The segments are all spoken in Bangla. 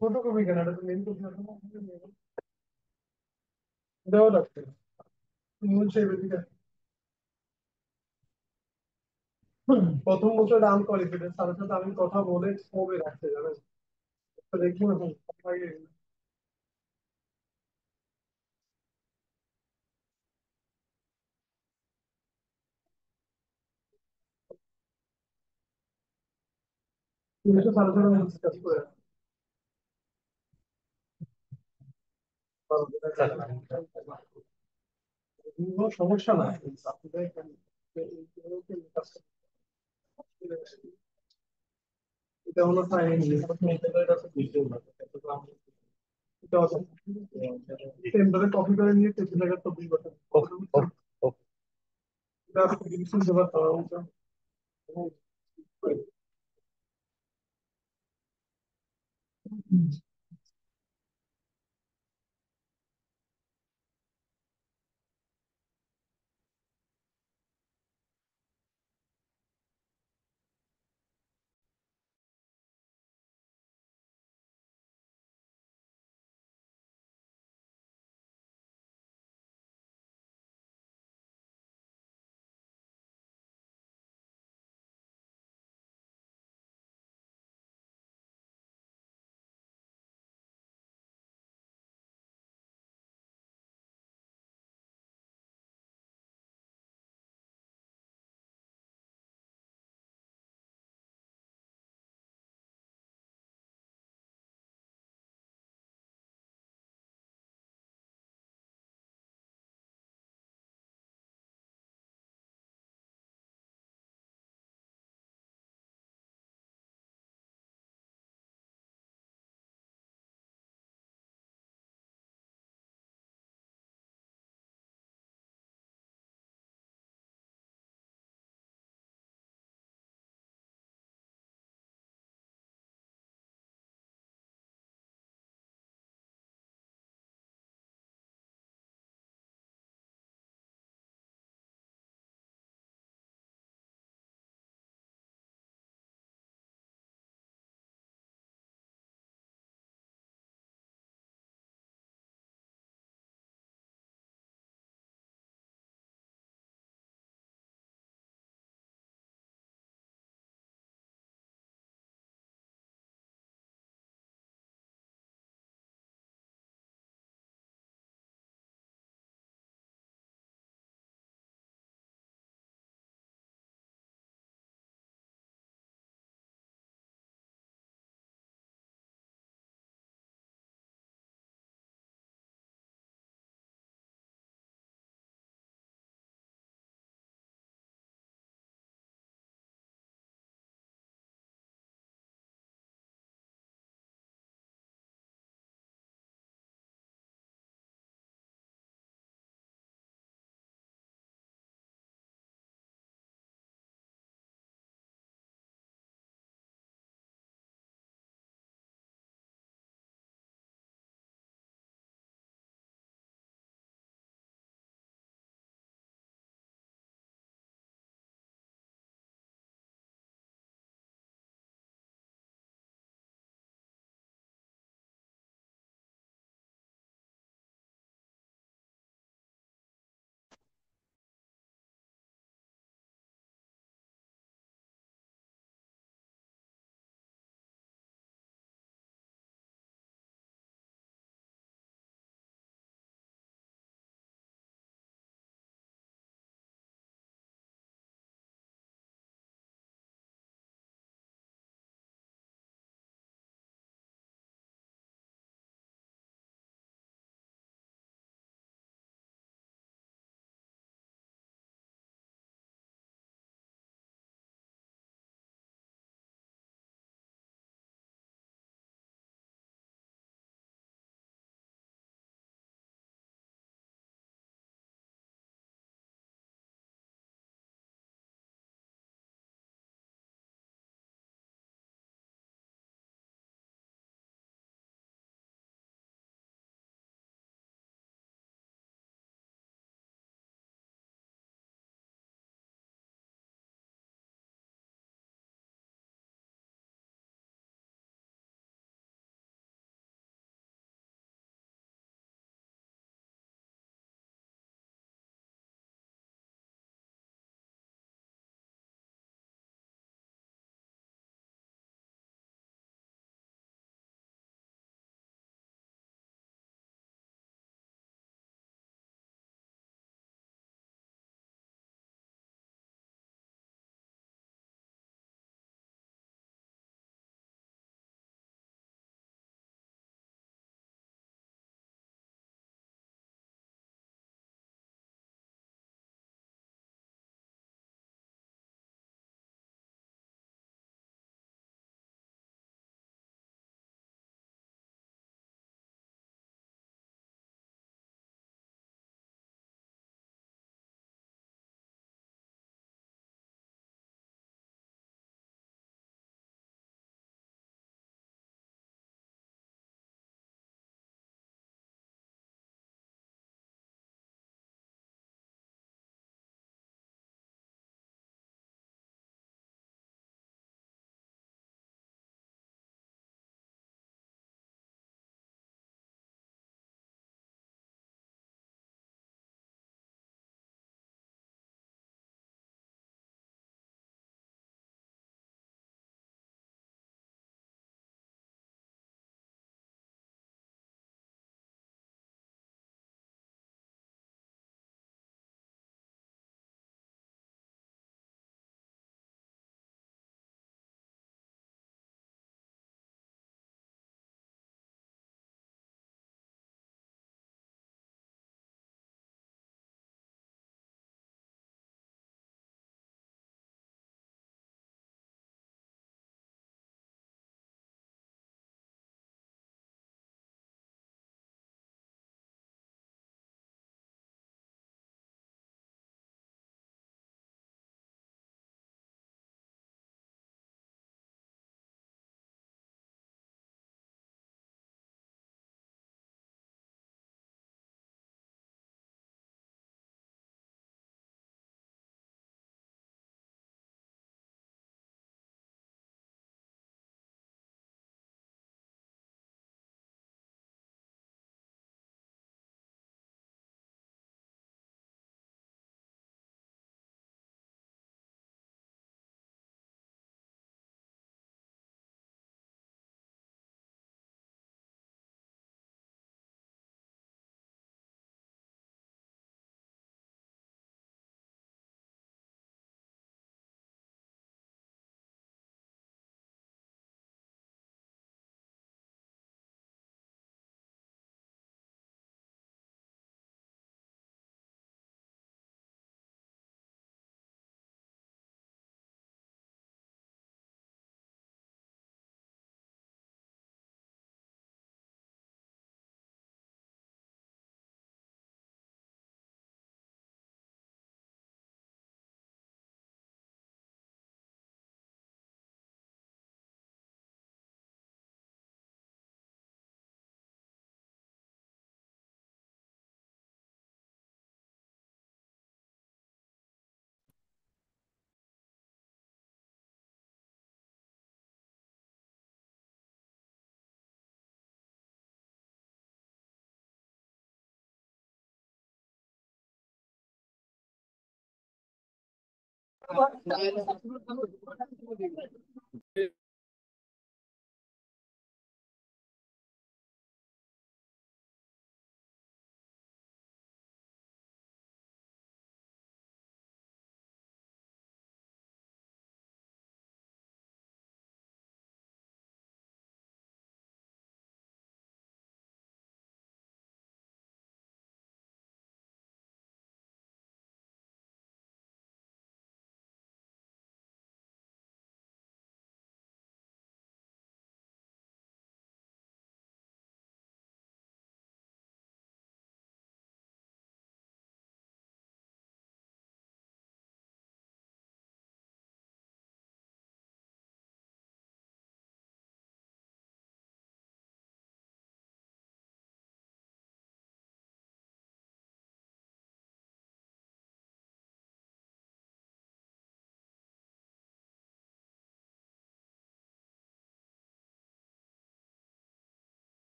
ফটোকপি কেন, এটা তো মেন কথা না। দেওয়া লাগবে মূল সেই বেদিকা। প্রথম বছর আনকোয়ালিফাইড, স্যারের সাথে আমি কথা বলে কবে রাখতে জানেন, তো দেখবো এখন আগে। তুমি তো স্যারের সাথে ডিসকাস করে কোনো সমস্যা নাই। আপনি দেখেন, এটা হলো ফাইন, এটা আছে বুঝতে পারবে। এটা আছে টেম্পারে কপি করে নিয়ে 23,000 24 বছর এটা আপনি ডিভিশন দেওয়ার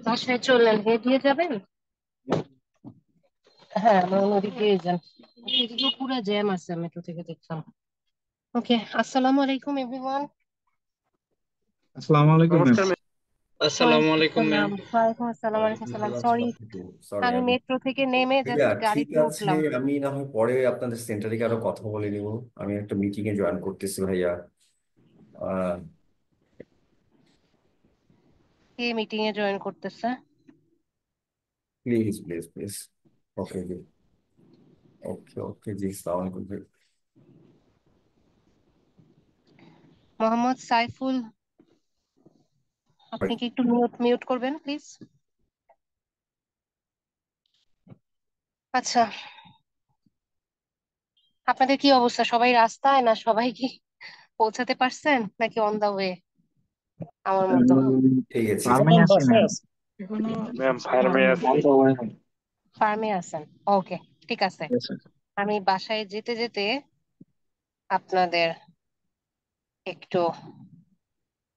বাসায় চললেন, বের দিয়ে যাবেন? হ্যাঁ নদী দিয়ে যান। এদিকে পুরো জ্যাম আছে মেট্রো থেকে দেখলাম। ওকে, আসসালামু আলাইকুম এভরিওয়ান। আসসালামু আলাইকুম ম্যাম। নমস্কার ম্যাম। আসসালামু ওয়ালাইকুম আলাইকুম ম্যাম। আসসালাম। ওয়ালাইকুম আসসালাম, ওয়ালাইকুম বুঝতে আসসালাম। পারছি সরি, না কিন্তু সরি আমি আমি মেট্রো থেকে নেমে ভাইয়া জাস্ট ঠিক গাড়িতে আছে। উঠলাম। আমি না হয় পরে আপনাদের সেন্টারে গিয়ে আরো কথা বলে নিব। আমি একটা মিটিং এ জয়েন করতেছি ভাইয়া। আহ কে মিটিং এ জয়েন করতেছে? Please please please. ওকে জি। ওকে ওকে জি, সালাম আলাইকুম ভাই। মোহাম্মদ সাইফুল, আপনি কি একটু মিউট মিউট করবেন প্লিজ? আচ্ছা, আপনাদের কি অবস্থা? সবাই রাস্তায়, না সবাই কি পৌঁছাতে পারছেন, নাকি অন দা ওয়ে আমার মতো? ঠিক আছে। ফার্মে এখন আছি বাসায় ম্যাম। আছে ম্যাম, ফার্মে আছি। ফার্মে আছেন? ওকে, ঠিক আছে। আমি বাসায় যেতে যেতে আপনাদের একটু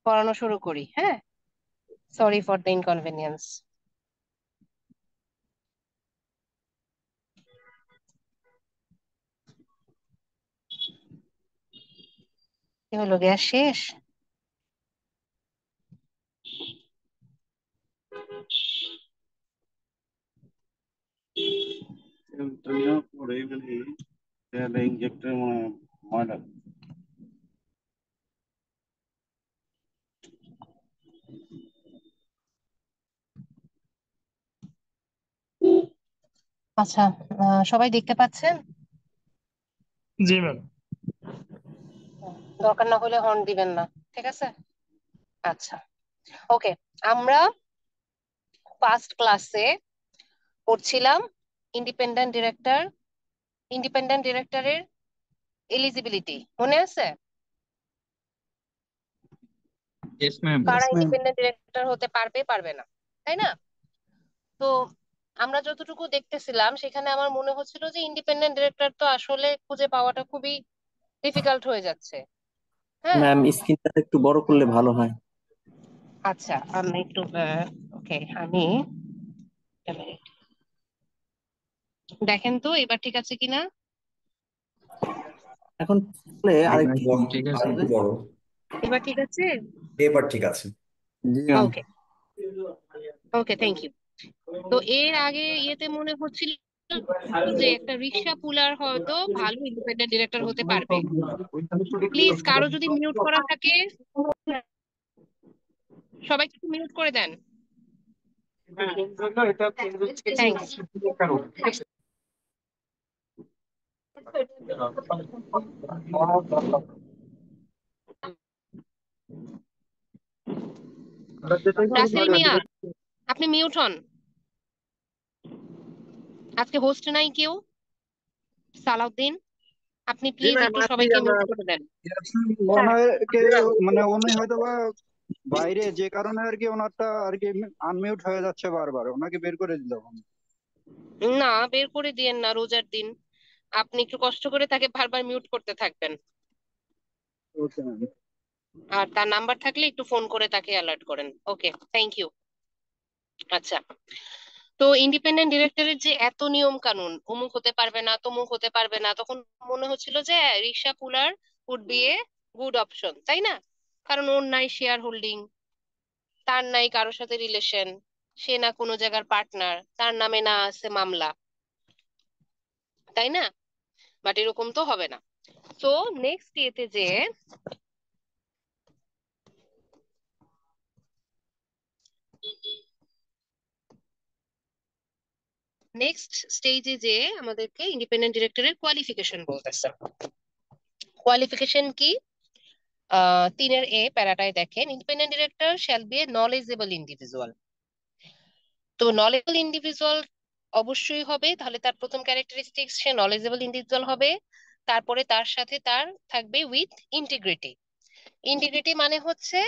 পড়ানো শুরু করি, হ্যাঁ? Sorry for the inconvenience. কি হলো, গ্যাস শেষ? আচ্ছা, সবাই দেখতে পাচ্ছেন? জি ম্যাম। দরকার না হলে হর্ন দিবেন না, ঠিক আছে? আচ্ছা, ওকে। আমরা ফার্স্ট ক্লাসে পড়ছিলাম ইন্ডিপেন্ডেন্ট ডিরেক্টর, ইন্ডিপেন্ডেন্ট ডিরেক্টরের এলিজিবিলিটি, মনে আছে? Yes ma'am. কারা ইন্ডিপেন্ডেন্ট ডিরেক্টর হতে পারবে পারবে না, তাই না? তো আমরা যতটুকু দেখতেছিলাম সেখানে আমার মনে হচ্ছিল যে ইন্ডিপেন্ডেন্ট ডিরেক্টর তো আসলে খুঁজে পাওয়াটা খুবই ডিফিকাল্ট হয়ে যাচ্ছে। হ্যাঁ, ম্যাম, স্ক্রিনটা একটু বড় করলে ভালো হয়। আচ্ছা, আমি একটু ওকে, আমি একটা minute। দেখেন তো এবার ঠিক আছে কিনা। এখন জি আরেকটু ঠিক আছে। আরেকটু বড়। এবার ঠিক আছে? এবার ঠিক আছে। জি ma'am. Okay, okay, thank you. তো এর আগে ইয়েতে মনে হচ্ছিল যে একটা রিক্সা পুলার হয়তো ভালো ইন্ডিপেন্ডেন্ট ডিরেক্টর হতে পারবে। প্লিজ কারো যদি মিউট করা থাকে সবাই একটু মিউট করে দেন, থ্যাঙ্কস। রাসেল মিয়া, আপনি মিউট হন। আজকে হোস্ট নাই কেউ? সালাউদ্দিন, আপনি জি প্লিজ ম্যাম, একটু আছি সবাইকে আমরা। মিউট করে দেন। মনে হয় মানে উনি হয়তো বা বাইরে, যে কারণে আর কি ওনারটা আর কি আনমিউট হয়ে যাচ্ছে বারবার, ওনাকে বের করে দিতে হবে। না, বের করে দিয়েন না, রোজার দিন। আপনি একটু কষ্ট করে তাকে বারবার মিউট করতে থাকবেন, ওকে ম্যাম। আর তার নাম্বার থাকলে একটু ফোন করে তাকে অ্যালার্ট করেন। ওকে, থ্যাংক ইউ। আচ্ছা, তো ইন্ডিপেন্ডেন্ট ডিরেক্টরের যে এত নিয়ম কানুন, অমুক হতে পারবে না, তমুক হতে পারবে না, তখন মনে হচ্ছিল যে rickshaw puller would be a good option, তাই না? কারণ ওর নাই শেয়ার হোল্ডিং, তার নাই কারোর সাথে রিলেশন, সে না কোনো জায়গার পার্টনার, তার নামে না আছে মামলা, তাই না? বাট এরকম তো হবে না। তো নেক্সট ইয়েতে যে নেক্সট স্টেজে যে আমাদেরকে ইন্ডিপেন্ডেন্ট ডিরেক্টরের কোয়ালিফিকেশন বলতেছে। কোয়ালিফিকেশন কি? 3 প্যারাটায় দেখেন, independent director shall B A knowledgeable individual. তো নলেজেবল ইন্ডিভিজুয়াল অবশ্যই হবে, তাহলে তার প্রথম ক্যারেক্টারিস্টিক্স সে নলেজেবল ইন্ডিভিজুয়াল হবে। তারপরে তার সাথে তার থাকবে উইথ ইন্টিগ্রিটি। ইন্টিগ্রিটি মানে হচ্ছে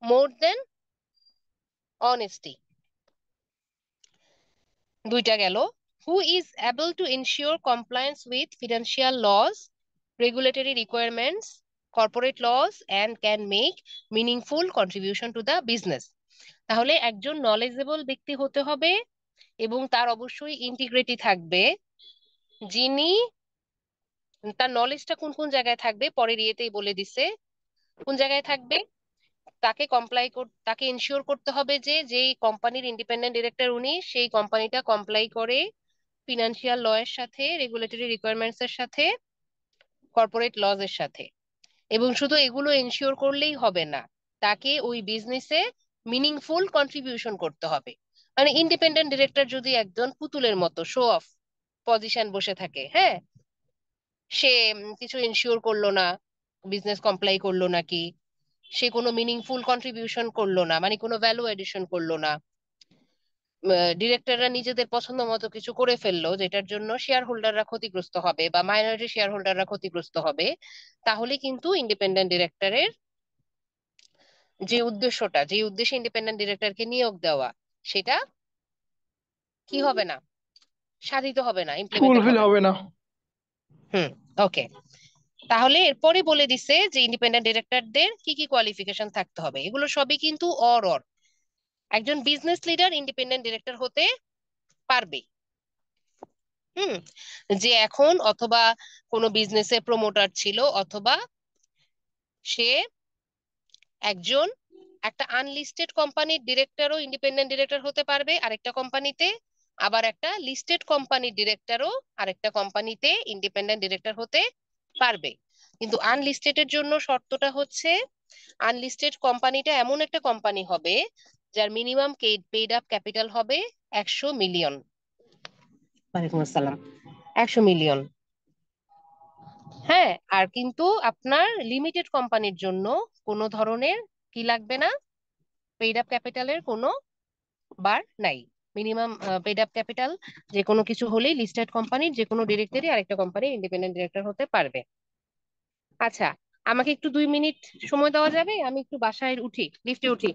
মোর দেন অনেস্টি। দুইটা গেল। Who is able to ensure compliance with financial loss, regulatory requirements, corporate loss and can make meaningful contribution to the business. তাহলে একজন নলেজেবল ব্যক্তি হতে হবে, এবং তার অবশ্যই ইন্টিগ্রিটি থাকবে, যিনি তার নলেজটা কোন কোন জায়গায় থাকবে পরের ইয়েতেই বলে দিছে কোন জায়গায় থাকবে। তাকে ইনশিওর করতে হবে যে যেই কোম্পানির ইন্ডিপেন্ডেন্ট ডিরেক্টর উনি সেই কোম্পানিটা কমপ্লাই করে ফিনান্সিয়াল ল এর সাথে, রেগুলেটরি রিকোয়ারমেন্টস এর সাথে, কর্পোরেট লজ এর সাথে। এবং শুধু এগুলো এনশিওর করলেই হবে না, তাকে ওই বিজনেসে মিনিংফুল কন্ট্রিবিউশন করতে হবে। মানে ইন্ডিপেন্ডেন্ট ডিরেক্টর যদি একজন পুতুলের মতো শো অফ পজিশন বসে থাকে, হ্যাঁ, সে কিছু এনশিওর করলো না, বিজনেস কমপ্লাই করলো নাকি, সে কোনো মিনিংফুল কন্ট্রিবিউশন করলো না, মানে কোনো ভ্যালু এডিশন করলো না, ডিরেক্টররা নিজেদের পছন্দ মতো কিছু করে ফেললো যেটার জন্য শেয়ার হোল্ডাররা ক্ষতিগ্রস্ত হবে বা মাইনরিটি শেয়ার হোল্ডাররা ক্ষতিগ্রস্ত হবে, তাহলে কিন্তু ইন্ডিপেন্ডেন্ট ডিরেক্টরের যে উদ্দেশ্যটা, যে উদ্দেশ্যে ইন্ডিপেন্ডেন্ট ডিরেক্টরকে নিয়োগ দেওয়া, সেটা কি হবে না, সাধিত হবে না, ইমপ্লিমেন্টেড ফুলফিল হবে না। হবে না। হুম, ওকে। তাহলে এরপরে বলে দিছে যে ইন্ডিপেন্ডেন্ট ডিরেক্টরদের কি কি কোয়ালিফিকেশন থাকতে হবে। এগুলো সবই কিন্তু অর একজন বিজনেস লিডার ইন্ডিপেন্ডেন্ট ডিরেক্টর হতে পারবে। হুম, যে এখন অথবা কোনো বিজনেসে প্রমোটার ছিল, অথবা সে একজন একটা আনলিস্টেড কোম্পানির ডিরেক্টরও ইন্ডিপেন্ডেন্ট ডিরেক্টর হতে পারবে আরেকটা কোম্পানিতে, আবার একটা লিস্টেড কোম্পানির ডিরেক্টরও আরেকটা কোম্পানিতে ইন্ডিপেন্ডেন্ট ডিরেক্টর হতে পারবে। কিন্তু আনলিস্টেডের জন্য শর্তটা হচ্ছে আনলিস্টেড কোম্পানিটা এমন একটা কোম্পানি হবে যার মিনিমাম পেইড আপ ক্যাপিটাল হবে 100 মিলিয়ন। ওয়ালাইকুম আসসালাম। 100 মিলিয়ন, হ্যাঁ। আর কিন্তু আপনার লিমিটেড কোম্পানির জন্য কোনো ধরনের কি লাগবে না, পেইড আপ ক্যাপিটালের কোনো বার নাই। মিনিমাম পেইড আপ ক্যাপিটাল যে কোনো কিছু হলেই লিস্টেড কোম্পানির যে কোনো ডিরেক্টরই আরেকটা কোম্পানি ইন্ডিপেন্ডেন্ট ডিরেক্টর হতে পারবে। আচ্ছা, আমাকে একটু 2 মিনিট সময় দেওয়া যাবে? আমি একটু বাসায় উঠি, লিফটে উঠি।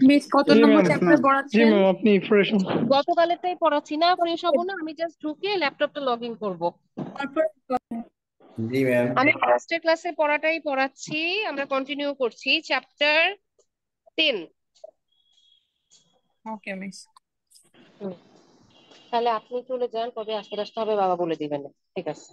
মিস কত জি নম্বর ম্যাম, চ্যাপ্টার জি পড়াচ্ছেন? ম্যাম, আপনি ফ্রেশ হন। গতকালেরটাই পড়াচ্ছি না, ফ্রেশ হবো না, আমি জাস্ট ঢুকে ল্যাপটপটা লগ ইন করবো। তারপর জি ম্যাম। আমি ফার্স্টের ক্লাসে পড়াটাই পড়াচ্ছি, আমরা কন্টিনিউ করছি চ্যাপ্টার 10। ওকে মিস। তাহলে আপনি চলে যান, কবে আসতে আসতে হবে বাবা বলে দিবেন। ঠিক আছে।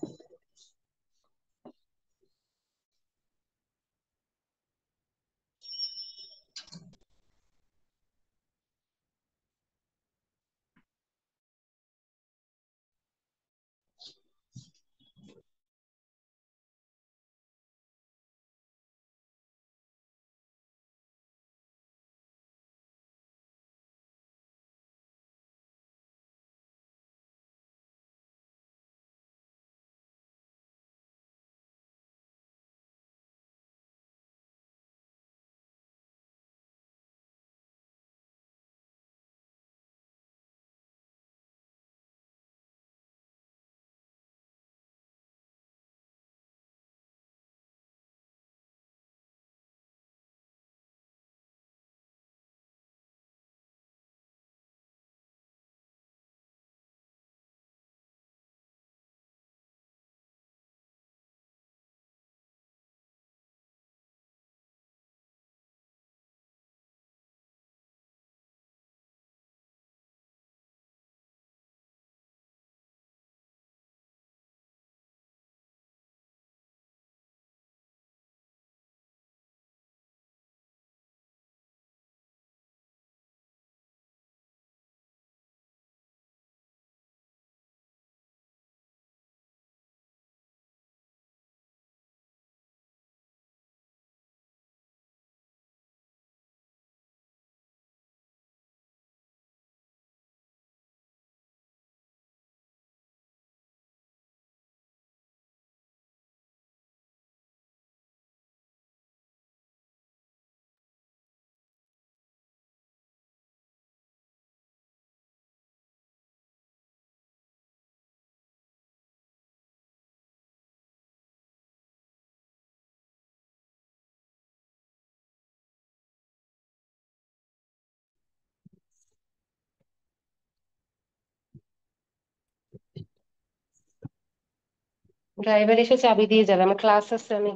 ড্রাইভার এসে চাবি দিয়ে যাবে, আমার ক্লাস আছে, আমি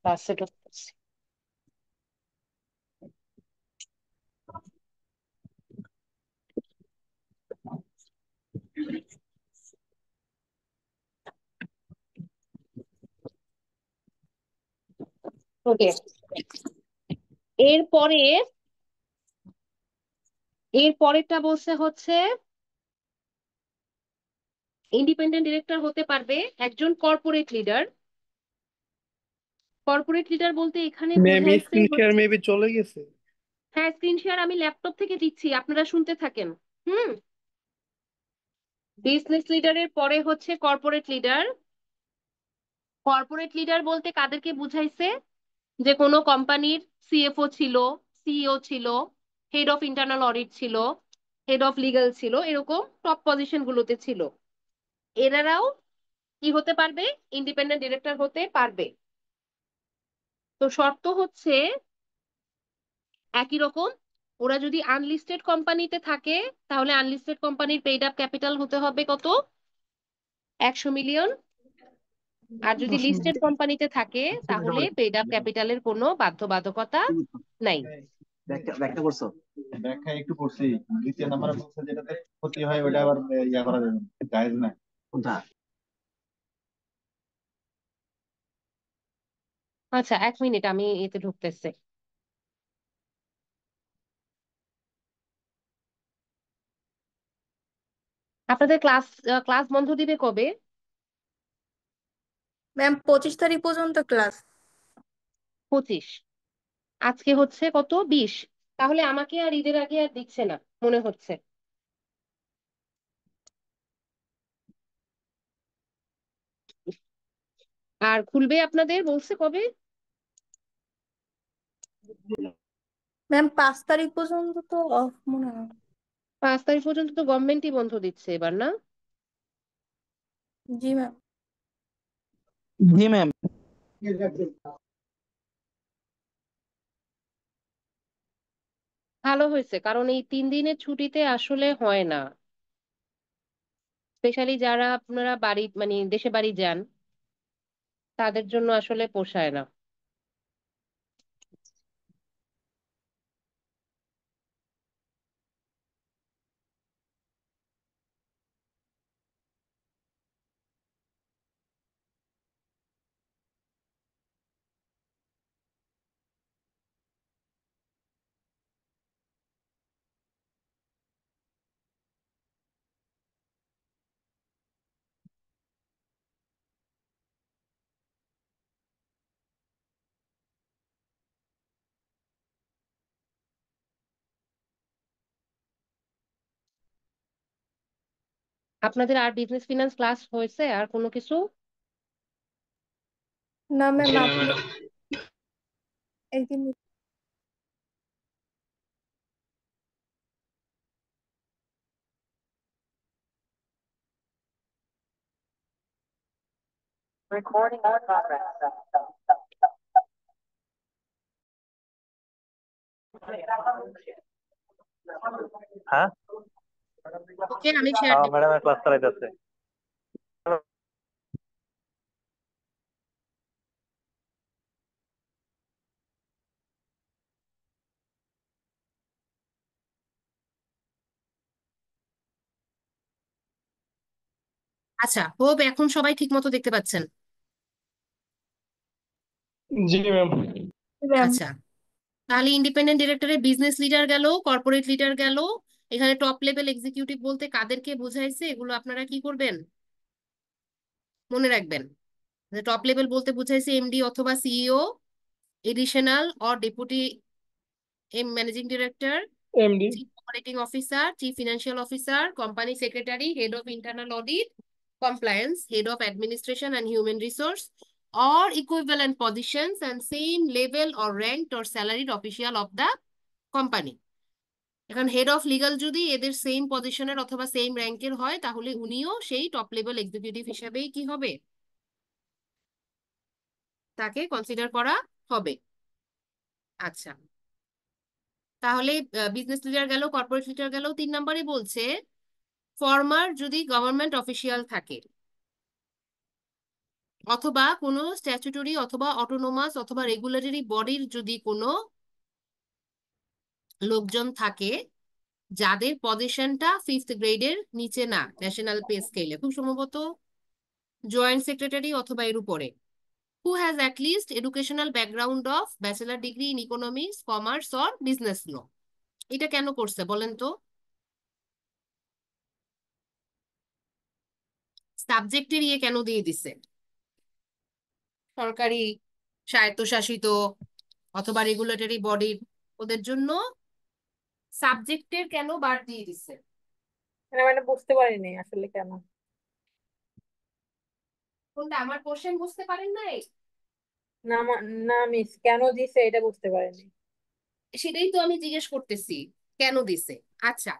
ক্লাসে ঢুকতেছি। ওকে, এরপরে এর পরেরটা বলছে হচ্ছে ইন্ডিপেন্ডেন্ট ডিরেক্টর হতে পারবে একজন কর্পোরেট লিডার। কর্পোরেট লিডার বলতে এখানে ম্যাম বোঝাইছে স্ক্রিন শেয়ার মেবি চলে গেছে। হ্যাঁ, স্ক্রিন শেয়ার আমি ল্যাপটপ থেকে দিচ্ছি, আপনারা শুনতে থাকেন। হুম, বিজনেস লিডারের পরে হচ্ছে কর্পোরেট লিডার। কর্পোরেট লিডার বলতে কাদেরকে বুঝাইছে? যে কোনো কোম্পানির সিএফও ছিল, সিইও ছিল, হেড অফ ইন্টারনাল অডিট ছিল, হেড অফ লিগ্যাল ছিল, এরকম টপ পজিশন গুলোতে ছিল। এনারাও কি হতে পারবে? ইন্ডিপেন্ডেন্ট ডিরেক্টর হতে পারবে। তো শর্ত হচ্ছে একই রকম। ওরা যদি আনলিস্টেড কোম্পানিতে থাকে তাহলে আনলিস্টেড কোম্পানির পেইড আপ ক্যাপিটাল হতে হবে কত? 100 মিলিয়ন। আর যদি লিস্টেড কোম্পানিতে থাকে তাহলে পেইড আপ ক্যাপিটালের কোনো বাধ্যবাধকতা নাই। ব্যাখ্যা করছো? ব্যাখ্যা একটু করছি, দ্বিতীয় নাম্বারে বলছে যেটাতে ক্ষতি হয় ওটা আবার ইয়া করা যাবে না, জায়েজ না। কোনটা? আচ্ছা, 1 মিনিট, আমি এতে ঢুকতেছে। আপনাদের ক্লাস ক্লাস বন্ধ দিবে কবে? ম্যাম 25 তারিখ পর্যন্ত ক্লাস। 25। আজকে হচ্ছে কত? 20। তাহলে আমাকে আর ঈদের আগে আর দিচ্ছে না মনে হচ্ছে। আর খুলবে আপনাদের বলছে কবে? ম্যাম 5 তারিখ পর্যন্ত তো অফ মনে হয়। 5 তারিখ পর্যন্ত তো গভর্নমেন্টই বন্ধ দিচ্ছে এবার, না? জি ম্যাম। জি ম্যাম। ভালো হয়েছে, কারণ এই 3 দিনের ছুটিতে আসলে হয় না, স্পেশালি যারা আপনারা বাড়ি মানে দেশে বাড়ি যান তাদের জন্য আসলে পোষায় না। আপনাদের আর বিজনেস ফিনান্স ক্লাস হয়েছে আর কোনো কিছু? না ম্যাম, আপনি একদিন হ্যাঁ ওকে, আমি শেয়ার দেব। ম্যাডাম ক্লাস চালাইতেছে। আচ্ছা, হোপ এখন সবাই ঠিক মতো দেখতে পাচ্ছেন। জি ম্যাম। ম্যাম। আচ্ছা, তাহলে ইন্ডিপেন্ডেন্ট ডিরেক্টরের বিজনেস লিডার গেল, কর্পোরেট লিডার গেল। এখানে টপ লেভেল এক্সিকিউটিভ বলতে কাদেরকে বোঝাইছে এগুলো আপনারা কি করবেন? মনে রাখবেন। টপ লেভেল বলতে বুঝাইছে এমডি অথবা CEO, additional or deputy managing director, MD. Chief operating officer, chief financial officer, company secretary, head of internal audit, compliance, head of administration and human resource, or equivalent positions and same level or ranked or salaried official of the company. এখন হেড অফ লিগ্যাল যদি এদের সেম পজিশনের অথবা সেম র্যাঙ্কের হয় তাহলে উনিও সেই টপ লেভেল এক্সিকিউটিভ হিসাবেই কি হবে? তাকে কনসিডার করা হবে। আচ্ছা, তাহলে বিজনেস লিডার গেল, কর্পোরেট লিডার গেল। 3 নম্বরে বলছে ফর্মার যদি গভর্নমেন্ট অফিসিয়াল থাকে অথবা কোনো স্ট্যাচুটরি অথবা অটোনোমাস অথবা রেগুলেটরি বডির যদি কোনো লোকজন থাকে যাদের পজিশনটা 5th গ্রেডের নিচে না ন্যাশনাল পে স্কেলে, খুব সম্ভবত জয়েন্ট সেক্রেটারি অথবা এর উপরে, who has at least educational background of bachelor degree in economics, commerce or business law. এটা কেন করছে বলেন তো? সাবজেক্টের ইয়ে কেন দিয়ে দিছে? সরকারি, স্বায়ত্তশাসিত অথবা রেগুলেটরি বডির, ওদের জন্য সাবজেক্টের কেন বাদ দিয়ে দিছে? মানে বুঝতে পারিনি আসলে কেন। কোনটা? আমার কোশ্চেন বুঝতে পারেন নাই? না না মিস, কেন দিছে এটা বুঝতে পারিনি। সেটাই তো আমি জিজ্ঞেস করতেছি, কেন দিছে। আচ্ছা,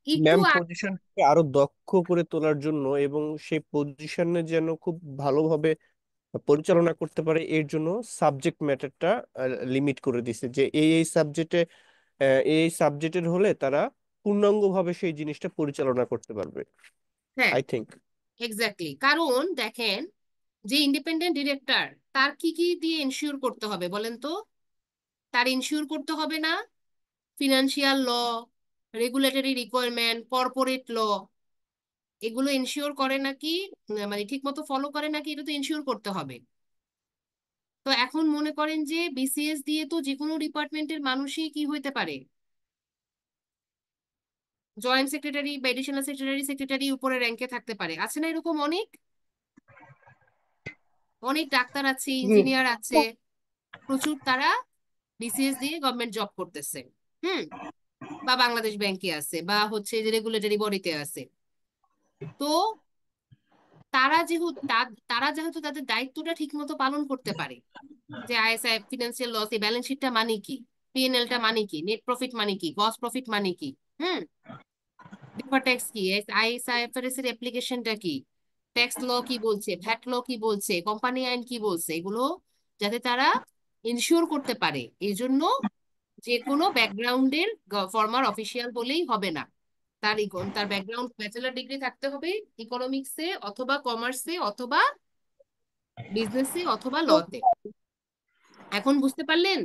একটু ম্যাম, পজিশনকে আরো দক্ষ করে তোলার জন্য এবং সেই পজিশনে যেন খুব ভালোভাবে পরিচালনা করতে পারে এর জন্য সাবজেক্ট ম্যাটারটা লিমিট করে দিছে, যে এই সাবজেক্টে এই সাবজেক্টের হলে তারা পূর্ণাঙ্গভাবে সেই জিনিসটা পরিচালনা করতে পারবে, হ্যাঁ, আই থিংক। এক্স্যাক্টলি। কারণ দেখেন, যে ইন্ডিপেন্ডেন্ট ডিরেক্টর, তার কি কি দিয়ে ইনশিওর করতে হবে বলেন তো? তার ইনশিওর করতে হবে না ফিনান্সিয়াল ল, রেগুলেটরি রিকোয়ারমেন্ট, কর্পোরেট ল, এগুলো ইনশিওর করে নাকি, মানে ঠিক মতো ফলো করে নাকি, এটা তো ইনশিওর করতে হবে। তো এখন মনে করেন যে বিসিএস দিয়ে তো যে কোনো ডিপার্টমেন্টের মানুষই কি হইতে পারে, জয়েন্ট সেক্রেটারি বা এডিশনাল সেক্রেটারি, সেক্রেটারি উপরে র্যাঙ্কে থাকতে পারে। আছে না এরকম অনেক? অনেক ডাক্তার আছে, ইঞ্জিনিয়ার আছে, প্রচুর তারা বিসিএস দিয়ে গভর্নমেন্ট জব করতেছে। হুম। বা বাংলাদেশ ব্যাংকে আছে, বা হচ্ছে যে রেগুলেটরি বডিতে আছে। তো তারা যেহেতু তাদের দায়িত্বটা ঠিক মতো পালন করতে পারে, যে আইএসআই, ফিনান্সিয়াল লস, এই ব্যালেন্স শিটটা মানে কি, পিএনএলটা মানে কি, নেট প্রফিট মানে কি, গ্রস প্রফিট মানে কি, হুম, ডিফার ট্যাক্স কি, আইএসআইএফআরএস এর অ্যাপ্লিকেশনটা কি, ট্যাক্স ল কি বলছে, ভ্যাট ল কি বলছে, কোম্পানি আইন কি বলছে, এগুলো যাতে তারা ইনশিওর করতে পারে, এই জন্য যে কোনো ব্যাকগ্রাউন্ডের ফর্মার অফিসিয়াল বলেই হবে না। তার ব্যাকগ্রাউন্ড ব্যাচেলার ডিগ্রি থাকতে হবে ইকোনমিক্সে অথবা কমার্সে অথবা বিজনেসে অথবা লতে। এখন বুঝতে পারলেন?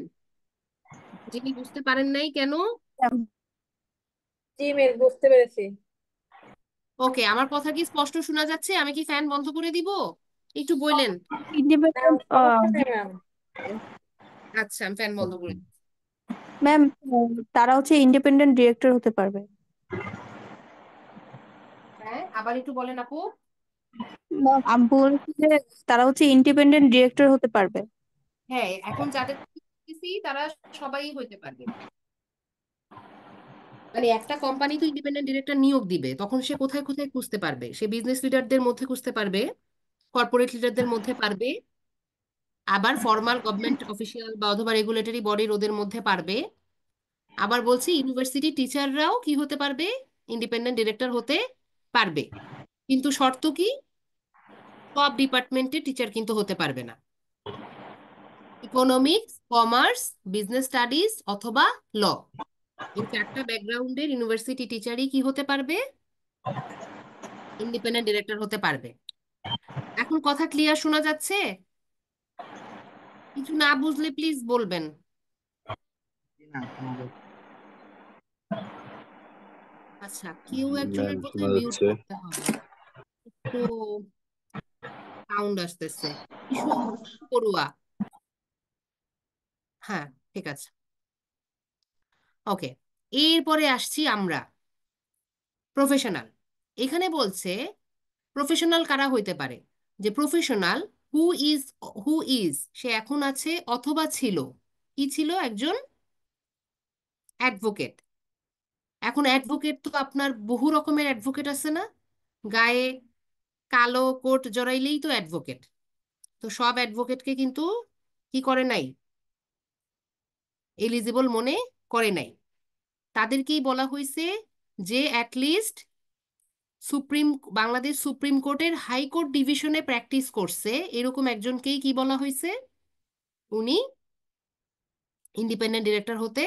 যিনি বুঝতে পারেন নাই কেন? জি মিস, বুঝতে পেরেছি। ওকে, আমার কথা কি স্পষ্ট শোনা যাচ্ছে? আমি কি ফ্যান বন্ধ করে দিব? একটু বললেন। ইন্ডিপেন্ডেন্ট সমস্যা নেই ম্যাম। আচ্ছা, আমি ফ্যান বন্ধ করে দিচ্ছি। ম্যাম, তারা হচ্ছে ইন্ডিপেন্ডেন্ট ডিরেক্টর হতে পারবে। হ্যাঁ, আবার একটু বলেন আপু। ম্যাম, আমি বলছি যে তারা হচ্ছে ইন্ডিপেন্ডেন্ট ডিরেক্টর হতে পারবে। হ্যাঁ, এখন যাদের দেখতেছি তারা সবাই হইতে পারবে। মানে একটা কোম্পানি তো ইন্ডিপেন্ডেন্ট ডিরেক্টর নিয়োগ দিবে, তখন সে কোথায় কোথায় খুঁজতে পারবে? সে বিজনেস লিডারদের মধ্যে খুঁজতে পারবে, কর্পোরেট লিডারদের মধ্যে পারবে, আবার ফর্মাল গভর্নমেন্ট অফিসিয়াল বা অথবা রেগুলেটরি বডির ওদের মধ্যে পারবে। আবার বলছি ইউনিভার্সিটি টিচাররাও কি হতে পারবে? ইন্ডিপেন্ডেন্ট ডিরেক্টর হতে পারবে। কিন্তু শর্ত কি? সব ডিপার্টমেন্টের টিচার কিন্তু হতে পারবে না। ইকোনমিক্স, কমার্স, বিজনেস স্টাডিজ অথবা ল, এই চারটা ব্যাকগ্রাউন্ডের ইউনিভার্সিটি টিচারই কি হতে পারবে? ইন্ডিপেন্ডেন্ট ডিরেক্টর হতে পারবে। এখন কথা ক্লিয়ার শোনা যাচ্ছে? কিছু না বুঝলে প্লিজ বলবেন। আচ্ছা, কেউ একজনের ম্যাম শোনা বোধহয় মিউট যাচ্ছে। করতে হবে, একটু সাউন্ড আসতেছে। ইস্যু পড়ুয়া। হ্যাঁ, ঠিক আছে। ওকে, এরপরে আসছি আমরা প্রফেশনাল। এখানে বলছে প্রফেশনাল কারা হইতে পারে, যে professional who is, who is সে এখন আছে অথবা ছিল, কি ছিল, একজন অ্যাডভোকেট। এখন অ্যাডভোকেট তো আপনার বহু রকমের অ্যাডভোকেট আছে না? গায়ে কালো কোট জড়াইলেই তো অ্যাডভোকেট। তো সব অ্যাডভোকেটকে কিন্তু কি করে নাই, এলিজিবল মনে করে নাই। তাদেরকেই বলা হয়েছে যে অ্যাটলিস্ট সুপ্রিম, বাংলাদেশ সুপ্রিম কোর্টের হাইকোর্ট ডিভিশনে প্র্যাকটিস করছে, এরকম একজনকেই কি বলা হয়েছে, উনি ইন্ডিপেন্ডেন্ট ডিরেক্টর হতে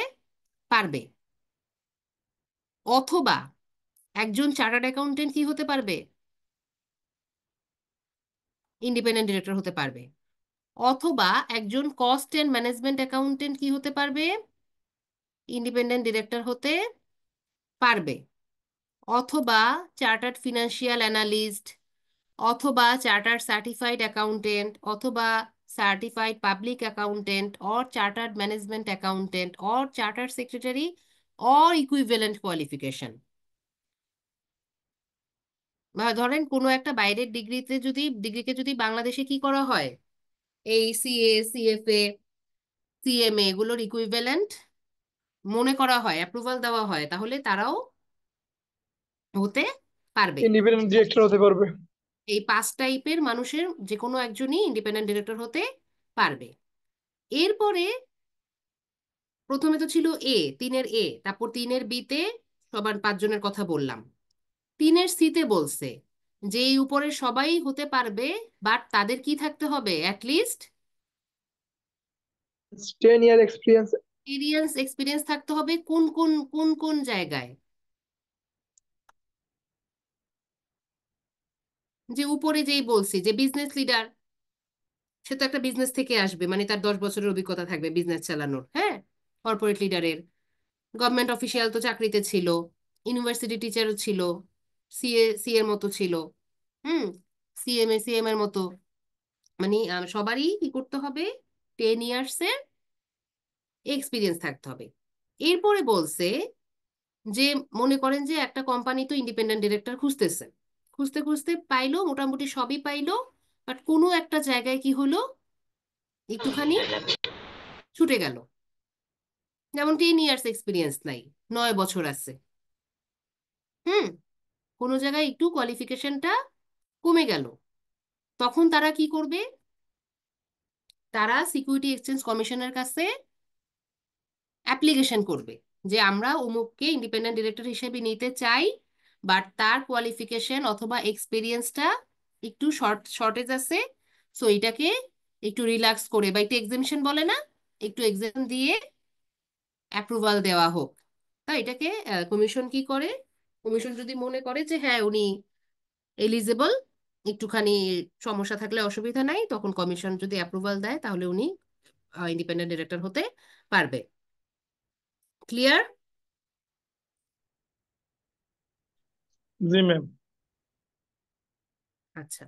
পারবে। অথবা একজন চার্টার্ড অ্যাকাউন্টেন্ট কি হতে পারবে? ইন্ডিপেন্ডেন্ট ডিরেক্টর হতে পারবে। অথবা একজন কস্ট এন্ড ম্যানেজমেন্ট অ্যাকাউন্টেন্ট কি হতে পারবে? ইন্ডিপেন্ডেন্ট ডিরেক্টর হতে পারবে। অথবা চার্টার্ড ফিনান্সিয়াল অ্যানালিস্ট, অথবা চার্টার্ড সার্টিফাইড অ্যাকাউন্টেন্ট, অথবা certified public accountant or chartered management accountant or chartered secretary or equivalent qualification। বা ধরেন কোনো একটা বাইরের ডিগ্রিকে যদি বাংলাদেশে কি করা হয়, এই সিএ, সিএফএ, সিএমএ এগুলোর ইকুইভ্যালেন্ট মনে করা হয়, অ্যাপ্রুভাল দেওয়া হয়, তাহলে তারাও হতে পারবে। ইন্ডিপেন্ডেন্ট ডিরেক্টর হতে পারবে। এই 5 টাইপের মানুষের যে কোনো একজনই ইন্ডিপেন্ডেন্ট ডিরেক্টর হতে পারবে। এরপরে প্রথমে তো ছিল 3-এর এ, তারপর 3-এর বিতে সবার 5 জনের কথা বললাম। 3-এর সিতে বলছে যে এই উপরের সবাই হতে পারবে, বাট তাদের কি থাকতে হবে, অ্যাটলিস্ট 10 ইয়ার এক্সপিরিয়েন্স। এক্সপিরিয়েন্স থাকতে হবে কোন জায়গায়। যে উপরে যেই বলছি যে বিজনেস লিডার, সে তো একটা বিজনেস থেকে আসবে, মানে তার 10 বছরের অভিজ্ঞতা থাকবে বিজনেস চালানোর, হ্যাঁ, কর্পোরেট লিডারের। গভর্নমেন্ট অফিসিয়াল তো চাকরিতে ছিল, ইউনিভার্সিটি টিচারও ছিল, সিএর মতো ছিল, হুম, সিএম এর মতো, মানে সবারই কি করতে হবে, 10 ইয়ার্স এর এক্সপিরিয়েন্স থাকতে হবে। এরপরে বলছে যে মনে করেন যে একটা কোম্পানি তো ইন্ডিপেন্ডেন্ট ডিরেক্টর খুঁজতেছে, খুঁজতে খুঁজতে পাইলো, মোটামুটি সবই পাইলো, বাট কোনো একটা জায়গায় কি হলো, একটুখানি ছুটে গেল। যেমন 10 ইয়ার্স এক্সপিরিয়েন্স নাই, 9 বছর আছে, হুম, কোনো জায়গায় একটু কোয়ালিফিকেশনটা কমে গেল। তখন তারা কি করবে, তারা সিকিউরিটি এক্সচেঞ্জ কমিশনের কাছে অ্যাপ্লিকেশন করবে যে আমরা অমুককে ইন্ডিপেন্ডেন্ট ডিরেক্টর হিসেবে নিতে চাই, বাট তার কোয়ালিফিকেশন অথবা এক্সপিরিয়েন্সটা একটু শর্টেজ আছে, সো এটাকে একটু রিল্যাক্স করে বা একটু এক্সেমশন বলে না, একটু এক্সেমশন দিয়ে অ্যাপ্রুভাল দেওয়া হোক। তা এটাকে কমিশন কি করে, কমিশন যদি মনে করে যে হ্যাঁ উনি এলিজেবল, একটুখানি সমস্যা থাকলে অসুবিধা নাই, তখন কমিশন যদি অ্যাপ্রুভাল দেয় তাহলে উনি ইন্ডিপেন্ডেন্ট ডিরেক্টর হতে পারবে। ক্লিয়ার? জি ম্যাম। আচ্ছা,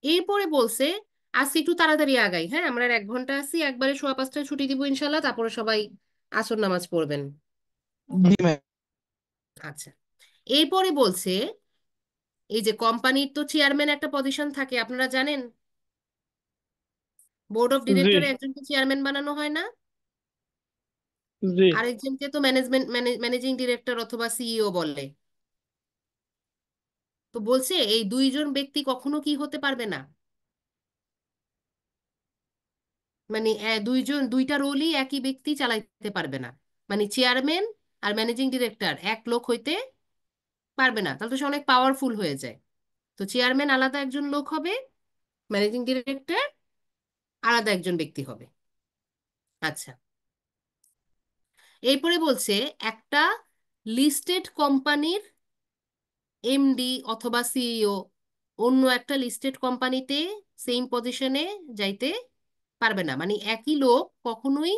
এরপরে বলছে আজকে একটু তাড়াতাড়ি আগাই, হ্যাঁ, আমরা আর 1 ঘন্টা আছি, একবারে 5:15 ছুটি দিব ইনশাল্লাহ, তারপরে সবাই আসর নামাজ পড়বেন। জি ম্যাম। আচ্ছা, এরপরে বলছে এই যে কোম্পানির তো চেয়ারম্যান একটা পজিশন থাকে, আপনারা জানেন, বোর্ড অফ জি ডিরেক্টরে একজনকে চেয়ারম্যান বানানো হয় না, জি আরেকজনকে তো ম্যানেজিং ডিরেক্টর অথবা সিইও বলে। তো বলছে এই 2 জন ব্যক্তি কখনো কি হতে পারবে না, মানে দুইটা রোলই একই ব্যক্তি চালাইতে পারবে না, মানে চেয়ারম্যান আর ম্যানেজিং ডিরেক্টর এক লোক হইতে পারবে না, তাহলে তো সে অনেক পাওয়ারফুল হয়ে যায়। তো চেয়ারম্যান আলাদা একজন লোক হবে, ম্যানেজিং ডিরেক্টর আলাদা একজন ব্যক্তি হবে। আচ্ছা, এরপরে বলছে একটা লিস্টেড কোম্পানির এমডি অথবা সিইও অন্য একটা লিস্টেড কোম্পানিতে সেম পজিশনে যাইতে পারবে না, মানে একই লোক কখনোই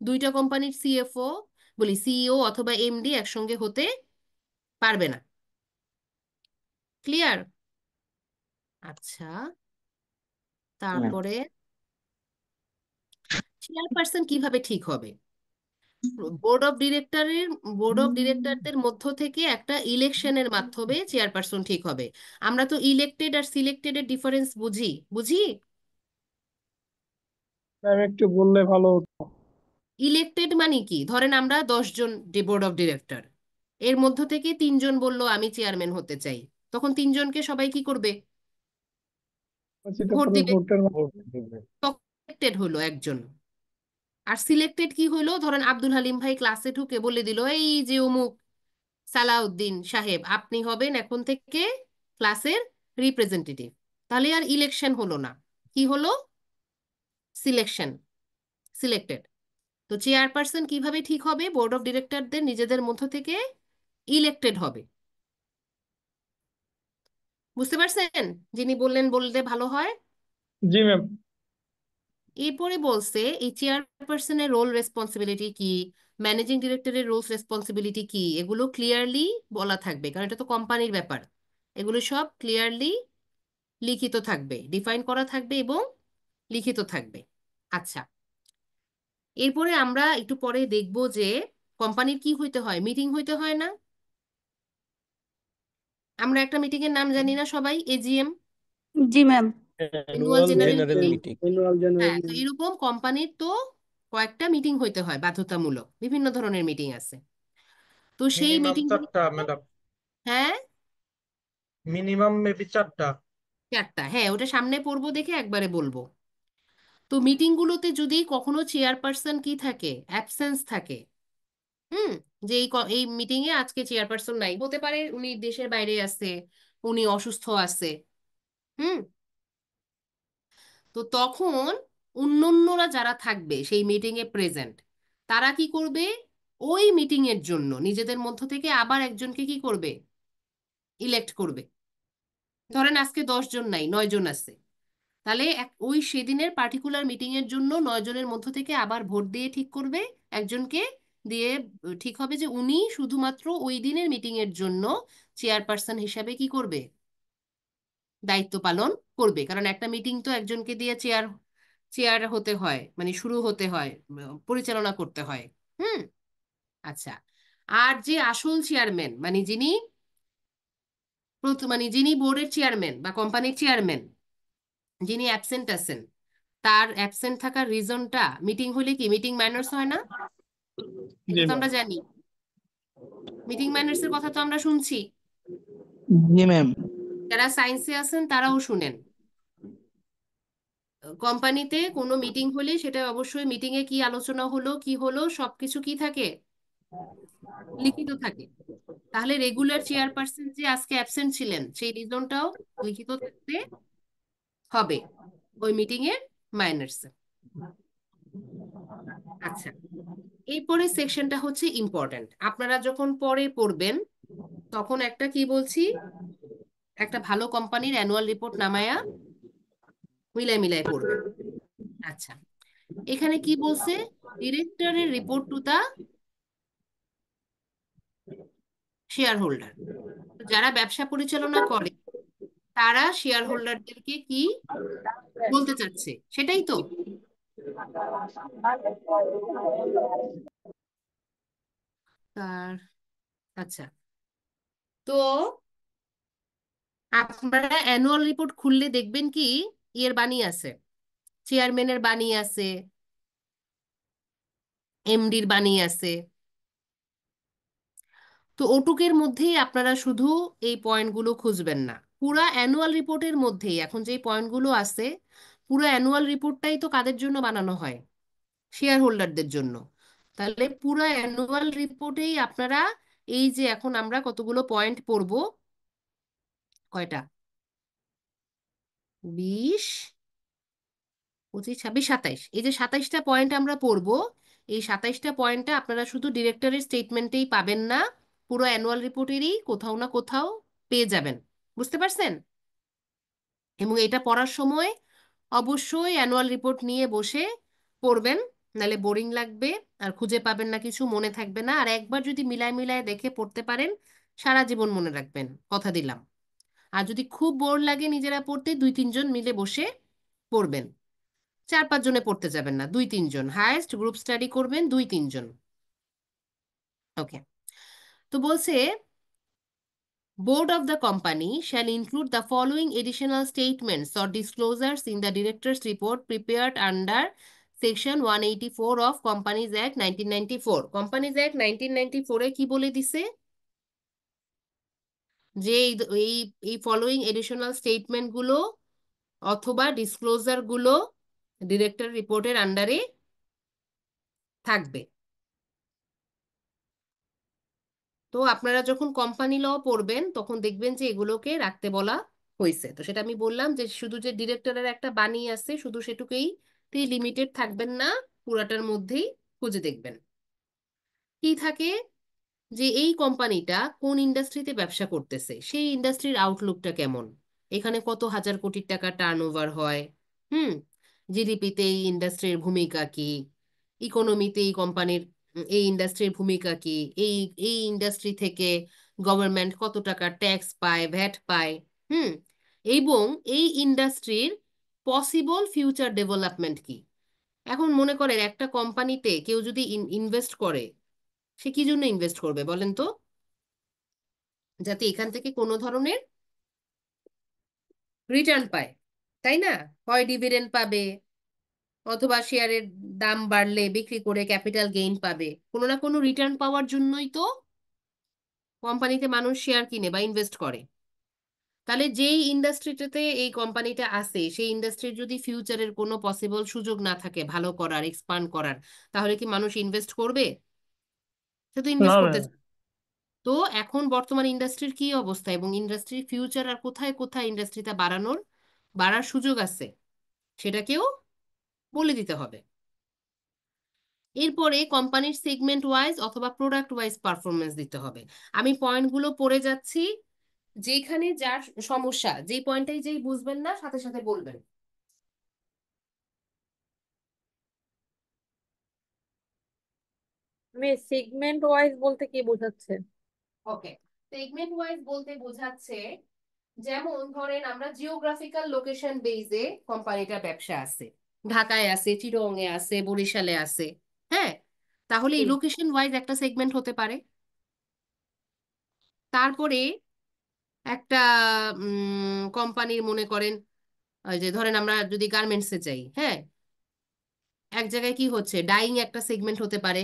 2টা কোম্পানির সিইও অথবা এমডি একসঙ্গে হতে পারবে না। ক্লিয়ার? আচ্ছা, তারপরে চেয়ারপারসন কিভাবে ঠিক হবে, বোর্ড অফ ডিরেক্টরের বোর্ড অফ ডিরেক্টরদের মধ্য থেকে একটা ইলেকশনের মাধ্যমে চেয়ারপারসন ঠিক হবে। আমরা তো ইলেক্টেড আর সিলেক্টেড এর ডিফারেন্স বুঝি বুঝি ম্যাম, একটু বললে ভালো হতো। ইলেক্টেড মানে কি, ধরেন আমরা 10 জন বোর্ড অফ ডিরেক্টর, এর মধ্য থেকে 3 জন বলল আমি চেয়ারম্যান হতে চাই, তখন 3 জনকে সবাই কি করবে, সেটা ভোট পরে দিবে, ভোটের ইলেক্টেড হলো একজন। আর সিলেক্টেড কি হইলো, ধরেন আব্দুল হালিম ভাই ক্লাসে ঢুকে বলে দিল এই যে অমুক সালাউদ্দিন সাহেব আপনি হবেন এখন থেকে ক্লাসের রিপ্রেজেন্টেটিভ, তাহলে আর ইলেকশন হলো না, কি হলো, সিলেকশন, সিলেক্টেড। তো চেয়ারপারসন কিভাবে ঠিক হবে, বোর্ড অফ ডিরেক্টরদের নিজেদের মধ্য থেকে ইলেক্টেড হবে। বুঝতে পারছেন? যিনি বললেন বললে ভালো হয়। জি ম্যাম। এরপরে বলছে এই চেয়ারপারসনের রোল রেসপন্সিবিলিটি কি, ম্যানেজিং ডিরেক্টরের রোলস রেসপন্সিবিলিটি কি, এগুলো ক্লিয়ারলি বলা থাকবে, কারণ এটা তো কোম্পানির ব্যাপার, এগুলো সব ক্লিয়ারলি লিখিত থাকবে, ডিফাইন করা থাকবে এবং লিখিত থাকবে। আচ্ছা, এরপরে আমরা একটু পরে দেখব যে কোম্পানির কি হইতে হয়, মিটিং হইতে হয় না? আমরা একটা মিটিং এর নাম জানি না সবাই, এজিএম, জি ma'am. Annual general general meeting. Meeting. হ্যাঁ, তো এরকম কোম্পানির তো কয়েকটা মিটিং হইতে হয় বাধ্যতামূলক, বিভিন্ন ধরনের মিটিং আছে। তো সেই মিনিমাম মিটিং, 4টা ম্যাডাম, হ্যাঁ মিনিমাম মেবি 4টা। 4টা, হ্যাঁ ওটা সামনে পড়বো দেখে একবারে বলবো। তো মিটিংগুলোতে যদি কখনো চেয়ারপারসন কি থাকে, অ্যাবসেন্স থাকে, হুম, যে এই মিটিং এ আজকে চেয়ারপারসন নাই, হতে পারে উনি দেশের বাইরে আছে, উনি অসুস্থ আছে, হুম, তো তখন অন্যান্যরা যারা থাকবে সেই মিটিং এ প্রেজেন্ট, তারা কি করবে, ওই মিটিং এর জন্য নিজেদের মধ্য থেকে আবার একজনকে কি করবে, ইলেক্ট করবে। ধরেন আজকে 10 জন নাই, 9 জন আছে, তাহলে ওই সেদিনের পার্টিকুলার মিটিং এর জন্য 9 জনের মধ্য থেকে আবার ভোট দিয়ে ঠিক করবে একজনকে, দিয়ে ঠিক হবে যে উনি শুধুমাত্র ওই দিনের মিটিং এর জন্য চেয়ারপারসন হিসাবে কি করবে, দায়িত্ব পালন করবে। কারণ একটা মিটিং তো একজনকে দিয়ে চেয়ার চেয়ার হতে হয়, মানে শুরু হতে হয়, পরিচালনা করতে হয়। হুম, আচ্ছা। আর যে আসল চেয়ারম্যান, মানে যিনি মানে যিনি বোর্ডের চেয়ারম্যান বা কোম্পানির চেয়ারম্যান, যিনি অ্যাবসেন্ট আছেন, তার অ্যাবসেন্ট থাকার রিজনটা মিটিং হলে কি মিটিং ম্যানার্স হয় না? জি এটা তো ম্যাম। আমরা জানি, মিটিং ম্যানার্স এর কথা তো আমরা শুনছি, জি ম্যাম। যারা সায়েন্সে আছেন তারাও শুনেন। কোম্পানিতে কোনো মিটিং হলে সেটা অবশ্যই মিটিং এ কি আলোচনা হলো কি হলো সবকিছু কি থাকে, লিখিত থাকে। তাহলে রেগুলার চেয়ারপারসন যে আজকে অ্যাবসেন্ট ছিলেন সেই রিজনটাও লিখিত থাকতে হবে ওই মিটিং এর মাইনার্সে। আচ্ছা, এরপরে সেকশনটা হচ্ছে ইম্পর্ট্যান্ট, আপনারা যখন পরে পড়বেন তখন একটা কি বলছি, একটা ভালো কোম্পানির অ্যানুয়াল রিপোর্ট নামায়া মিলাই মিলাই পড়বেন। আচ্ছা, এখানে কি বলছে, ডিরেক্টরের report to the shareholder. যারা ব্যবসা পরিচালনা করে তারা শেয়ার হোল্ডারদেরকে কি বলতে চাচ্ছে, সেটাই তো। আর আচ্ছা, তো আপনারা অ্যানুয়াল রিপোর্ট খুললে দেখবেন কি ইয়ের বাণী আছে, চেয়ারম্যানের বাণী আছে, এমডির বাণী আছে। তো ওটুকের মধ্যেই আপনারা শুধু এই পয়েন্টগুলো খুঁজবেন না, পুরা অ্যানুয়াল রিপোর্টের মধ্যেই এখন যে পয়েন্টগুলো আছে, পুরো অ্যানুয়াল রিপোর্টটাই তো কাদের জন্য বানানো হয়, শেয়ার হোল্ডারদের জন্য। তাহলে পুরো অ্যানুয়াল রিপোর্টেই আপনারা এই যে এখন আমরা কতগুলো পয়েন্ট পড়বো, কয়টা, 20, 25, 26, 27, এই যে 27টা পয়েন্ট আমরা পড়বো, এই 27টা পয়েন্টটা আপনারা শুধু ডিরেক্টরের স্টেটমেন্টেই পাবেন না, পুরো অ্যানুয়াল রিপোর্টেরই কোথাও না কোথাও পেয়ে যাবেন। বুঝতে পারছেন? এবং এটা পড়ার সময় অবশ্যই অ্যানুয়াল রিপোর্ট নিয়ে বসে পড়বেন, নাহলে বোরিং লাগবে, আর খুঁজে পাবেন না কিছু, মনে থাকবে না। আর একবার যদি মিলায় মিলায় দেখে পড়তে পারেন সারা জীবন মনে রাখবেন, কথা দিলাম। আর যদি খুব বোর লাগে নিজেরা পড়তে, 2-3 জন মিলে বসে পড়বেন, 4-5 জনে পড়তে যাবেন না, 2-3 জন, হায়েস্ট গ্রুপ স্টাডি করবেন 2-3 জন। ওকে, তো বলছে Board of the company shall include the following additional statements or disclosures in the director's report prepared under Section 184 of Companies Act 1994. Companies Act 1994 এ কি বলে দিছে, যে এই এই ফলোইং এডিশনাল স্টেটমেন্ট গুলো অথবা ডিসক্লোজার গুলো ডিরেক্টর রিপোর্টের আন্ডারে থাকবে। তো আপনারা যখন কোম্পানি ল পড়বেন তখন দেখবেন যে এগুলোকে রাখতে বলা হয়েছে। তো সেটা আমি বললাম যে শুধু যে ডিরেক্টরের একটা বাণী আছে শুধু সেটুকুই লিমিটেড থাকবেন না, পুরাটার মধ্যেই খুঁজে দেখবেন কি থাকে, যে এই কোম্পানিটা কোন ইন্ডাস্ট্রিতে ব্যবসা করতেছে, সেই ইন্ডাস্ট্রির আউটলুকটা কেমন, এখানে কত হাজার কোটি টাকা টার্নওভার হয়, হুম, জিডিপিতে এই ইন্ডাস্ট্রির ভূমিকা কি, ইকোনমিতে এই কোম্পানির এই ইন্ডাস্ট্রির ভূমিকা কি, এই এই ইন্ডাস্ট্রি থেকে গভর্নমেন্ট কত টাকা ট্যাক্স পায়, ভ্যাট পায়, হুম, এবং এই ইন্ডাস্ট্রির পসিবল ফিউচার ডেভেলপমেন্ট কি। এখন মনে করেন একটা কোম্পানিতে কেউ যদি ইনভেস্ট করে, সে কি জন্য ইনভেস্ট করবে বলেন তো? যাতে এখান থেকে কোনো ধরনের রিটার্ন পায়, তাই না? হয় ডিভিডেন্ড পাবে, অথবা শেয়ারের দাম বাড়লে বিক্রি করে ক্যাপিটাল গেইন পাবে, কোনো না কোনো রিটার্ন পাওয়ার জন্যই তো কোম্পানিতে মানুষ শেয়ার কিনে বা ইনভেস্ট করে। তাহলে যেই ইন্ডাস্ট্রিটাতে এই কোম্পানিটা আছে, সেই ইন্ডাস্ট্রির যদি ফিউচারের কোনো পসিবল সুযোগ না থাকে ভালো করার, এক্সপান্ড করার, তাহলে কি মানুষ ইনভেস্ট করবে? সে তো না ইনভেস্ট করতে ম্যাম। চায়। তো এখন বর্তমান ইন্ডাস্ট্রির কি অবস্থা এবং ইন্ডাস্ট্রির ফিউচার আর কোথায় কোথায় ইন্ডাস্ট্রিটা বাড়ার সুযোগ আছে, সেটাকেও বলে দিতে হবে। এরপরে কোম্পানির সেগমেন্ট ওয়াইজ অথবা প্রোডাক্ট ওয়াইজ পারফরমেন্স দিতে হবে। আমি পয়েন্টগুলো পড়ে যাচ্ছি, যেখানে যার সমস্যা, যেই পয়েন্টটাই যেই বুঝবেন না সাথে সাথে বলবেন। সেগমেন্ট ওয়াইজ বলতে কি বোঝাচ্ছে? ওকে, সেগমেন্ট ওয়াইজ বলতে বোঝাচ্ছে, যেমন ধরেন আমরা জিওগ্রাফিক্যাল লোকেশন বেইজে কোম্পানিটার ব্যবসা আছে, ঢাকায় আছে, চিটাগং এ আছে, বরিশালে আছে, হ্যাঁ, তাহলে এই জি। লোকেশন ওয়াইজ একটা সেগমেন্ট হতে পারে। তারপরে একটা কোম্পানির মনে করেন, ওই যে ধরেন আমরা যদি গার্মেন্টসে যাই, হ্যাঁ, এক জায়গায় কি হচ্ছে, ডাইং একটা সেগমেন্ট হতে পারে,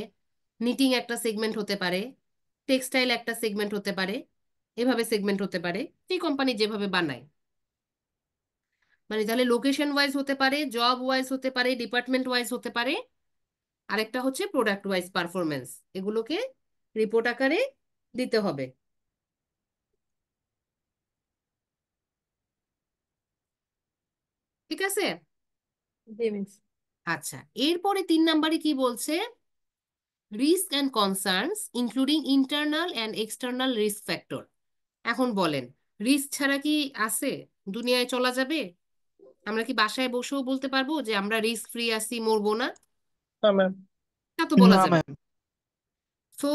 নিটিং একটা সেগমেন্ট হতে পারে, টেক্সটাইল একটা সেগমেন্ট হতে পারে, এভাবে সেগমেন্ট হতে পারে, এই কোম্পানি যেভাবে বানায়। মানে তাহলে লোকেশন ওয়াইজ হতে পারে, জব ওয়াইজ হতে পারে, ডিপার্টমেন্ট ওয়াইজ হতে পারে, আরেকটা হচ্ছে প্রোডাক্ট ওয়াইজ পারফরমেন্স। এগুলোকে রিপোর্ট আকারে দিতে হবে। ঠিক আছে? জি মিস। আচ্ছা, এরপরে 3 নম্বরে কি বলছে, risk and concerns including internal and external risk factor. এখন বলেন, রিস্ক ছাড়া কি আছে দুনিয়ায় চলা যাবে? আমরা কি বাসায় বসেও বলতে পারবো যে আমরা রিস্ক ফ্রি আছি, মরবো না? না ম্যাম। তা তো বলা না যাবে। ম্যাম। সো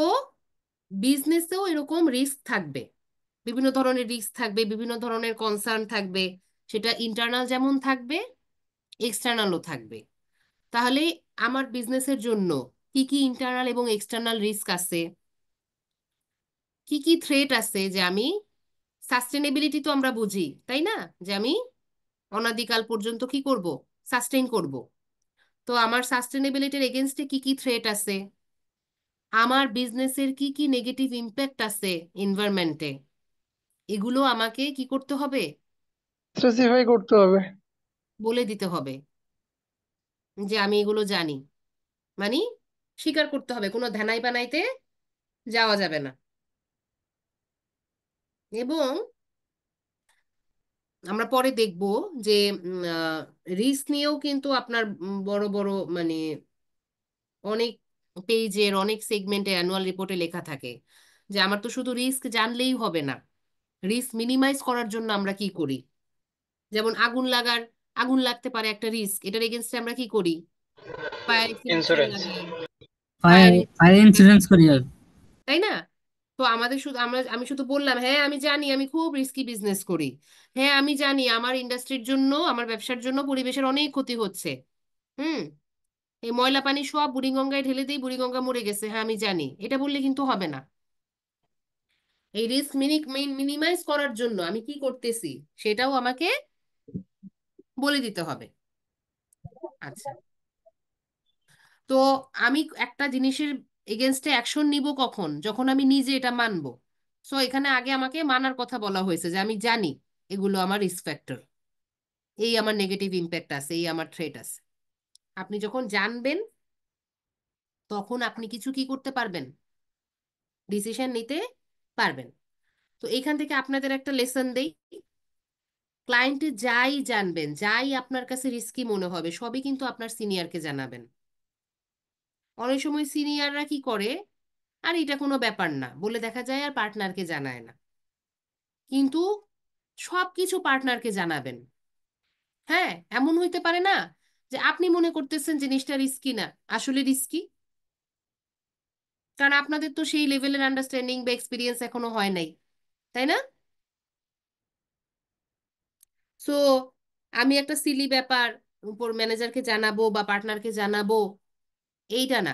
বিজনেসেও এরকম রিস্ক থাকবে, বিভিন্ন ধরনের রিস্ক থাকবে, বিভিন্ন ধরনের কনসার্ন থাকবে, সেটা ইন্টারনাল যেমন থাকবে, এক্সটার্নালও থাকবে। তাহলে আমার বিজনেসের জন্য কি কি ইন্টারনাল এবং এক্সটার্নাল রিস্ক আছে, কি কি থ্রেট আছে, যে আমি সাস্টেনেবিলিটি তো আমরা বুঝি, তাই না, যে আমি অনাদিকাল পর্যন্ত কি করব, সাস্টেইন করব। তো আমার সাস্টেনেবিলিটির এগেনস্টে কি কি থ্রেট আছে, আমার বিজনেসের কি কি নেগেটিভ ইম্প্যাক্ট আছে এনভায়রনমেন্টে, এগুলো আমাকে কি করতে হবে, স্পেসিফাই করতে হবে। বলে দিতে হবে যে আমি এগুলো জানি। মানে স্বীকার করতে হবে, কোনো ধ্যানাই বানাইতে যাওয়া যাবে না। এবং আমরা পরে দেখব যে রিস্ক নিয়েও কিন্তু আপনার বড় বড় মানে অনেক পেজের অনেক সেগমেন্টে অ্যানুয়াল রিপোর্টে লেখা থাকে যে আমার তো শুধু রিস্ক জানলেই হবে না, রিস্ক মিনিমাইজ করার জন্য আমরা কি করি। যেমন আগুন লাগতে পারে একটা রিস্ক, এটার এগেনস্টে আমরা কি করি, ফায়ার এক্সটিংগুইশার ইন্স্যুরেন্স। লাগাই, ফায়ার ফায়ার, ফায়ার ইন্সুরেন্স করি আর তাই না? তো আমাদের শুধু আমি শুধু বললাম হ্যাঁ আমি জানি আমি খুব রিস্কি বিজনেস করি, হ্যাঁ আমি জানি আমার ইন্ডাস্ট্রির জন্য, আমার ব্যবসার জন্য পরিবেশের অনেক ক্ষতি হচ্ছে, হুম, এই ময়লা পানি সব বুড়িগঙ্গায় ঢেলে দিই, বুড়িগঙ্গা মরে গেছে, হ্যাঁ আমি জানি, এটা বললে কিন্তু হবে না। এই রিস্ক মিনিমাইজ করার জন্য আমি কি করতেছি সেটাও আমাকে বলে দিতে হবে। আচ্ছা, তো আমি একটা জিনিসের এগেনস্টে অ্যাকশন নিব কখন, যখন আমি নিজে এটা মানবো। সো এখানে আগে আমাকে মানার কথা বলা হয়েছে যে আমি জানি এগুলো আমার রিস্ক ফ্যাক্টর, এই আমার নেগেটিভ ইম্প্যাক্ট আছে, এই আমার থ্রেট আছে। আপনি যখন জানবেন তখন আপনি কিছু কি করতে পারবেন, ডিসিশন নিতে পারবেন। তো এইখান থেকে আপনাদের একটা লেসন দেই, ক্লায়েন্টে যাই জানবেন, যাই আপনার কাছে রিস্কি মনে হবে, সবই কিন্তু আপনার সিনিয়রকে জানাবেন। অনেক সময় সিনিয়ররা কি করে, আর এটা কোনো ব্যাপার না বলে দেখা যায় আর পার্টনারকে জানায় না, কিন্তু সব কিছু পার্টনারকে জানাবেন। হ্যাঁ, এমন হইতে পারে না যে আপনি মনে করতেছেন জিনিসটা রিস্কি না, আসলে রিস্কি, কারণ আপনাদের তো সেই লেভেলের আন্ডারস্ট্যান্ডিং বা এক্সপিরিয়েন্স এখনো হয় নাই, তাই না? সো আমি একটা সিলি ব্যাপার উপর ম্যানেজারকে জানাবো বা পার্টনারকে জানাবো, এইটা না।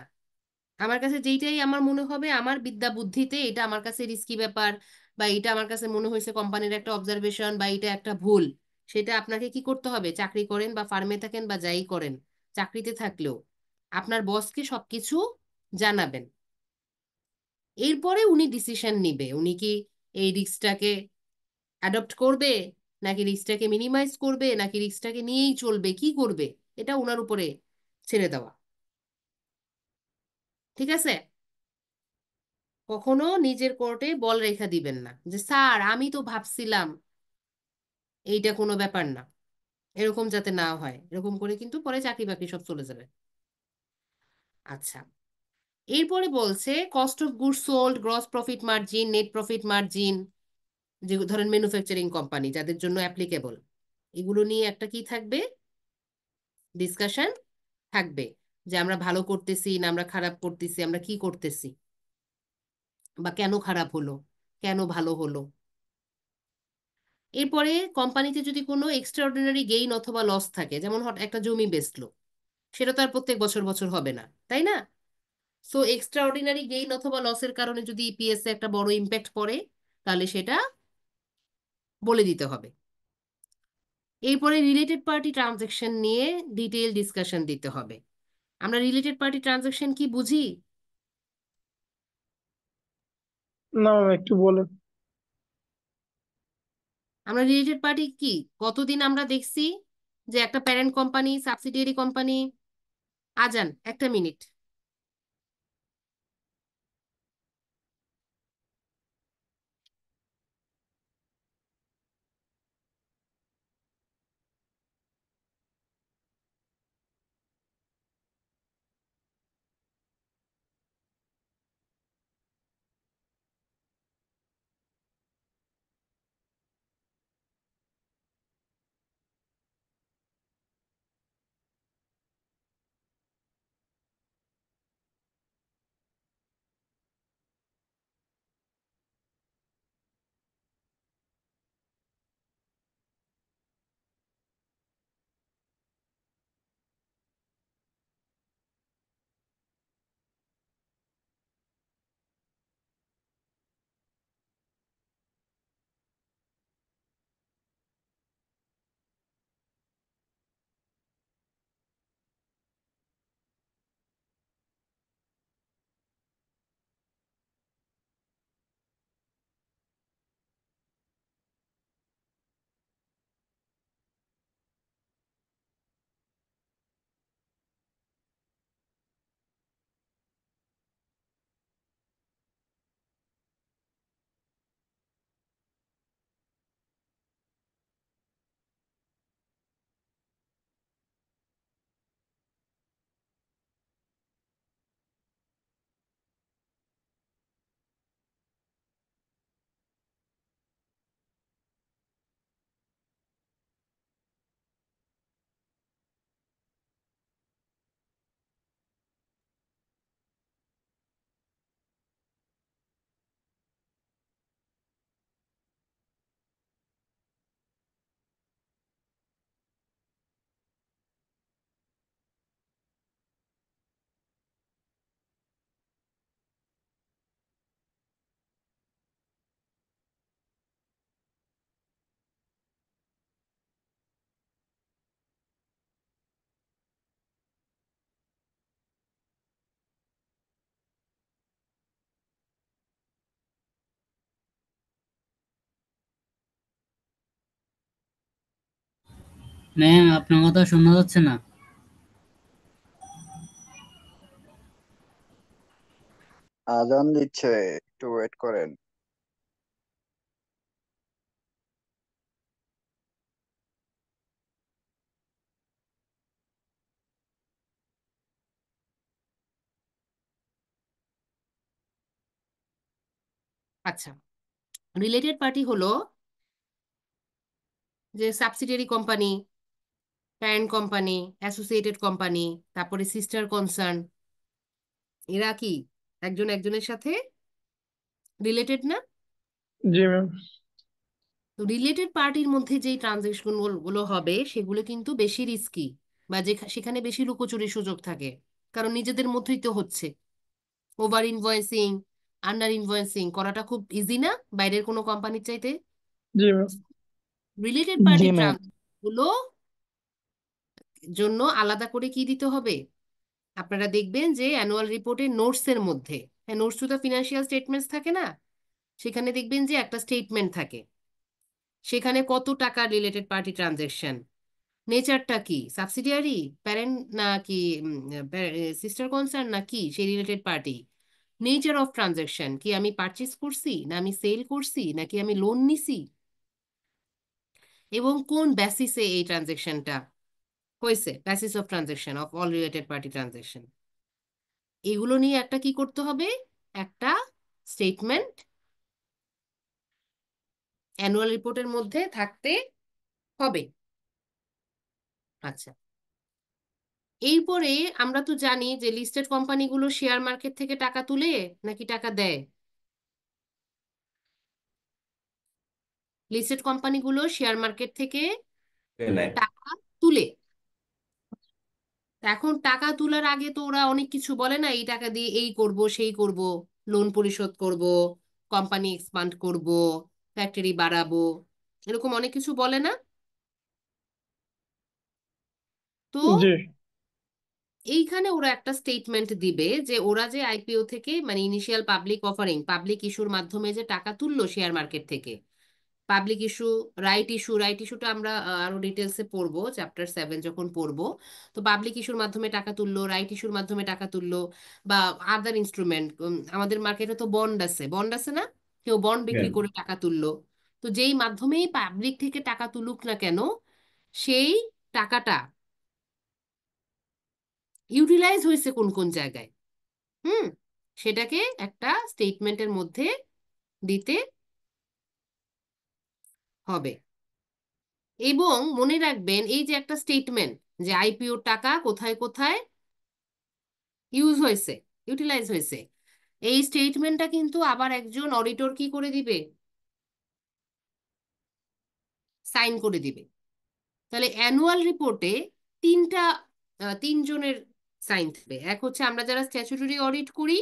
আমার কাছে যেইটাই আমার মনে হবে আমার বিদ্যা বুদ্ধিতে এটা আমার কাছে রিস্কি ব্যাপার, বা এটা আমার কাছে মনে হয়েছে কোম্পানির একটা অবজারভেশন, বা এটা একটা ভুল, সেটা আপনাকে কি করতে হবে? চাকরি করেন বা ফার্মে থাকেন বা যাই করেন, চাকরিতে থাকলেও আপনার বসকে সবকিছু জানাবেন। এরপরে উনি ডিসিশন নিবে উনি কি এই রিস্কটাকে অ্যাডপ্ট করবে, নাকি রিস্কটাকে মিনিমাইজ করবে, নাকি রিস্কটাকে নিয়েই চলবে, কি করবে, এটা উনার উপরে ছেড়ে দেওয়া। ঠিক আছে? কখনো নিজের কোর্টে বল রেখা দিবেন না যে স্যার আমি তো ভাবছিলাম, এইটা কোনো ব্যাপার না। এরকম যাতে না হয়, এরকম করে কিন্তু পরে চাকরি বাকরি সব চলে যাবে। আচ্ছা, এরপরে বলছে cost of goods sold, gross profit margin, net profit margin, যে ধরেন ম্যানুফ্যাকচারিং কোম্পানি যাদের জন্য অ্যাপ্লিকেবল, এগুলো নিয়ে একটা কি থাকবে? ডিসকাশন থাকবে, যে আমরা ভালো করতেছি না আমরা খারাপ করতেছি, আমরা কি করতেছি, বা কেন খারাপ হলো, কেন ভালো হলো। এরপরে কোম্পানিতে যদি কোনো এক্সট্রাঅর্ডিনারি গেইন অথবা লস থাকে, যেমন একটা জমি বেচলো, সেটা তো আর প্রত্যেক বছর বছর হবে না, তাই না? সো এক্সট্রাঅর্ডিনারি গেইন অথবা লসের কারণে যদি ইপিএস এ একটা বড় ইম্প্যাক্ট পড়ে, তাহলে সেটা বলে দিতে হবে। এরপরে রিলেটেড পার্টি ট্রানজাকশন নিয়ে ডিটেইল ডিসকাশন দিতে হবে। আমরা রিলেটেড পার্টি ট্রানজাকশন কি বুঝি? না ম্যাম, একটু বলেন। আমরা রিলেটেড পার্টি কি কতদিন আমরা দেখছি যে একটা প্যারেন্ট কোম্পানি সাবসিডিয়ারি কোম্পানি, আজান একটা মিনিট। ম্যাম, আপনার কথা শোনা যাচ্ছে না। আজান দিচ্ছে, একটু ওয়েট করেন। আচ্ছা, রিলেটেড পার্টি হলো যে subsidiary company, parent company, associated company, তারপরে সিস্টার কনসার্ন, এরা কি একজন একজনের সাথে রিলেটেড না? জি ম্যাম। তো রিলেটেড পার্টির মধ্যে যেই ট্রানজেকশন গুলো হবে সেগুলো কিন্তু বেশি রিস্কি, বা যে সেখানে বেশি লুকোচুরির সুযোগ থাকে, কারণ নিজেদের মধ্যেই তো হচ্ছে। ওভার ইনভয়েসিং, আন্ডার ইনভয়েসিং করাটা খুব ইজি না বাইরের কোনো কোম্পানির চাইতে? জি ম্যাম। রিলেটেড জি পার্টি ম্যাম। গুলো জন্য আলাদা করে কি দিতে হবে? আপনারা দেখবেন যে অ্যানুয়াল রিপোর্টের নোটস এর মধ্যে, হ্যাঁ notes to the financial statements থাকে না, সেখানে দেখবেন যে একটা স্টেটমেন্ট থাকে, সেখানে কত টাকা রিলেটেড পার্টি ট্রানজেকশন, নেচারটা কি, সাবসিডিয়ারি, প্যারেন্ট না কি সিস্টার কনসার্ন না কি সেই related party, nature of transaction কি, আমি পারচেজ করছি না আমি সেল করছি নাকি আমি লোন নিছি, এবং কোন বেসিসে এই ট্রানজেকশনটা হয়েছে, basis of transaction of all related party transaction, এগুলো নিয়ে একটা কি করতে হবে, একটা স্টেটমেন্ট অ্যানুয়াল রিপোর্টের মধ্যে থাকতে হবে। আচ্ছা, এরপরে আমরা তো জানি যে লিস্টেড কোম্পানিগুলো শেয়ার মার্কেট থেকে টাকা তুলে নাকি টাকা দেয়। লিস্টেড কোম্পানিগুলো শেয়ার মার্কেট থেকে নেয়। টাকা তুলে। এখন টাকা তোলার আগে তো ওরা অনেক কিছু বলে না, এই টাকা দিয়ে এই করব সেই করব, লোন পরিশোধ করব, কোম্পানি এক্সপান্ড করব, ফ্যাক্টরি বাড়াবো, এরকম অনেক কিছু বলে না? তো জি এইখানে ওরা একটা স্টেটমেন্ট দিবে যে ওরা যে আইপিও থেকে মানে ইনিশিয়াল পাবলিক অফারিং, পাবলিক ইস্যুর মাধ্যমে যে টাকা তুললো শেয়ার মার্কেট থেকে, public issue, right issue, right ইস্যুটা আমরা আরো ডিটেলসে পড়বো চ্যাপ্টার 7 যখন পড়বো। তো পাবলিক ইস্যুর মাধ্যমে টাকা তুললো, রাইট ইস্যুর মাধ্যমে টাকা তুললো, বা আদার ইনস্ট্রুমেন্ট, আমাদের মার্কেটে তো বন্ড আছে, বন্ড আছে না, কেউ বন্ড বিক্রি হ্যাঁ। করে টাকা তুললো। তো যেই মাধ্যমেই পাবলিক থেকে টাকা তুলুক না কেন, সেই টাকাটা ইউটিলাইজ হয়েছে কোন কোন জায়গায়, হুম, সেটাকে একটা স্টেটমেন্টের মধ্যে দিতে হবে। এবং মনে রাখবেন এই যে একটা স্টেটমেন্ট যে আইপিওর টাকা কোথায় কোথায় ইউজ হয়েছে, ইউটিলাইজ হয়েছে, এই স্টেটমেন্টটা কিন্তু আবার একজন অডিটর কি করে দিবে, সাইন করে দিবে। তাহলে অ্যানুয়াল রিপোর্টে তিনটা তিনজনের সাইন থাকবে, এক হচ্ছে আমরা যারা স্ট্যাচুটরি অডিট করি,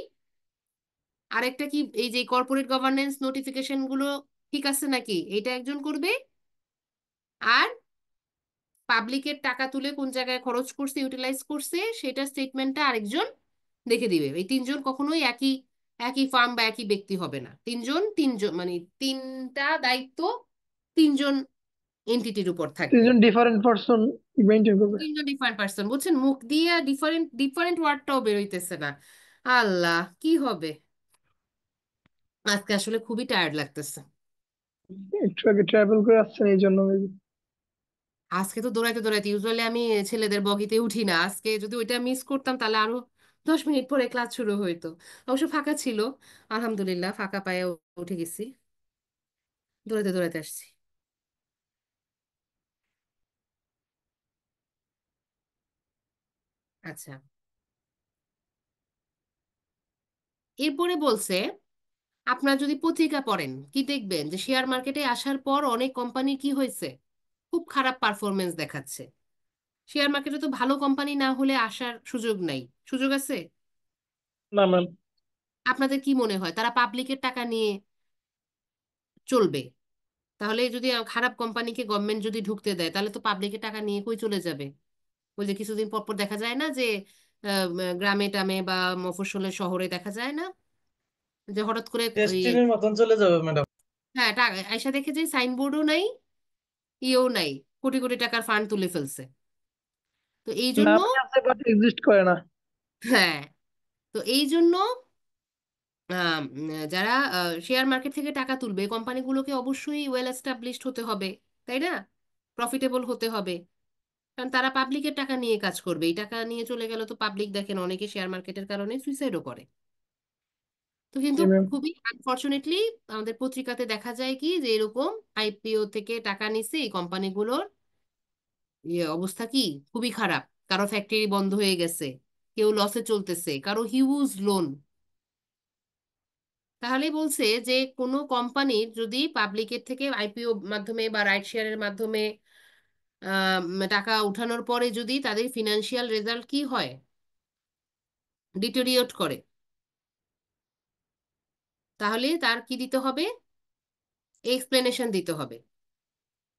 আরেকটা কি এই যে কর্পোরেট গভর্নেন্স নোটিফিকেশন গুলো ঠিক আছে নাকি এটা একজন করবে, আর পাবলিকের টাকা তুলে কোন জায়গায় খরচ করছে, ইউটিলাইজ করছে সেটা স্টেটমেন্টটা আরেকজন দেখে দিবে। এই তিনজন কখনোই একই একই ফার্ম বা একই ব্যক্তি হবে না, তিনজন তিনজন মানে তিনটা দায়িত্ব তিনজন এন্টিটির উপর থাকবে, তিনজন ডিফারেন্ট পারসন মেনটেন করবে। তিনজন ডিফারেন্ট পার্সন। বুঝছেন, মুখ দিয়ে ডিফারেন্ট ডিফারেন্ট ওয়ার্ডটাও বেরোইতেছে না। আল্লাহ কি হবে, আজকে আসলে খুবই টায়ার্ড লাগতেছে। একটু আগে ট্রাভেল করে আসছেন এই জন্য maybe। আজকে তো দৌড়াইতে দৌড়াইতে, ইউজুয়ালি আমি ছেলেদের বগিতে উঠি না, আজকে যদি ওইটা মিস করতাম তাহলে আরো 10 মিনিট পরে ক্লাস শুরু হইতো। অবশ্য ফাঁকা ছিল, আলহামদুলিল্লাহ ফাঁকা পায়ে উঠে গেছি, দৌড়াইতে দৌড়াইতে আসছি। আচ্ছা, এরপরে বলছে আপনারা যদি পত্রিকা পড়েন কি দেখবেন যে শেয়ার মার্কেটে আসার পর অনেক কোম্পানি কি হয়েছে, খুব খারাপ পারফরমেন্স দেখাচ্ছে। শেয়ার মার্কেটে তো ভালো কোম্পানি না হলে আসার সুযোগ নাই, সুযোগ আছে? না ম্যাম। আপনাদের কি মনে হয় তারা পাবলিকের টাকা নিয়ে চলবে? তাহলে যদি খারাপ কোম্পানিকে গভর্নমেন্ট যদি ঢুকতে দেয় তাহলে তো পাবলিকের টাকা নিয়ে কই চলে যাবে? ওই যে কিছুদিন পর পর দেখা যায় না যে গ্রামে টামে বা মফস্বলে শহরে দেখা যায় না যে হঠাৎ করে ওই, টেস্টিনের মতন চলে যাবে ম্যাডাম। হ্যাঁ আয়সা দেখে যে সাইনবোর্ডও নাই, ইয়েও নাই, কোটি কোটি টাকার ফান্ড তুলে ফেলছে। তো এই জন্য, নামে আছে বাট এক্সিস্ট করে না। হ্যাঁ, তো এই জন্য যারা শেয়ার মার্কেট থেকে টাকা তুলবে কোম্পানিগুলোকে অবশ্যই ওয়েল এস্টাবলিশড হতে হবে, তাই না, প্রফিটেবল হতে হবে, কারণ তারা পাবলিকের টাকা নিয়ে কাজ করবে। এই টাকা নিয়ে চলে গেলে তো পাবলিক দেখেন অনেকে শেয়ার মার্কেটের কারণে সুইসাইডও করে। তো কিন্তু জি ম্যাম। খুবই আনফরচুনেটলি আমাদের পত্রিকাতে দেখা যায় কি যে এরকম আইপিও থেকে টাকা নিছে এই কোম্পানিগুলোর অবস্থা কি খুবই খারাপ, কারো ফ্যাক্টরি বন্ধ হয়ে গেছে, কেউ লসে চলতেছে, কারো হিউজ লোন, তাহলে বলছে যে কোনো কোম্পানির যদি পাবলিকের থেকে আইপিও মাধ্যমে বা রাইট শেয়ারের মাধ্যমে টাকা উঠানোর পরে যদি তাদের ফিনান্সিয়াল রেজাল্ট কি হয়, ডিটোরিয়েট করে, তাহলে তার কি দিতে হবে? এক্সপ্লেনেশন দিতে হবে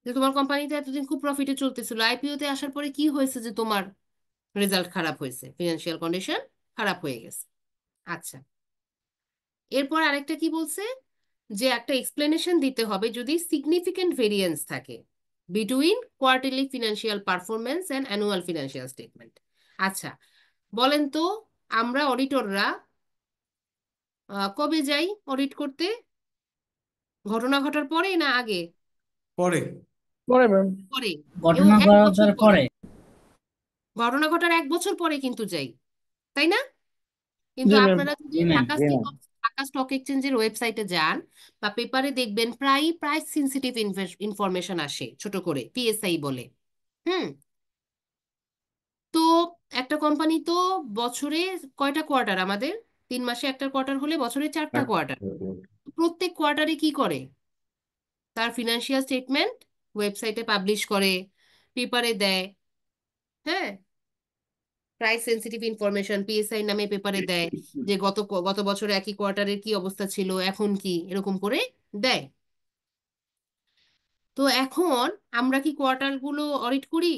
যে তোমার কোম্পানিতে এতদিন খুব প্রফিটে চলতেছিল, আইপিওতে আসার পরে কি হয়েছে যে তোমার রেজাল্ট খারাপ হয়েছে, ফিনান্সিয়াল কন্ডিশন খারাপ হয়ে গেছে। আচ্ছা, এরপর আরেকটা কি বলছে যে একটা এক্সপ্লেনেশন দিতে হবে যদি সিগনিফিক্যান্ট ভেরিয়েন্স থাকে between quarterly financial performance and annual financial statement. আচ্ছা, বলেন তো আমরা অডিটররা কবে যাই অডিট করতে? ঘটনা ঘটার পরে না আগে? পরে ম্যাম। পরে। এবং ঘটনা 1 বছর ঘটার পরে, পরে। ঘটনা ঘটার 1 বছর পরে কিন্তু যাই, তাই না? কিন্তু জি ম্যাম। আপনারা যদি জি ম্যাম। ঢাকা স্টক এক্সচেঞ্জের ওয়েবসাইটে যান বা পেপারে দেখবেন প্রায় প্রাইস সেনসিটিভ ইনফরমেশন আসে ছোট করে, পিএসআই বলে। হুম। তো একটা কোম্পানি তো বছরে কয়টা কোয়ার্টার? আমাদের 3 মাসে একটা কোয়ার্টার হলে বছরে 4টা কোয়ার্টার। প্রত্যেক কোয়ার্টারে কি করে? তার ফিনান্সিয়াল স্টেটমেন্ট ওয়েবসাইটে পাবলিশ করে, পেপারে দেয়। হ্যাঁ, প্রাইস সেনসিটিভ ইনফরমেশন পিএসআই নামে পেপারে দেয় যে গত বছরে একই কোয়ার্টারের কি অবস্থা ছিল, এখন কি, এরকম করে দেয়। তো এখন আমরা কি কোয়ার্টার গুলো অডিট করি?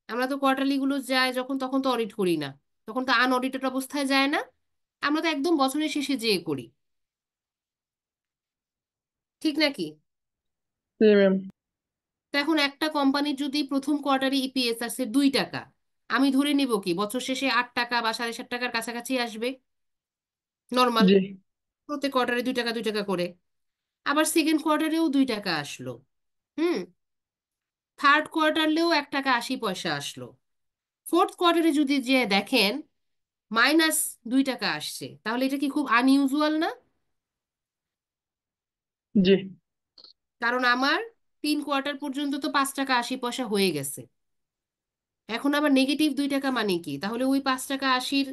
আমরা তো কোয়ার্টারলি গুলো যায় যখন তখন তো অডিট করি না, তখন তো আনঅডিটেড অবস্থায় যায় না, আমরা তো একদম বছরের শেষে যেয়ে করি, ঠিক নাকি? জি ম্যাম। তো এখন একটা কোম্পানির যদি প্রথম কোয়ার্টারে ইপিএস আসে 2 টাকা, আমি ধরে নিব কি বছর শেষে 8 টাকা বা 7.5 টাকার কাছাকাছি আসবে নর্মাল, জি প্রত্যেক কোয়ার্টারে 2 টাকা 2 টাকা করে। আবার সেকেন্ড কোয়ার্টারেও 2 টাকা আসলো। হুম। থার্ড কোয়ার্টারেও 1 টাকা 80 পয়সা আসলো। ফোর্থ কোয়ার্টারে যদি যে দেখেন -2 টাকা আসছে, তাহলে এটা কি খুব আনইউজুয়াল না? জি কারণ আমার 3 কোয়ার্টার পর্যন্ত তো 5 টাকা 80 পয়সা হয়ে গেছে। এখন আবার -2 টাকা মানে কি? তাহলে ওই 5 টাকা 80-র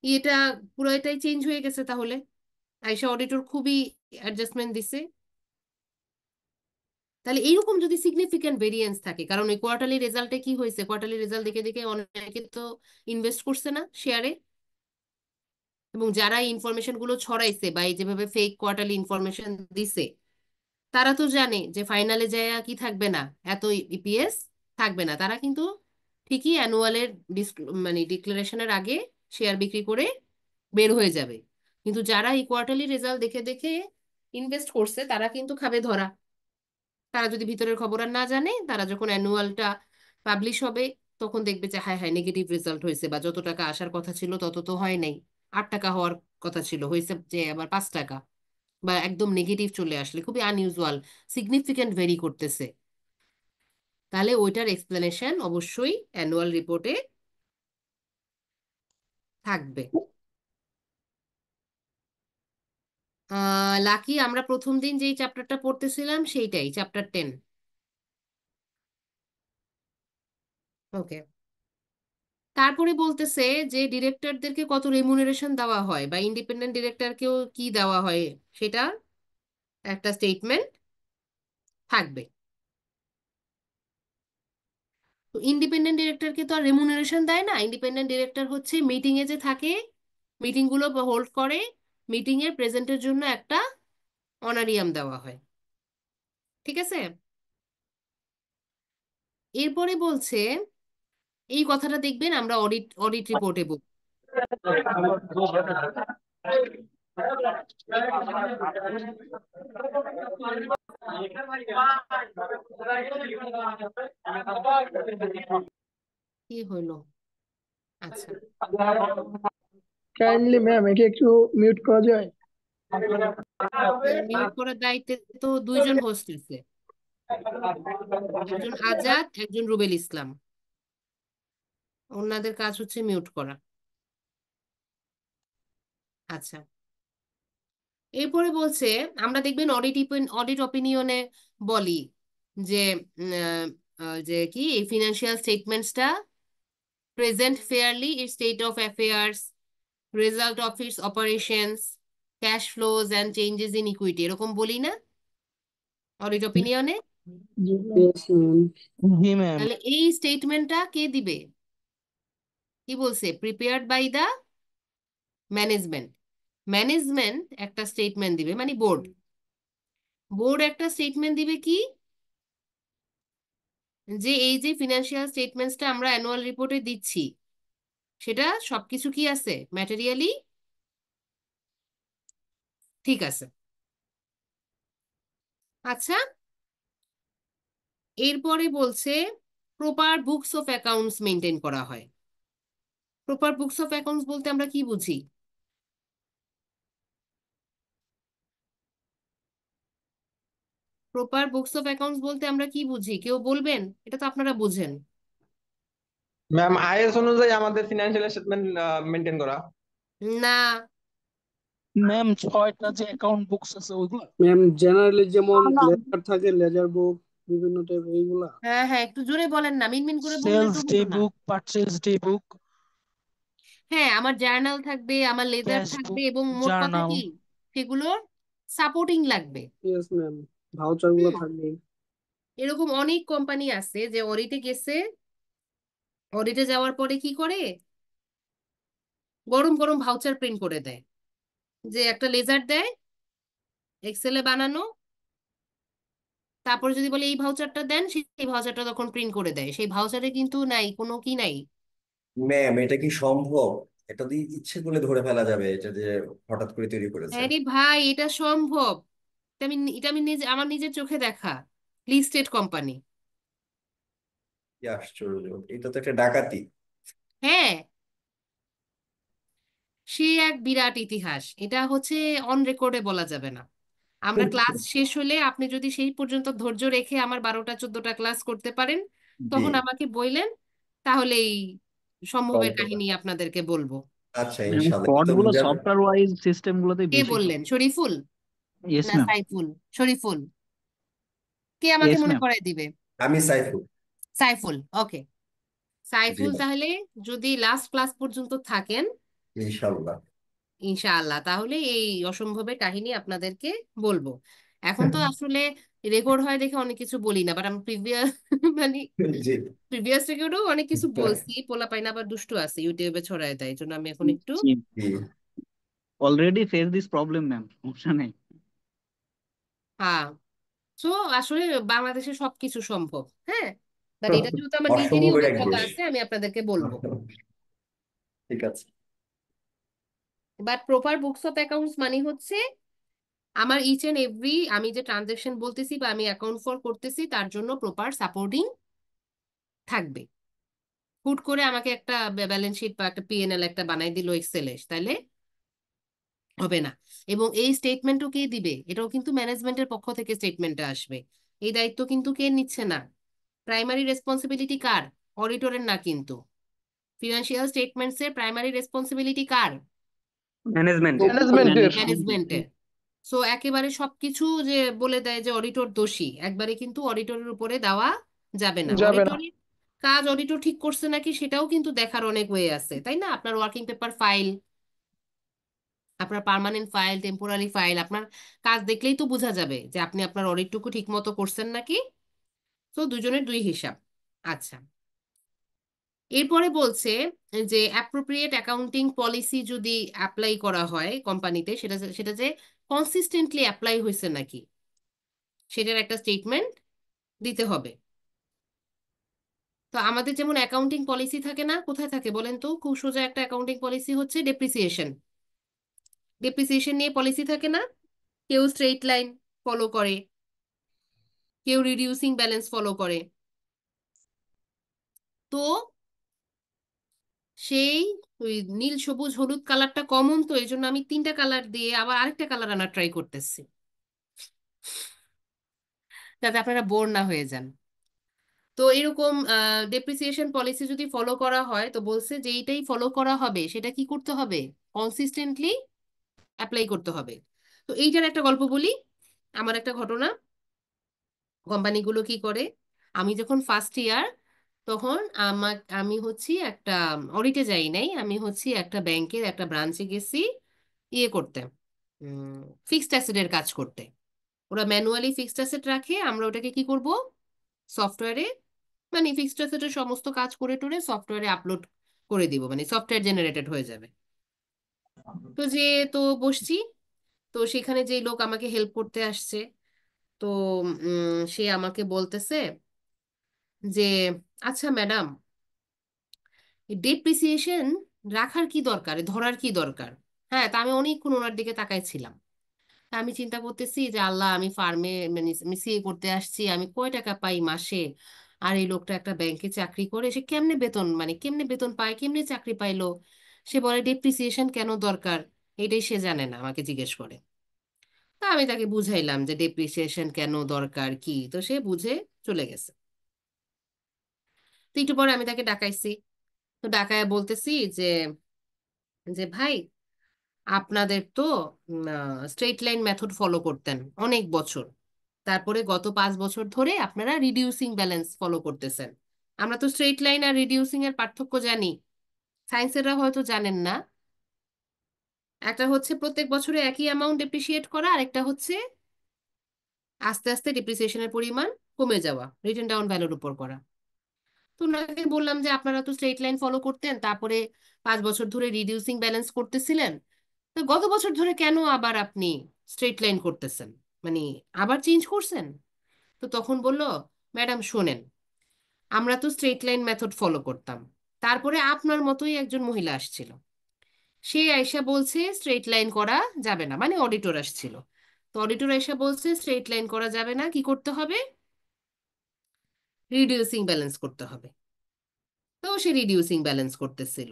এটা পুরো এটাই চেঞ্জ হয়ে গেছে। তাহলে আইসা অডিটর খুবই অ্যাডজাস্টমেন্ট দিছে। তাহলে এইরকম যদি সিগনিফিক্যান্ট ভেরিয়েন্স থাকে, কারণ ওই কোয়ার্টারলি রেজাল্টে কি হয়েছে, কোয়ার্টারলি রেজাল্ট দেখে দেখে অনেকে তো ইনভেস্ট করছে না শেয়ারে, এবং যারা এই ইনফরমেশন গুলো ছড়াইছে বা এই যেভাবে ফেক কোয়ার্টারলি ইনফরমেশন দিছে, তারা তো জানে যে ফাইনালে যায় কি থাকবে না, এত ইপিএস থাকবে না। তারা কিন্তু ঠিকই অ্যানুয়ালের মানে ডিক্লারেশনের আগে শেয়ার বিক্রি করে বের হয়ে যাবে। কিন্তু যারা এই কোয়ার্টারলি রেজাল্ট দেখে দেখে ইনভেস্ট করছে তারা কিন্তু খাবে ধরা। তারা যদি ভিতরের খবর আর না জানে, তারা যখন অ্যানুয়ালটা পাবলিশ হবে তখন দেখবে যে হায় হায় নেগেটিভ রেজাল্ট হয়েছে, বা যত টাকা আসার কথা ছিল তত তো হয় নাই, 8 টাকা হওয়ার কথা ছিল হয়েছে যে আবার 5 টাকা, বা একদম নেগেটিভ চলে আসলে খুবই আনইউজুয়াল, সিগনিফিক্যান্ট ভেরি করতেছে, তাহলে ওইটার এক্সপ্লেনেশন অবশ্যই অ্যানুয়াল রিপোর্টে থাকবে। লাকি আমরা প্রথম দিন যেই চ্যাপ্টারটা পড়তেছিলাম সেইটাই, চ্যাপ্টার 10। ওকে। তারপরে বলতেছে যে ডিরেক্টরদেরকে কত রেমুনারেশন দেওয়া হয় বা ইন্ডিপেন্ডেন্ট ডিরেক্টরকেও কি দেওয়া হয়, সেটা একটা স্টেটমেন্ট থাকবে। তো ইন্ডিপেন্ডেন্ট ডিরেক্টরকে তো আর রেমুনারেশন দেয় না, ইন্ডিপেন্ডেন্ট ডিরেক্টর হচ্ছে মিটিং এ যে থাকে, মিটিং গুলো হোল্ড করে, মিটিং এর প্রেজেন্টের জন্য একটা অনারিয়াম দেওয়া হয়, ঠিক আছে? এরপরে বলছে, এই কথাটা দেখবেন আমরা অডিট রিপোর্টে বলবো। কি হইলো? আচ্ছা, কাইন্ডলি ম্যাম একে একটু মিউট করা যায়? মিউট করার দায়িত্বে তো 2 জন হোস্ট আছে, একজন আজাদ, একজন রুবেল ইসলাম। ওনাদের কাজ হচ্ছে মিউট করা। আচ্ছা, এরপরে বলছে আমরা দেখবেন অডিট অপিনিয়নে বলি যে যে কি এই ফিনান্সিয়াল স্টেটমেন্টসটা present fairly it state of affairs, result of its operations, cash flows and changes in equity, এরকম বলি না অডিট অপিনিয়নে? Yes, ma'am. জি ম্যাম। তাহলে এই স্টেটমেন্টটা কে দিবে? কি বলছে? Prepared by the management. Management একটা স্টেটমেন্ট দিবে, মানে বোর্ড। বোর্ড একটা স্টেটমেন্ট দিবে কি, যে এই যে ফিনান্সিয়াল স্টেটমেন্টসটা আমরা অ্যানুয়াল রিপোর্টে দিচ্ছি, সেটা সবকিছু কি আছে, ম্যাটেরিয়ালি ঠিক আছে। আচ্ছা, এরপরে বলছে proper books of accounts maintain করা হয়। প্রপার বুকস অফ অ্যাকাউন্টস বলতে আমরা কি বুঝি? প্রপার বুকস অফ অ্যাকাউন্টস বলতে আমরা কি বুঝি, কেউ বলবেন? এটা তো আপনারা বুঝেন। ম্যাম আইএস অনুযায়ী আমাদের ফিনান্সিয়াল স্টেটমেন্ট মেনটেন করা। না, ম্যাম 6টা যে অ্যাকাউন্ট বুকস আছে ওইগুলা। ম্যাম জেনারেলি যেমন লেজার থাকে, লেজার বুক বিভিন্ন টাইপ এইগুলা। হ্যাঁ হ্যাঁ, একটু জোরে বলেন না, মিনমিন করে বললে সেলস তো ডে হলো না। বুক, পারচেজ ডে বুক, হ্যাঁ, আমার জার্নাল থাকবে, আমার লেজার ক্যাশ থাকবে, বুক, এবং মোট কথা জার্নাল। কি, সেগুলোর সাপোর্টিং লাগবে। ইয়েস ম্যাম, ভাউচার গুলো হুম, থাকবে। এরকম অনেক কোম্পানি আছে যে অডিটে গেছে, অডিটে যাওয়ার পরে কি করে, গরম গরম ভাউচার প্রিন্ট করে দেয়, যে একটা লেজার দেয় এক্সেলে বানানো, তারপর যদি বলে এই ভাউচারটা দেন, সেই ভাউচারটা তখন প্রিন্ট করে দেয়। সেই ভাউচারে কিন্তু নাই কোনো কি নাই। ম্যাম এটা কি সম্ভব? এটা দিয়ে ইচ্ছে করলে ধরে ফেলা যাবে এটা যে হঠাৎ করে তৈরি করেছে? আরে ভাই, এটা সম্ভব। এটা আমি নিজে, আমার নিজের চোখে দেখা লিস্টেড কোম্পানি। কি আশ্চর্য, এটা তো একটা ডাকাতি। হ্যাঁ, সে এক বিরাট ইতিহাস। এটা হচ্ছে অন রেকর্ডে বলা যাবে না। আমরা ক্লাস শেষ হলে আপনি যদি সেই পর্যন্ত ধৈর্য রেখে আমার 12টা 14টা ক্লাস করতে পারেন, জি, তখন আমাকে বললেন, তাহলে এই সম্ভবের কল্পনা। কাহিনী আপনাদেরকে বলবো। আচ্ছা ম্যাম ইনশাল্লাহ, কোড কিন্তু গুলো বুঝার। সফটওয়্যার ওয়াইজ সিস্টেম গুলোতে কে বেশি বললেন? শরীফুল ইয়েস না ম্যাম। সাইফুল? শরীফুল। কে আমাকে ইয়েস মনে ম্যাম। করায় দিবে? আমি সাইফুল। সাইফুল, ওকে। জি সাইফুল তাহলে যদি লাস্ট ক্লাস পর্যন্ত থাকেন, ইনশাল্লাহ। ইনশাআল্লাহ, তাহলে এই অসম্ভবের কাহিনী আপনাদেরকে বলবো। এখন তো আসলে রেকর্ড হয় দেখে অনেক কিছু বলি না, বাট আমি প্রিভিয়াস মানে জি প্রিভিয়াস রেকর্ডও অনেক কিছু বলছি। পোলাপাইন আবার দুষ্টু আছে, ইউটিউবে ছড়ায় দেয়, এই জন্য আমি এখন একটু জি, জি। Already face this problem ma'am, সমস্যা নেই। হ্যাঁ। তো আসলে বাংলাদেশে সবকিছু সম্ভব, হ্যাঁ, বাট এটা যেহেতু আমার নিজেরই অসম্ভবের এক অভিজ্ঞতা দেশ। আছে, আমি আপনাদেরকে বলবো। ঠিক আছে। But proper books of accounts মানে হচ্ছে আমার ইচ এন্ড এভরি, আমি যে ট্রানজেকশন বলতেছি বা আমি অ্যাকাউন্ট ফর করতেছি, তার জন্য প্রপার সাপোর্টিং থাকবে। হুট করে আমাকে একটা ব্যালেন্স শিট বা একটা পিএনএল একটা বানাই দিল এক্সেলে, তাহলে হবে না। এবং এই স্টেটমেন্টও কে দিবে? এটাও কিন্তু ম্যানেজমেন্টের পক্ষ থেকে স্টেটমেন্টটা আসবে। এই দায়িত্ব কিন্তু কে নিচ্ছে না? প্রাইমারি রেসপন্সিবিলিটি কার? অডিটরের না কিন্তু। ফিনান্সিয়াল স্টেটমেন্টস এর প্রাইমারি রেসপন্সিবিলিটি কার? ম্যানেজমেন্টের। ম্যানেজমেন্টের। ম্যানেজমেন্টের। সো একেবারে সবকিছু যে বলে দেয় যে অডিটর দোষী, একবারে কিন্তু অডিটরের উপরে দেওয়া যাবে না। যাবে না। অডিটরের কাজ অডিটর ঠিক করছে নাকি সেটাও কিন্তু দেখার অনেক ওয়ে আছে, তাই না? আপনার ওয়ার্কিং পেপার ফাইল, আপনার পার্মানেন্ট ফাইল, টেম্পোরারি ফাইল, আপনার কাজ দেখলেই তো বোঝা যাবে যে আপনি আপনার অডিটটুকু ঠিক মতো করছেন নাকি। তো দুজনের দুই হিসাব। আচ্ছা, এরপরে বলছে যে অ্যাপ্রোপ্রিয়েট অ্যাকাউন্টিং পলিসি যদি অ্যাপ্লাই করা হয় কোম্পানিতে, সেটা সেটা যে কনসিস্টেন্টলি অ্যাপ্লাই হয়েছে নাকি, সেটার একটা স্টেটমেন্ট দিতে হবে। তো আমাদের যেমন অ্যাকাউন্টিং পলিসি থাকে না, কোথায় থাকে বলেন তো? খুব সোজা একটা অ্যাকাউন্টিং পলিসি হচ্ছে ডেপ্রিসিয়েশন। ডেপ্রিসিয়েশন নিয়ে পলিসি থাকে না? কেউ স্ট্রেইট লাইন ফলো করে, কেউ রিডিউসিং ব্যালেন্স ফলো করে। তো সেই ওই নীল সবুজ হলুদ কালারটা কমন, তো এই জন্য আমি 3টা কালার দিয়ে আবার আরেকটা কালার আনার ট্রাই করতেছি, যাতে আপনারা বোর না হয়ে যান। তো এরকম ডেপ্রিসিয়েশন পলিসি যদি ফলো করা হয়, তো বলছে যে এইটাই ফলো করা হবে, সেটা কি করতে হবে? কনসিস্টেন্টলি অ্যাপ্লাই করতে হবে। তো এইটার একটা গল্প বলি, আমার একটা ঘটনা। কোম্পানিগুলো কি করে, আমি যখন ফার্স্ট ইয়ার, তখন আমি হচ্ছি একটা অডিটে যাই নাই, আমি হচ্ছি একটা ব্যাংকের একটা ব্রাঞ্চে গেছি ইয়ে করতে, ফিক্সড অ্যাসেটের কাজ করতে। ওরা ম্যানুয়ালি ফিক্সড অ্যাসেট রাখে, আমরা ওটাকে কি করব, সফটওয়্যারে, মানে ফিক্সড অ্যাসেটের সমস্ত কাজ করে টরে সফটওয়্যারে আপলোড করে দিব, মানে সফটওয়্যার জেনারেটেড হয়ে যাবে। তো যে তো বসছি, তো সেখানে যে লোক আমাকে হেল্প করতে আসছে, তো সে আমাকে বলতেছে যে আচ্ছা ম্যাডাম, ডেপ্রিসিয়েশন রাখার কি দরকার, ধরার কি দরকার? হ্যাঁ, তা আমি অনেকক্ষণ ওনার দিকে তাকাইছিলাম। তা আমি চিন্তা করতেছি যে আল্লাহ, আমি ফার্মে মানে আমি সিএ করতে আসছি, আমি কয় টাকা পাই মাসে, আর এই লোকটা একটা ব্যাংকে চাকরি করে, সে কেমনে বেতন, মানে কেমনে বেতন পায়, কেমনে চাকরি পাইলো? সে বলে ডেপ্রিসিয়েশন কেন দরকার, এটাই সে জানে না, আমাকে জিজ্ঞেস করে। তা আমি তাকে বুঝাইলাম যে ডেপ্রিসিয়েশন কেন দরকার কি, তো সে বুঝে চলে গেছে। তো একটু পরে আমি তাকে ডাকাইছি, তো ডাকায় বলতেছি যে যে ভাই, আপনাদের তো স্ট্রেট লাইন মেথড ফলো করতেন অনেক বছর, তারপরে গত 5 বছর ধরে আপনারা রিডিউসিং ব্যালেন্স ফলো করতেছেন। আমরা তো স্ট্রেট লাইন আর রিডিউসিং এর পার্থক্য জানি, সায়েন্সেররা হয়তো জানেন না। একটা হচ্ছে প্রত্যেক বছরে একই অ্যামাউন্ট ডেপ্রিসিয়েট করা, আর একটা হচ্ছে আস্তে আস্তে ডেপ্রিসিয়েশনের পরিমাণ কমে যাওয়া, রিটেন ডাউন ভ্যালুর উপর করা। তো ওনাকে বললাম যে আপনারা তো স্ট্রেট লাইন ফলো করতেন, তারপরে 5 বছর ধরে রিডিউসিং ব্যালেন্স করতেছিলেন, তো গত বছর ধরে কেন আবার আপনি স্ট্রেট লাইন করতেছেন, মানে আবার চেঞ্জ করছেন? তো তখন বলল, ম্যাডাম শোনেন, আমরা তো স্ট্রেট লাইন মেথড ফলো করতাম, তারপরে আপনার মতোই একজন মহিলা আসছিল, সে আয়সা বলছে স্ট্রেট লাইন করা যাবে না, মানে অডিটর আসছিল, তো অডিটর এসে বলছে স্ট্রেট লাইন করা যাবে না, কি করতে হবে, রিডিউসিং ব্যালেন্স করতে হবে। তো সে রিডিউসিং ব্যালেন্স করতেছিল।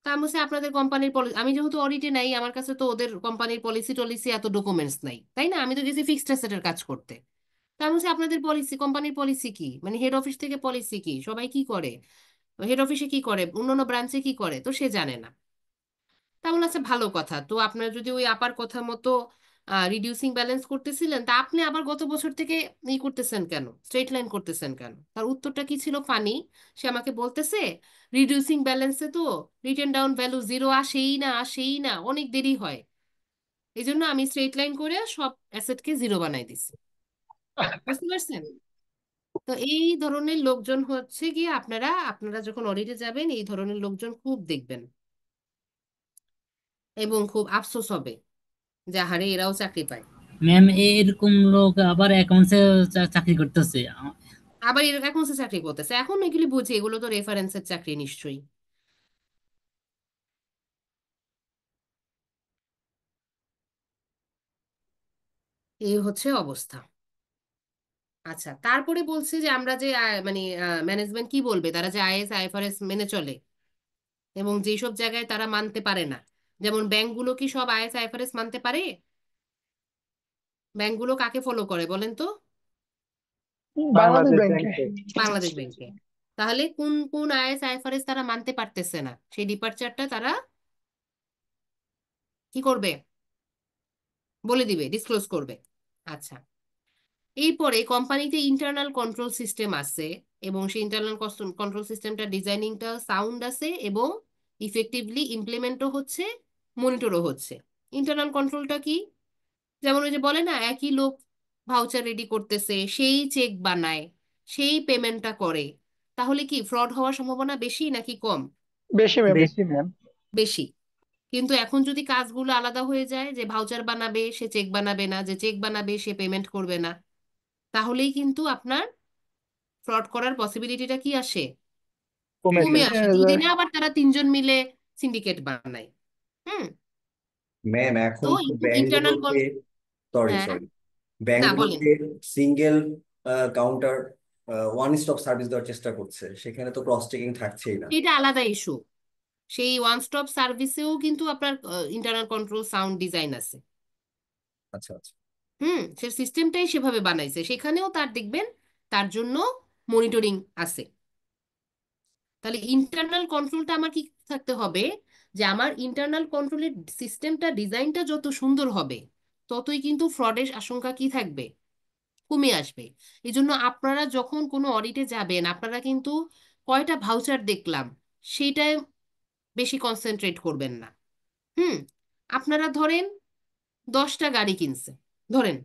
তা আমি বলছি, আপনাদের কোম্পানির পলিসি, আমি যেহেতু অডিটে নাই, আমার কাছে তো ওদের কোম্পানির পলিসি টলিসি এত ডকুমেন্টস নাই, তাই না, আমি তো গেছি ফিক্সড অ্যাসেটের কাজ করতে। তা আমি বলছি, আপনাদের পলিসি, কোম্পানির পলিসি কি, মানে হেড অফিস থেকে পলিসি কি, সবাই কি করে, হেড অফিসে কি করে, অন্যান্য ব্রাঞ্চে কি করে, তো সে জানে না। তা বললাম, আচ্ছা ভালো কথা, তো আপনার যদি ওই আপার কথা মতো রিডিউসিং ব্যালেন্স করতেছিলেন, তা আপনি আবার গত বছর থেকে ই করতেছেন কেন, স্ট্রেট লাইন করতেছেন কেন? তার উত্তরটা কি ছিল, ফানি। সে আমাকে বলতেছে, রিডিউসিং ব্যালেন্সে তো রিটেন ডাউন ভ্যালু জিরো আসেই না, আসেই না, অনেক দেরি হয়, এই জন্য আমি স্ট্রেট লাইন করে সব অ্যাসেটকে জিরো বানাই দিছি। বুঝতে পারছেন? তো এই ধরনের লোকজন হচ্ছে গিয়ে, আপনারা আপনারা যখন অডিটে যাবেন, এই ধরনের লোকজন খুব দেখবেন, এবং খুব আফসোস হবে যে আহারে, এরাও চাকরি পায়। ম্যাম, এরকম লোক আবার অ্যাকাউন্টসে চাকরি করতেছে। আবার এরকম এখন সে চাকরি করতেছে, এখন এগুলি বুঝি, এগুলো তো রেফারেন্সের চাকরি নিশ্চয়ই। এই হচ্ছে অবস্থা। আচ্ছা, তারপরে বলছে যে আমরা যে মানে ম্যানেজমেন্ট কি বলবে, তারা যে আইএস আইএফআরএস মেনে চলে, এবং যেসব জায়গায় তারা মানতে পারে না, যেমন ব্যাংকগুলো কি সব আইএস আইএফআরএস মানতে পারে? ব্যাংকগুলো কাকে ফলো করে বলেন তো? বাংলাদেশ বাংলাদেশ ব্যাংকে। ব্যাংকে। বাংলাদেশ ব্যাংকে। তাহলে কোন কোন আইএস আইএফআরএস তারা মানতে পারতেছে না, সেই ডিপারচারটা তারা কি করবে, বলে দিবে, ডিসক্লোজ করবে। আচ্ছা, এরপরে কোম্পানিতে ইন্টারনাল কন্ট্রোল সিস্টেম আছে, এবং সেই ইন্টারনাল কন্ট্রোল সিস্টেমটা ডিজাইনিংটা সাউন্ড আছে, এবং ইফেক্টিভলি ইমপ্লিমেন্টও হচ্ছে, মনিটরও হচ্ছে। ইন্টারনাল কন্ট্রোলটা কি? যেমন ওই যে বলে না, একই লোক ভাউচার রেডি করতেছে, সেই চেক বানায়, সেই পেমেন্টটা করে, তাহলে কি ফ্রড হওয়ার সম্ভাবনা বেশি নাকি কম? বেশি ম্যাম। বেশি ম্যাম। বেশি। কিন্তু এখন যদি কাজগুলো আলাদা হয়ে যায়, যে ভাউচার বানাবে সে চেক বানাবে না, যে চেক বানাবে সে পেমেন্ট করবে না, তাহলেই কিন্তু আপনার ফ্রড করার পসিবিলিটিটা কি আসে, কমে কমে যায়। আসে, যদি না আবার তারা তিনজন মিলে সিন্ডিকেট বানায়। হুম। ম্যাম তো এখন তো ইন্টারনাল, ব্যাংকগুলোকে, সরি হ্যাঁ, সরি, না বলেন। ব্যাংকগুলোকে single counter one stop service দেওয়ার চেষ্টা করছে, সেখানে তো ক্রস চেকিং থাকছেই না। এটা আলাদা ইস্যু, সেই ওয়ান স্টপ সার্ভিসেও কিন্তু আপনার ইন্টারনাল কন্ট্রোল সাউন্ড ডিজাইন আছে। আচ্ছা আচ্ছা। সে সিস্টেমটাই সেভাবে বানাইছে, সেখানেও তার দেখবেন তার জন্য মনিটরিং আছে। তাহলে ইন্টারনাল কন্ট্রোলটা আমার কি থাকতে হবে, যে আমার ইন্টারনাল কন্ট্রোলের সিস্টেমটা, ডিজাইনটা যত সুন্দর হবে, ততই কিন্তু ফ্রডের আশঙ্কা কি থাকবে, কমে আসবে। এই জন্য আপনারা যখন কোনো অডিটে যাবেন, আপনারা কিন্তু কয়টা ভাউচার দেখলাম সেইটায় বেশি কনসেন্ট্রেট করবেন না। হুম। আপনারা ধরেন 10টা গাড়ি কিনছে ধরেন,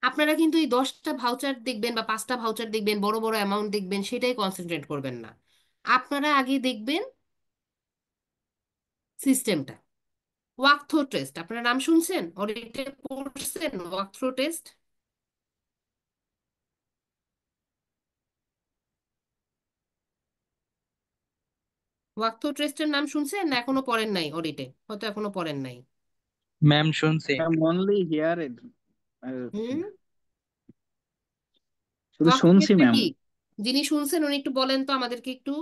আপনারা কিন্তু এই 10টা ভাউচার দেখবেন বা 5টা ভাউচার দেখবেন, বড় বড় অ্যামাউন্ট দেখবেন, সেটাই কনসেন্ট্রেট করবেন না। আপনারা আগে দেখবেন সিস্টেমটা। ওয়াক থ্রো টেস্ট আপনারা নাম শুনছেন, অডিটে পড়ছেন walk through test? Walk through টেস্টের নাম শুনছেন না এখনো পড়েন নাই? অডিটে হয়তো এখনো পড়েন নাই। ম্যাম শুনছি। ম্যাম অনলি হিয়ার ইট, হুম, শুধু ওয়াক থ্রো শুনছি টেস্টটা ম্যাম। কি? যিনি শুনছেন উনি একটু বলেন তো আমাদেরকে একটু।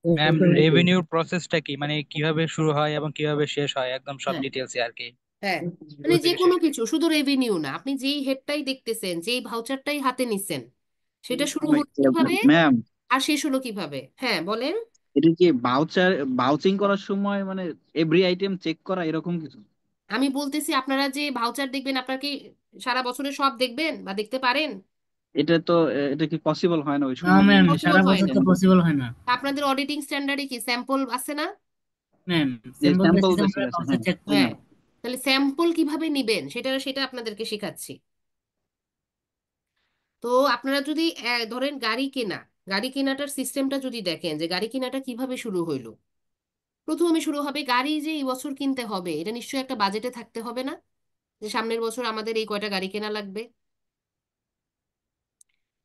ম্যাম রেভিনিউর প্রসেসটা কি, মানে কিভাবে শুরু হয় এবং কিভাবে শেষ হয়, একদম সব হ্যাঁ ডিটেলসে আর কি, হ্যাঁ, মানে শুরু যে থেকে কোনো শেষ কিছু, শুধু রেভিনিউ না, আপনি যেই হেডটাই দেখতেছেন, যেই ভাউচারটাই হাতে নিছেন, সেটা শুরু হলো কিভাবে ম্যাম আর শেষ হলো কিভাবে? হ্যাঁ বলেন। এটা কি বাউচিং করার সময় মানে এভরি আইটেম চেক করা এরকম কিছু? আমি বলতেছি আপনারা যে ভাউচার দেখবেন, আপনারা কি সারা বছরে সব দেখবেন বা দেখতে পারেন? এটা কি পসিবল হয় না ওই না সময় ম্যাম, পসিবল সারা হয় বছর না। তো পসিবল হয় না। আপনাদের অডিটিং স্ট্যান্ডার্ডে কি স্যাম্পল আছে না? ম্যাম যে স্যাম্পল স্যাম্পল বেসিস বেসিস আমরা আছে, কাউন্সিল হ্যাঁ চেক জি করি। হ্যাঁ, ম্যাম। তাহলে স্যাম্পল কিভাবে নিবেন সেটা সেটা আপনাদেরকে শেখাচ্ছি। তো আপনারা যদি ধরেন গাড়ি কেনা, গাড়ি কেনাটার সিস্টেমটা যদি দেখেন যে গাড়ি কেনাটা কিভাবে শুরু হইলো। প্রথমে শুরু হবে গাড়ি যে এই বছর কিনতে হবে, এটা নিশ্চয়ই একটা বাজেটে থাকতে হবে না, যে সামনের বছর আমাদের এই কয়টা গাড়ি কেনা লাগবে।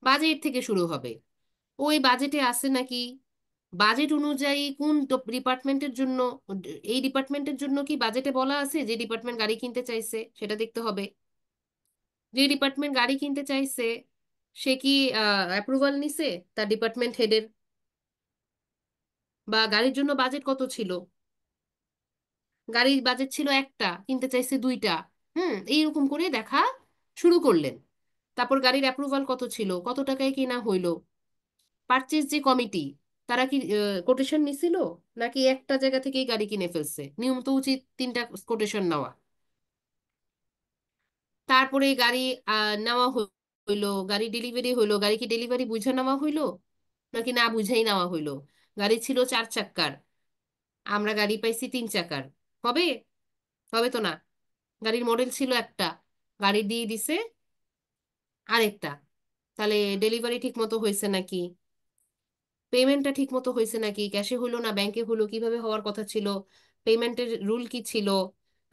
বাজেট থেকে শুরু হবে, ওই বাজেটে আছে নাকি, বাজেট অনুযায়ী কোন ডিপার্টমেন্টের জন্য, এই ডিপার্টমেন্টের জন্য কি বাজেটে বলা আছে যে ডিপার্টমেন্ট গাড়ি কিনতে চাইছে, সেটা দেখতে হবে। যে ডিপার্টমেন্ট গাড়ি কিনতে চাইছে সে কি অ্যাপ্রুভাল নিছে তার ডিপার্টমেন্ট হেডের, বা গাড়ির জন্য বাজেট কত ছিল, গাড়ির বাজেট ছিল একটা, কিনতে চাইছে দুইটা। এইরকম করে দেখা শুরু করলেন। তারপর গাড়ির অ্যাপ্রুভাল কত ছিল, কত টাকায় কেনা হইলো, পারচেজ যে কমিটি তারা কি কোটেশন নিছিল, নাকি একটা জায়গা থেকেই গাড়ি কিনে ফেলছে? নিয়ম তো উচিত 3টা কোটেশন নেওয়া। তারপরে গাড়ি নেওয়া হইলো, গাড়ি ডেলিভারি হইলো, গাড়ি কি ডেলিভারি বুঝে নেওয়া হইলো নাকি না বুঝেই নেওয়া হইলো? গাড়ি ছিল 4 চাক্কার, আমরা গাড়ি পাইছি 3 চাকার, হবে? হবে তো না। গাড়ির মডেল ছিল একটা, গাড়ি দিয়ে দিছে আরেকটা, তাহলে ডেলিভারি ঠিক মতো হয়েছে নাকি, পেমেন্টটা ঠিক মতো হয়েছে নাকি, ক্যাশে হলো না ব্যাংকে হলো, কিভাবে হওয়ার কথা ছিল, পেমেন্টের রুল কি ছিল,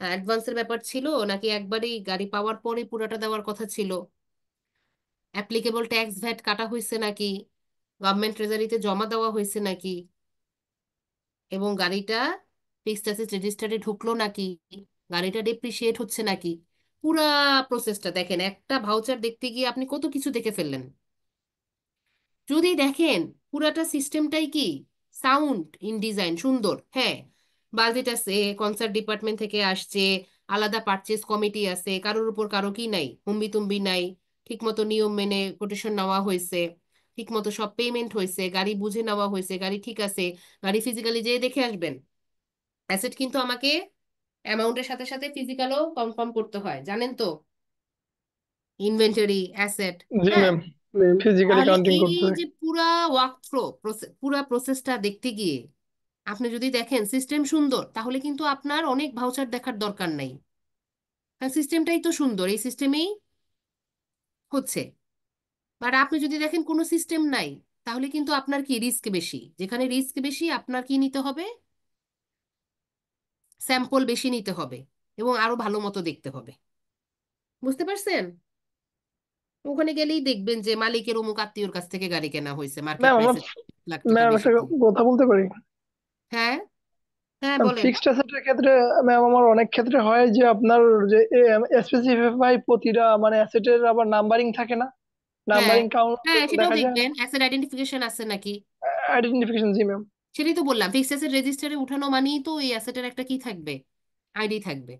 অ্যাডভান্সের ব্যাপার ছিল নাকি একবারেই গাড়ি পাওয়ার পরে পুরোটা দেওয়ার কথা ছিল, অ্যাপ্লিকেবল ট্যাক্স ভ্যাট কাটা হয়েছে নাকি, গভর্নমেন্ট ট্রেজারিতে জমা দেওয়া হয়েছে নাকি, এবং গাড়িটা ফিক্সড অ্যাসেট রেজিস্টারে ঢুকলো নাকি, গাড়িটা ডেপ্রিসিয়েট হচ্ছে নাকি। পুরা প্রসেসটা দেখেন, একটা ভাউচার দেখতে গিয়ে আপনি কত কিছু দেখে ফেললেন। যদি দেখেন পুরাটা সিস্টেমটাই কি সাউন্ড ইন ডিজাইন, সুন্দর, হ্যাঁ, বাজেট আছে, কনসার্ট ডিপার্টমেন্ট থেকে আসছে, আলাদা পারচেজ কমিটি আছে, কারোর উপর কারো কি নাই, হুম্বি তুম্বি নাই, ঠিকমতো নিয়ম মেনে কোটেশন নেওয়া হয়েছে, ঠিকমতো সব পেমেন্ট হয়েছে, গাড়ি বুঝে নেওয়া হয়েছে, গাড়ি ঠিক আছে, গাড়ি ফিজিক্যালি যেয়ে দেখে আসবেন। অ্যাসেট কিন্তু আমাকে অ্যামাউন্টের সাথে সাথে ফিজিক্যালও কনফার্ম করতে হয়, জানেন তো, ইনভেন্টরি অ্যাসেট। জি হ্যাঁ, ম্যাম, ফিজিক্যালি তাহলে কাউন্টিং এই করতে হয়। যে পুরা ওয়াক থ্রো পুরা প্রসেসটা দেখতে গিয়ে আপনি যদি দেখেন সিস্টেম সুন্দর, তাহলে কিন্তু আপনার অনেক ভাউচার দেখার দরকার নাই, কারণ সিস্টেমটাই তো সুন্দর, এই সিস্টেমেই হচ্ছে। বাট আপনি যদি দেখেন কোনো সিস্টেম নাই, তাহলে কিন্তু আপনার কি রিস্ক বেশি, যেখানে রিস্ক বেশি আপনার কি নিতে হবে, স্যাম্পল বেশি নিতে হবে এবং আরো ভালো মতো দেখতে হবে। বুঝতে পারছেন? ওখানে গেলেই দেখবেন যে মালিকের অমুক আত্মীয়র কাছ থেকে গাড়ি কেনা হয়েছে মার্কেট ম্যাম আমার, প্রাইসে 1 লাখ টাকা ম্যাম বেশি একটা দিয়ে। কথা বলতে পারি? হ্যাঁ হ্যাঁ ম্যাম বলেন। ফিক্সড অ্যাসেটের ক্ষেত্রে ম্যাম আমার অনেক ক্ষেত্রে হয় যে আপনার যে স্পেসিফাই প্রতিটা মানে অ্যাসেটের আবার নাম্বারিং থাকে না, হ্যাঁ নাম্বারিং কাউন্ট হ্যাঁ, সেটাও দেখা যায়, দেখবেন অ্যাসেট আইডেন্টিফিকেশন আছে নাকি। আইডেন্টিফিকেশন। জি ম্যাম। সেটাই তো বললাম, ফিক্সড অ্যাসেট রেজিস্টারে উঠানো মানেই তো এই অ্যাসেটের একটা কি থাকবে, আইডি থাকবে।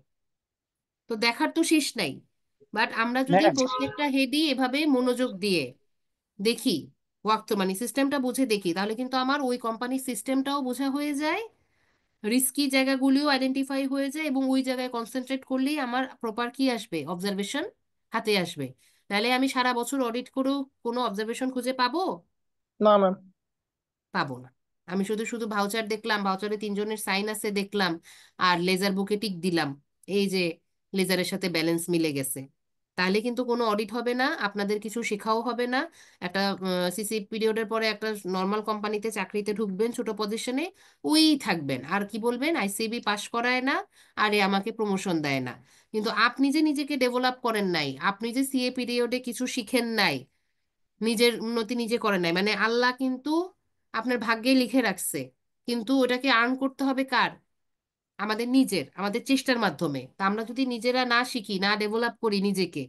তো দেখার তো শেষ নাই। বাট আমরা যদি ম্যাম প্রত্যেকটা হেডই এভাবে মনোযোগ দিয়ে দেখি, ওয়াক্ত মানে সিস্টেমটা বুঝে দেখি, তাহলে কিন্তু আমার ওই কোম্পানির সিস্টেমটাও বোঝা হয়ে যায়, রিস্কি জায়গাগুলিও আইডেন্টিফাই হয়ে যায়, এবং ওই জায়গায় কনসেন্ট্রেট করলেই আমার প্রপার কি আসবে, অবজারভেশন হাতে আসবে। তাহলে আমি সারা বছর অডিট করেও কোনো অবজারভেশন খুঁজে পাবো? না ম্যাম। পাবো না। আমি শুধু শুধু ভাউচার দেখলাম, ভাউচারে 3 জনের সাইন আছে দেখলাম, আর লেজার বুকে টিক দিলাম, এই যে লেজারের সাথে ব্যালেন্স মিলে গেছে, তাহলে কিন্তু কোনো অডিট হবে না, আপনাদের কিছু শেখাও হবে না। একটা সিসি পিরিয়ডের পরে একটা নর্মাল কোম্পানিতে চাকরিতে ঢুকবেন ছোট পজিশনে, ওই থাকবেন, আর কি বলবেন আইসিবি পাস করায় না, আরে আমাকে প্রমোশন দেয় না। কিন্তু আপনি যে নিজেকে ডেভেলপ করেন নাই, আপনি যে সিএ পিরিয়ডে কিছু শিখেন নাই, নিজের উন্নতি নিজে করেন নাই, মানে আল্লাহ কিন্তু আপনার ভাগ্যে লিখে রাখছে, কিন্তু ওটাকে আর্ন করতে হবে কার? আমাদের নিজের, আমাদের চেষ্টার মাধ্যমে। তা আমরা যদি নিজেরা না শিখি, না ডেভেলপ করি নিজেকে,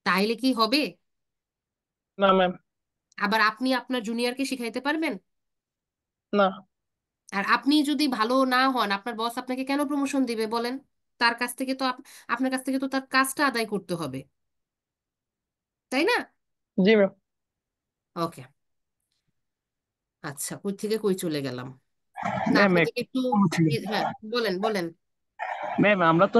তাইলে কি হবে? না ম্যাম। আবার আপনি আপনার জুনিয়রকে শিখাইতে পারবেন? না। আর আপনি যদি ভালো না হন, আপনার বস আপনাকে কেন প্রমোশন দিবে বলেন? তার কাছ থেকে তো আপনার কাছ থেকে তো তার কাজটা আদায় করতে হবে, তাই না? জি ম্যাম। ওকে, আচ্ছা, কই থেকে কই চলে গেলাম? না, ম্যাম আপনাদেরকে একটু হ্যাঁ, বলেন বলেন। ম্যাম আমরা তো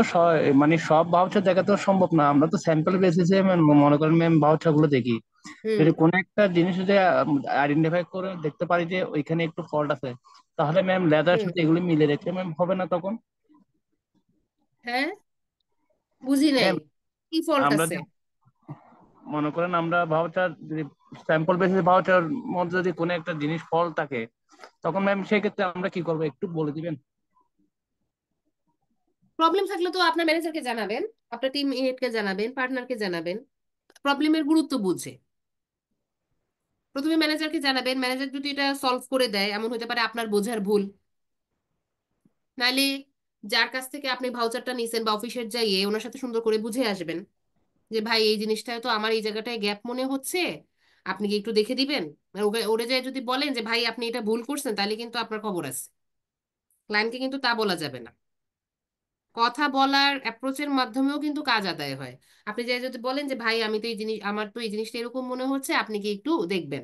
মানে সব ভাউচার দেখা তো সম্ভব না, আমরা তো স্যাম্পল বেসিসে মনে করেন ম্যাম ভাউচার গুলো দেখি। হুম। যদি কোনো একটা জিনিস যদি আইডেন্টিফাই করে দেখতে পারি যে ওইখানে একটু ফল্ট আছে, তাহলে ম্যাম লেদার হুম। সাথে এগুলি মিলে দেখলে ম্যাম হবে না তখন? হ্যাঁ, বুঝি নাই, ম্যাম কি ফল্ট আমরা আছে? যে মনে করেন আমরা ভাউচার যদি স্যাম্পল বেসিস ভাউচার মধ্যে যদি কোনো একটা জিনিস ফল্ট থাকে, তখন ম্যাম সেক্ষেত্রে আমরা কি করবো একটু বলে দিবেন? প্রবলেম থাকলে তো আপনার ম্যানেজারকে জানাবেন, আপনার টিম হেডকে জানাবেন, পার্টনারকে জানাবেন, প্রবলেমের গুরুত্ব বুঝে প্রথমে ম্যানেজারকে জানাবেন। ম্যানেজার যদি এটা সলভ করে দেয়, এমন হতে পারে আপনার বোঝার ভুল, নাইলে যার কাছ থেকে আপনি ভাউচারটা নিছেন বা অফিসের যাইয়ে ওনার সাথে সুন্দর করে বুঝে আসবেন যে ভাই এই জিনিসটায় তো আমার এই জায়গাটায় গ্যাপ মনে হচ্ছে, আপনি কি একটু দেখে দিবেন? আর ওরে যায় যদি বলেন যে ভাই আপনি এটা ভুল করছেন, তাহলে কিন্তু আপনার খবর আছে। ক্লায়েন্টকে কিন্তু তা বলা যাবে না। কথা বলার অ্যাপ্রোচের মাধ্যমেও কিন্তু কাজ আদায় হয়। আপনি যাই যদি বলেন যে ভাই আমি তো এই জিনিস, আমার তো এই জিনিসটা এরকম মনে হচ্ছে, আপনি কি একটু দেখবেন?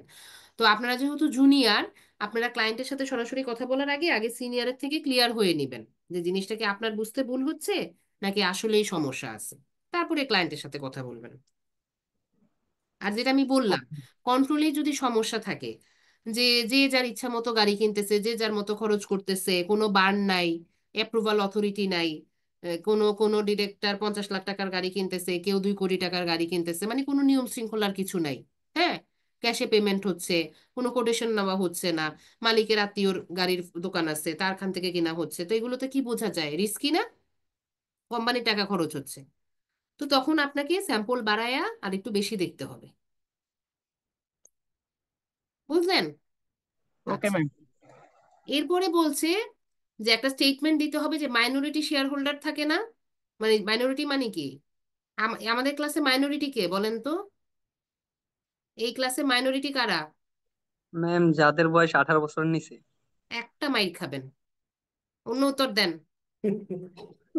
তো আপনারা যেহেতু জুনিয়র, আপনারা ক্লায়েন্টের সাথে সরাসরি কথা বলার আগে আগে সিনিয়রের থেকে ক্লিয়ার হয়ে নেবেন যে জিনিসটা কি আপনার বুঝতে ভুল হচ্ছে নাকি আসলেই সমস্যা আছে, তারপরে ক্লায়েন্টের সাথে কথা বলবেন। আর যেটা আমি বললাম, কন্ট্রোলে যদি সমস্যা থাকে, যে যে যার ইচ্ছা মতো গাড়ি কিনতেছে, যে যার মতো খরচ করতেছে, কোনো বার্ন নাই, অ্যাপ্রুভাল অথরিটি নাই, কোনো কোনো ডিরেক্টর 50 লাখ টাকার গাড়ি কিনতেছে, কেউ 2 কোটি টাকার গাড়ি কিনতেছে, মানে কোনো নিয়ম শৃঙ্খলার কিছু নাই। হ্যাঁ, ক্যাশে পেমেন্ট হচ্ছে, কোনো কোটেশন নেওয়া হচ্ছে না, মালিকের আত্মীয়র গাড়ির দোকান আছে, তার খান থেকে কেনা হচ্ছে, তো এগুলোতে কি বোঝা যায়? রিস্কি না? কোম্পানির টাকা খরচ হচ্ছে। তো তখন আপনাকে স্যাম্পল বাড়ায়া আর একটু বেশি দেখতে হবে, বুঝলেন? ওকে আচ্ছা, ম্যাম। এরপরে বলছে যে একটা স্টেটমেন্ট দিতে হবে যে মাইনরিটি শেয়ার হোল্ডার থাকে না, মানে মাইনরিটি মানে কি? আমাদের ক্লাসে মাইনরিটি কে বলেন তো? এই ক্লাসে মাইনরিটি কারা? ম্যাম যাদের বয়স 18 বছর নিচে। একটা মাইর খাবেন, অন্য উত্তর দেন।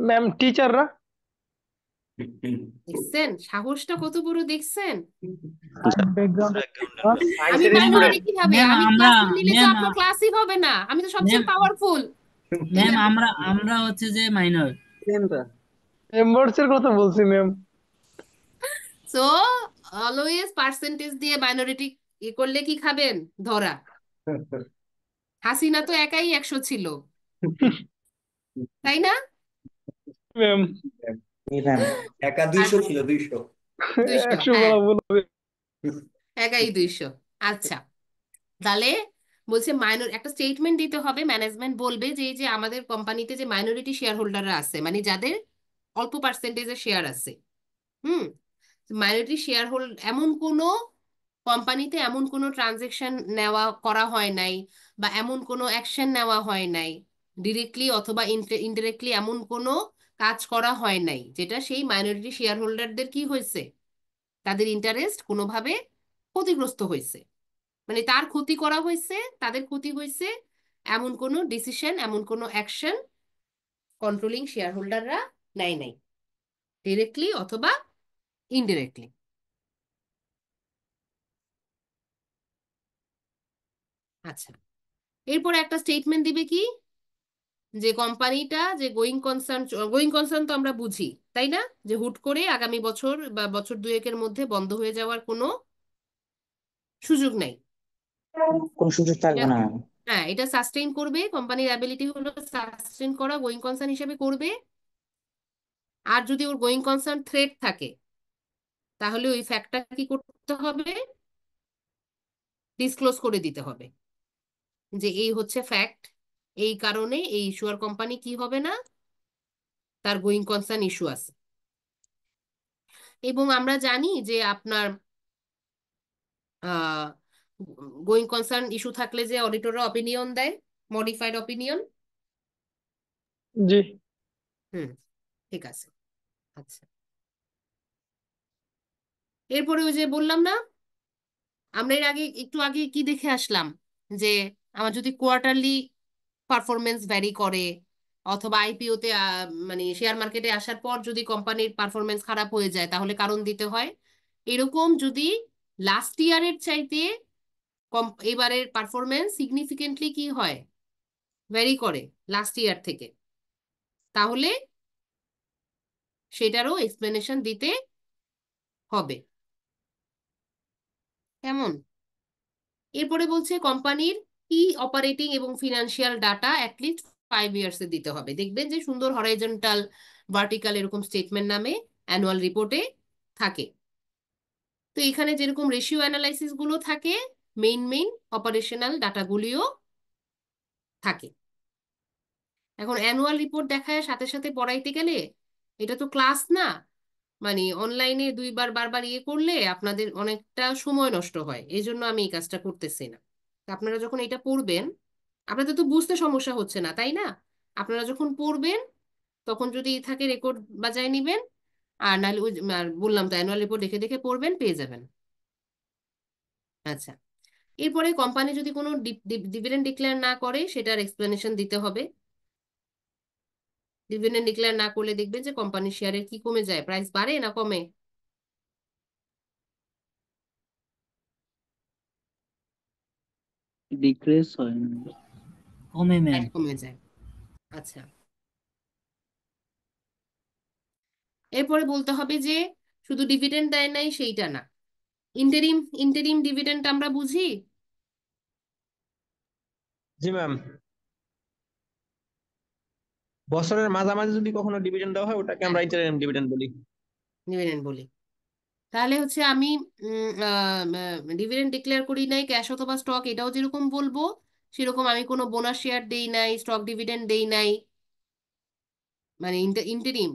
ম্যাম টিচাররা। দেখছেন সাহসটা কত বড়, দেখছেন? আমি সায়েন্সের মাইনরিটি স্টুডেন্ট। কিভাবে? ম্যাম আমি আমরা ক্লাস না নিলে তো ম্যাম আপনার ক্লাসই হবে না, আমি তো ম্যাম সবচেয়ে পাওয়ারফুল। ম্যাম আমরা আমরা হচ্ছে যে মাইনর। মেম্বার্সের কথা বলছি ম্যাম। সো অলওয়েজ পার্সেন্টেজ দিয়ে মাইনরিটি করলে কি খাবেন? ধরা। হাসিনা তো একাই 100 ছিল, তাই না? ম্যাম একা আর 200 ছিল, 200। 200, 100 হ্যাঁ, বলা ভুল হবে। একাই 200। আচ্ছা, তাহলে বলছে একটা স্টেটমেন্ট দিতে হবে, ম্যানেজমেন্ট বলবে যে এই যে আমাদের কোম্পানিতে যে মাইনরিটি শেয়ার হোল্ডাররা আছে, মানে যাদের অল্প পার্সেন্টেজের শেয়ার আছে, হুম, মাইনরিটি শেয়ার হোল্ড, এমন কোনো কোম্পানিতে এমন কোনো ট্রানজেকশন নেওয়া করা হয় নাই, বা এমন কোনো অ্যাকশন নেওয়া হয় নাই, ডিরেক্টলি অথবা ইনডিরেক্টলি এমন কোনো কাজ করা হয় নাই যেটা সেই মাইনরিটি শেয়ার হোল্ডারদের কি হয়েছে, তাদের ইন্টারেস্ট কোনোভাবে ক্ষতিগ্রস্ত হয়েছে, মানে তার ক্ষতি করা হয়েছে, তাদের ক্ষতি হয়েছে, এমন কোনো ডিসিশন, এমন কোনো অ্যাকশন কন্ট্রোলিং শেয়ার হোল্ডাররা নেয় নাই, ডিরেক্টলি অথবা ইনডিরেক্টলি। আচ্ছা, এরপর একটা স্টেটমেন্ট দিবে কি, যে কোম্পানিটা যে গোয়িং কনসার্ন তো আমরা বুঝি, তাই না? যে হুট করে আগামী বছর বা বছর দুয়েকের মধ্যে বন্ধ হয়ে যাওয়ার কোনো সুযোগ নাই। কোনো সুযোগ থাকবে এটা না। হ্যাঁ, এটা সাস্টেইন করবে, কোম্পানির অ্যাবিলিটি হলো সাস্টেইন করা, গোয়িং কনসার্ন হিসেবে করবে। আর যদি ওর গোয়িং কনসার্ন থ্রেট থাকে তাহলে ওই ফ্যাক্টটা কি করতে হবে, ডিসক্লোজ করে দিতে হবে যে এই হচ্ছে ফ্যাক্ট, এই কারণে এই ইস্যুয়ার কোম্পানি কি হবে না, তার গোয়িং কনসার্ন ইস্যু আছে। এবং আমরা জানি যে আপনার গোয়িং কনসার্ন ইস্যু থাকলে যে অডিটররা অপিনিয়ন দেয়, মডিফাইড অপিনিয়ন। জি হুম, ঠিক আছে। আচ্ছা, এরপরে ওই যে বললাম না, আমরা এর আগে একটু আগে কি দেখে আসলাম, যে আমার যদি কোয়ার্টারলি পারফরমেন্স ভ্যারি করে, অথবা আইপিওতে মানে শেয়ার মার্কেটে আসার পর যদি কোম্পানির পারফরমেন্স খারাপ হয়ে যায় তাহলে কারণ দিতে হয়। এরকম যদি লাস্ট ইয়ারের চাইতে এবারের পারফরমেন্স সিগনিফিকেন্টলি কি হয়, ভ্যারি করে লাস্ট ইয়ার থেকে, তাহলে সেটারও এক্সপ্লেনেশন দিতে হবে। কেমন? এরপরে বলছে কোম্পানির কি অপারেটিং এবং ফিনান্সিয়াল ডাটা অ্যাটলিস্ট 5 ইয়ার্সে দিতে হবে। দেখবেন যে সুন্দর হরাইজন্টাল ভার্টিক্যাল এরকম স্টেটমেন্ট নামে অ্যানুয়াল রিপোর্টে থাকে। তো এখানে যেরকম রেশিও অ্যানালাইসিস গুলো থাকে, মেইন অপারেশনাল ডাটাগুলিও থাকে। এখন অ্যানুয়াল রিপোর্ট দেখায় সাথে সাথে পড়াইতে গেলে এটা তো ক্লাস না, মানে অনলাইনে দুইবার বারবার ইয়ে করলে আপনাদের অনেকটা সময় নষ্ট হয়, এই জন্য আমি এই কাজটা করতেছি না। তা আপনারা যখন এটা পড়বেন, আপনাদের তো বুঝতে সমস্যা হচ্ছে না তাই না? আপনারা যখন পড়বেন তখন যদি থাকে রেকর্ড বাজায় নিবেন, আর নাহলে আর বললাম তো অ্যানুয়াল রিপোর্ট দেখে দেখে পড়বেন, পেয়ে যাবেন। আচ্ছা, এরপরে কোম্পানি যদি কোনো ডিভিডেন্ড ডিক্লেয়ার না করে সেটার এক্সপ্লেনেশন দিতে হবে। ডিভিডেন্ড ডিক্লেয়ার না করলে দেখবেন যে কোম্পানির শেয়ারের কি কমে যায়, প্রাইস বাড়ে না কমে। ডিক্রিজ হয় না, কমে ম্যাম। কমে যায়। আচ্ছা, এরপরে বলতে হবে যে শুধু ডিভিডেন্ড দেয় নাই সেইটা না, ইন্টারিম ইন্টারিম ডিভিডেন্ড আমরা বুঝি। জি ম্যাম, বছরের মাঝামাঝি যদি কখনো ডিভিডেন্ড দেওয়া হয় ওটাকে আমরা ইন্টারিম ডিভিডেন্ড বলি। ডিভিডেন্ড বলি। তাহলে হচ্ছে আমি ডিভিডেন্ড ডিক্লেয়ার করি নাই, ক্যাশ অথবা স্টক, এটাও যেরকম বলবো সেরকম আমি কোনো বোনাস শেয়ার দেই নাই, স্টক ডিভিডেন্ড দেই নাই, মানে ইন্টারিম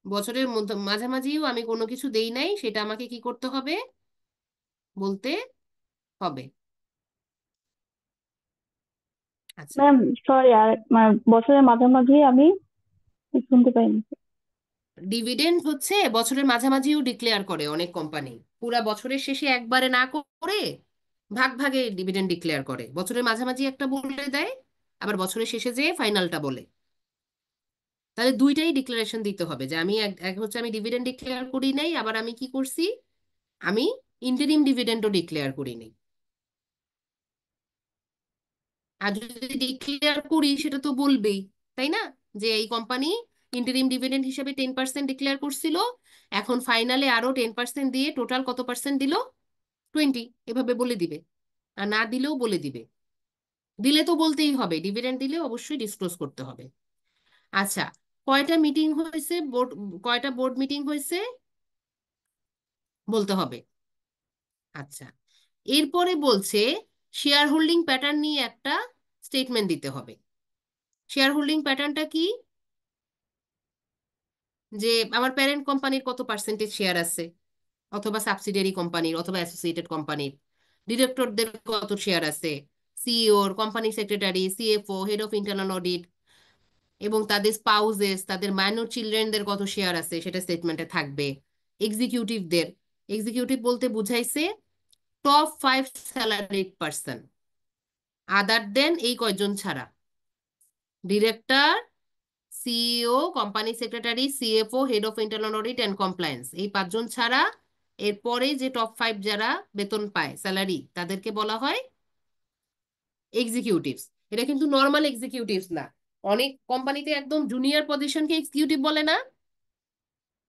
বছরের মধ্যে মাঝামাঝিও আমি কোনো কিছু দেই নাই, সেটা আমাকে কি করতে হবে, বলতে হবে। আচ্ছা, ম্যাম সরি, আর বছরের মাঝামাঝি আমি শুনতে পাইনি। ডিভিডেন্ড হচ্ছে বছরের মাঝামাঝিও ডিক্লেয়ার করে অনেক কোম্পানি, পুরা বছরের শেষে একবারে না করে ভাগ ভাগে ডিভিডেন্ড ডিক্লেয়ার করে, বছরের মাঝামাঝি একটা বলে দেয়, আবার বছরের শেষে যে ফাইনালটা বলে। তাহলে দুইটাই ডিক্লারেশন দিতে হবে যে আমি এক হচ্ছে আমি ডিভিডেন্ড ডিক্লেয়ার করি নাই, আবার আমি কি করছি, আমি ইন্টারিম ডিভিডেন্ডও ডিক্লেয়ার করি নাই। আর যদি ডিক্লেয়ার করি সেটা তো বলবেই, তাই না, যে এই কোম্পানি ইন্টারিম ডিভিডেন্ড হিসেবে 10% ডিক্লেয়ার করছিল, এখন ফাইনালে আরো 10% দিয়ে টোটাল কত পার্সেন্ট দিল, 20, এভাবে বলে দিবে। আর না দিলেও বলে দিবে, দিলে তো বলতেই হবে, ডিভিডেন্ড দিলে অবশ্যই ডিসক্লোজ করতে হবে। আচ্ছা, কয়টা মিটিং হয়েছে, কয়টা বোর্ড মিটিং হয়েছে বলতে হবে। আচ্ছা, এরপরে বলছে শেয়ার হোল্ডিং প্যাটার্ন নিয়ে একটা স্টেটমেন্ট দিতে হবে। শেয়ার হোল্ডিং প্যাটার্নটা কি, যে আমার প্যারেন্ট কোম্পানির কত পার্সেন্টেজ শেয়ার আছে, অথবা সাবসিডিয়ারি কোম্পানির অথবা অ্যাসোসিয়েটেড কোম্পানির, ডিরেক্টরদের কত শেয়ার আছে, সিইওর, company secretary, CFO, head of internal audit, এবং তাদের স্পাউজেস, তাদের মাইনর চিলড্রেনদের কত শেয়ার আছে সেটা স্টেটমেন্টে থাকবে। এক্সিকিউটিভদের, এক্সিকিউটিভ বলতে বুঝাইছে টপ 5 স্যালারিড পার্সন, আদার দেন এই কয়জন ছাড়া, director, CEO, company secretary, CFO, head of internal audit and compliance, এই 5জন ছাড়া এরপরে যে টপ 5 যারা বেতন পায় স্যালারি, তাদেরকে বলা হয় এক্সিকিউটিভস। এটা কিন্তু নর্মাল এক্সিকিউটিভস না, অনেক কোম্পানিতে একদম জুনিয়র পজিশনকে এক্সিকিউটিভ বলে না,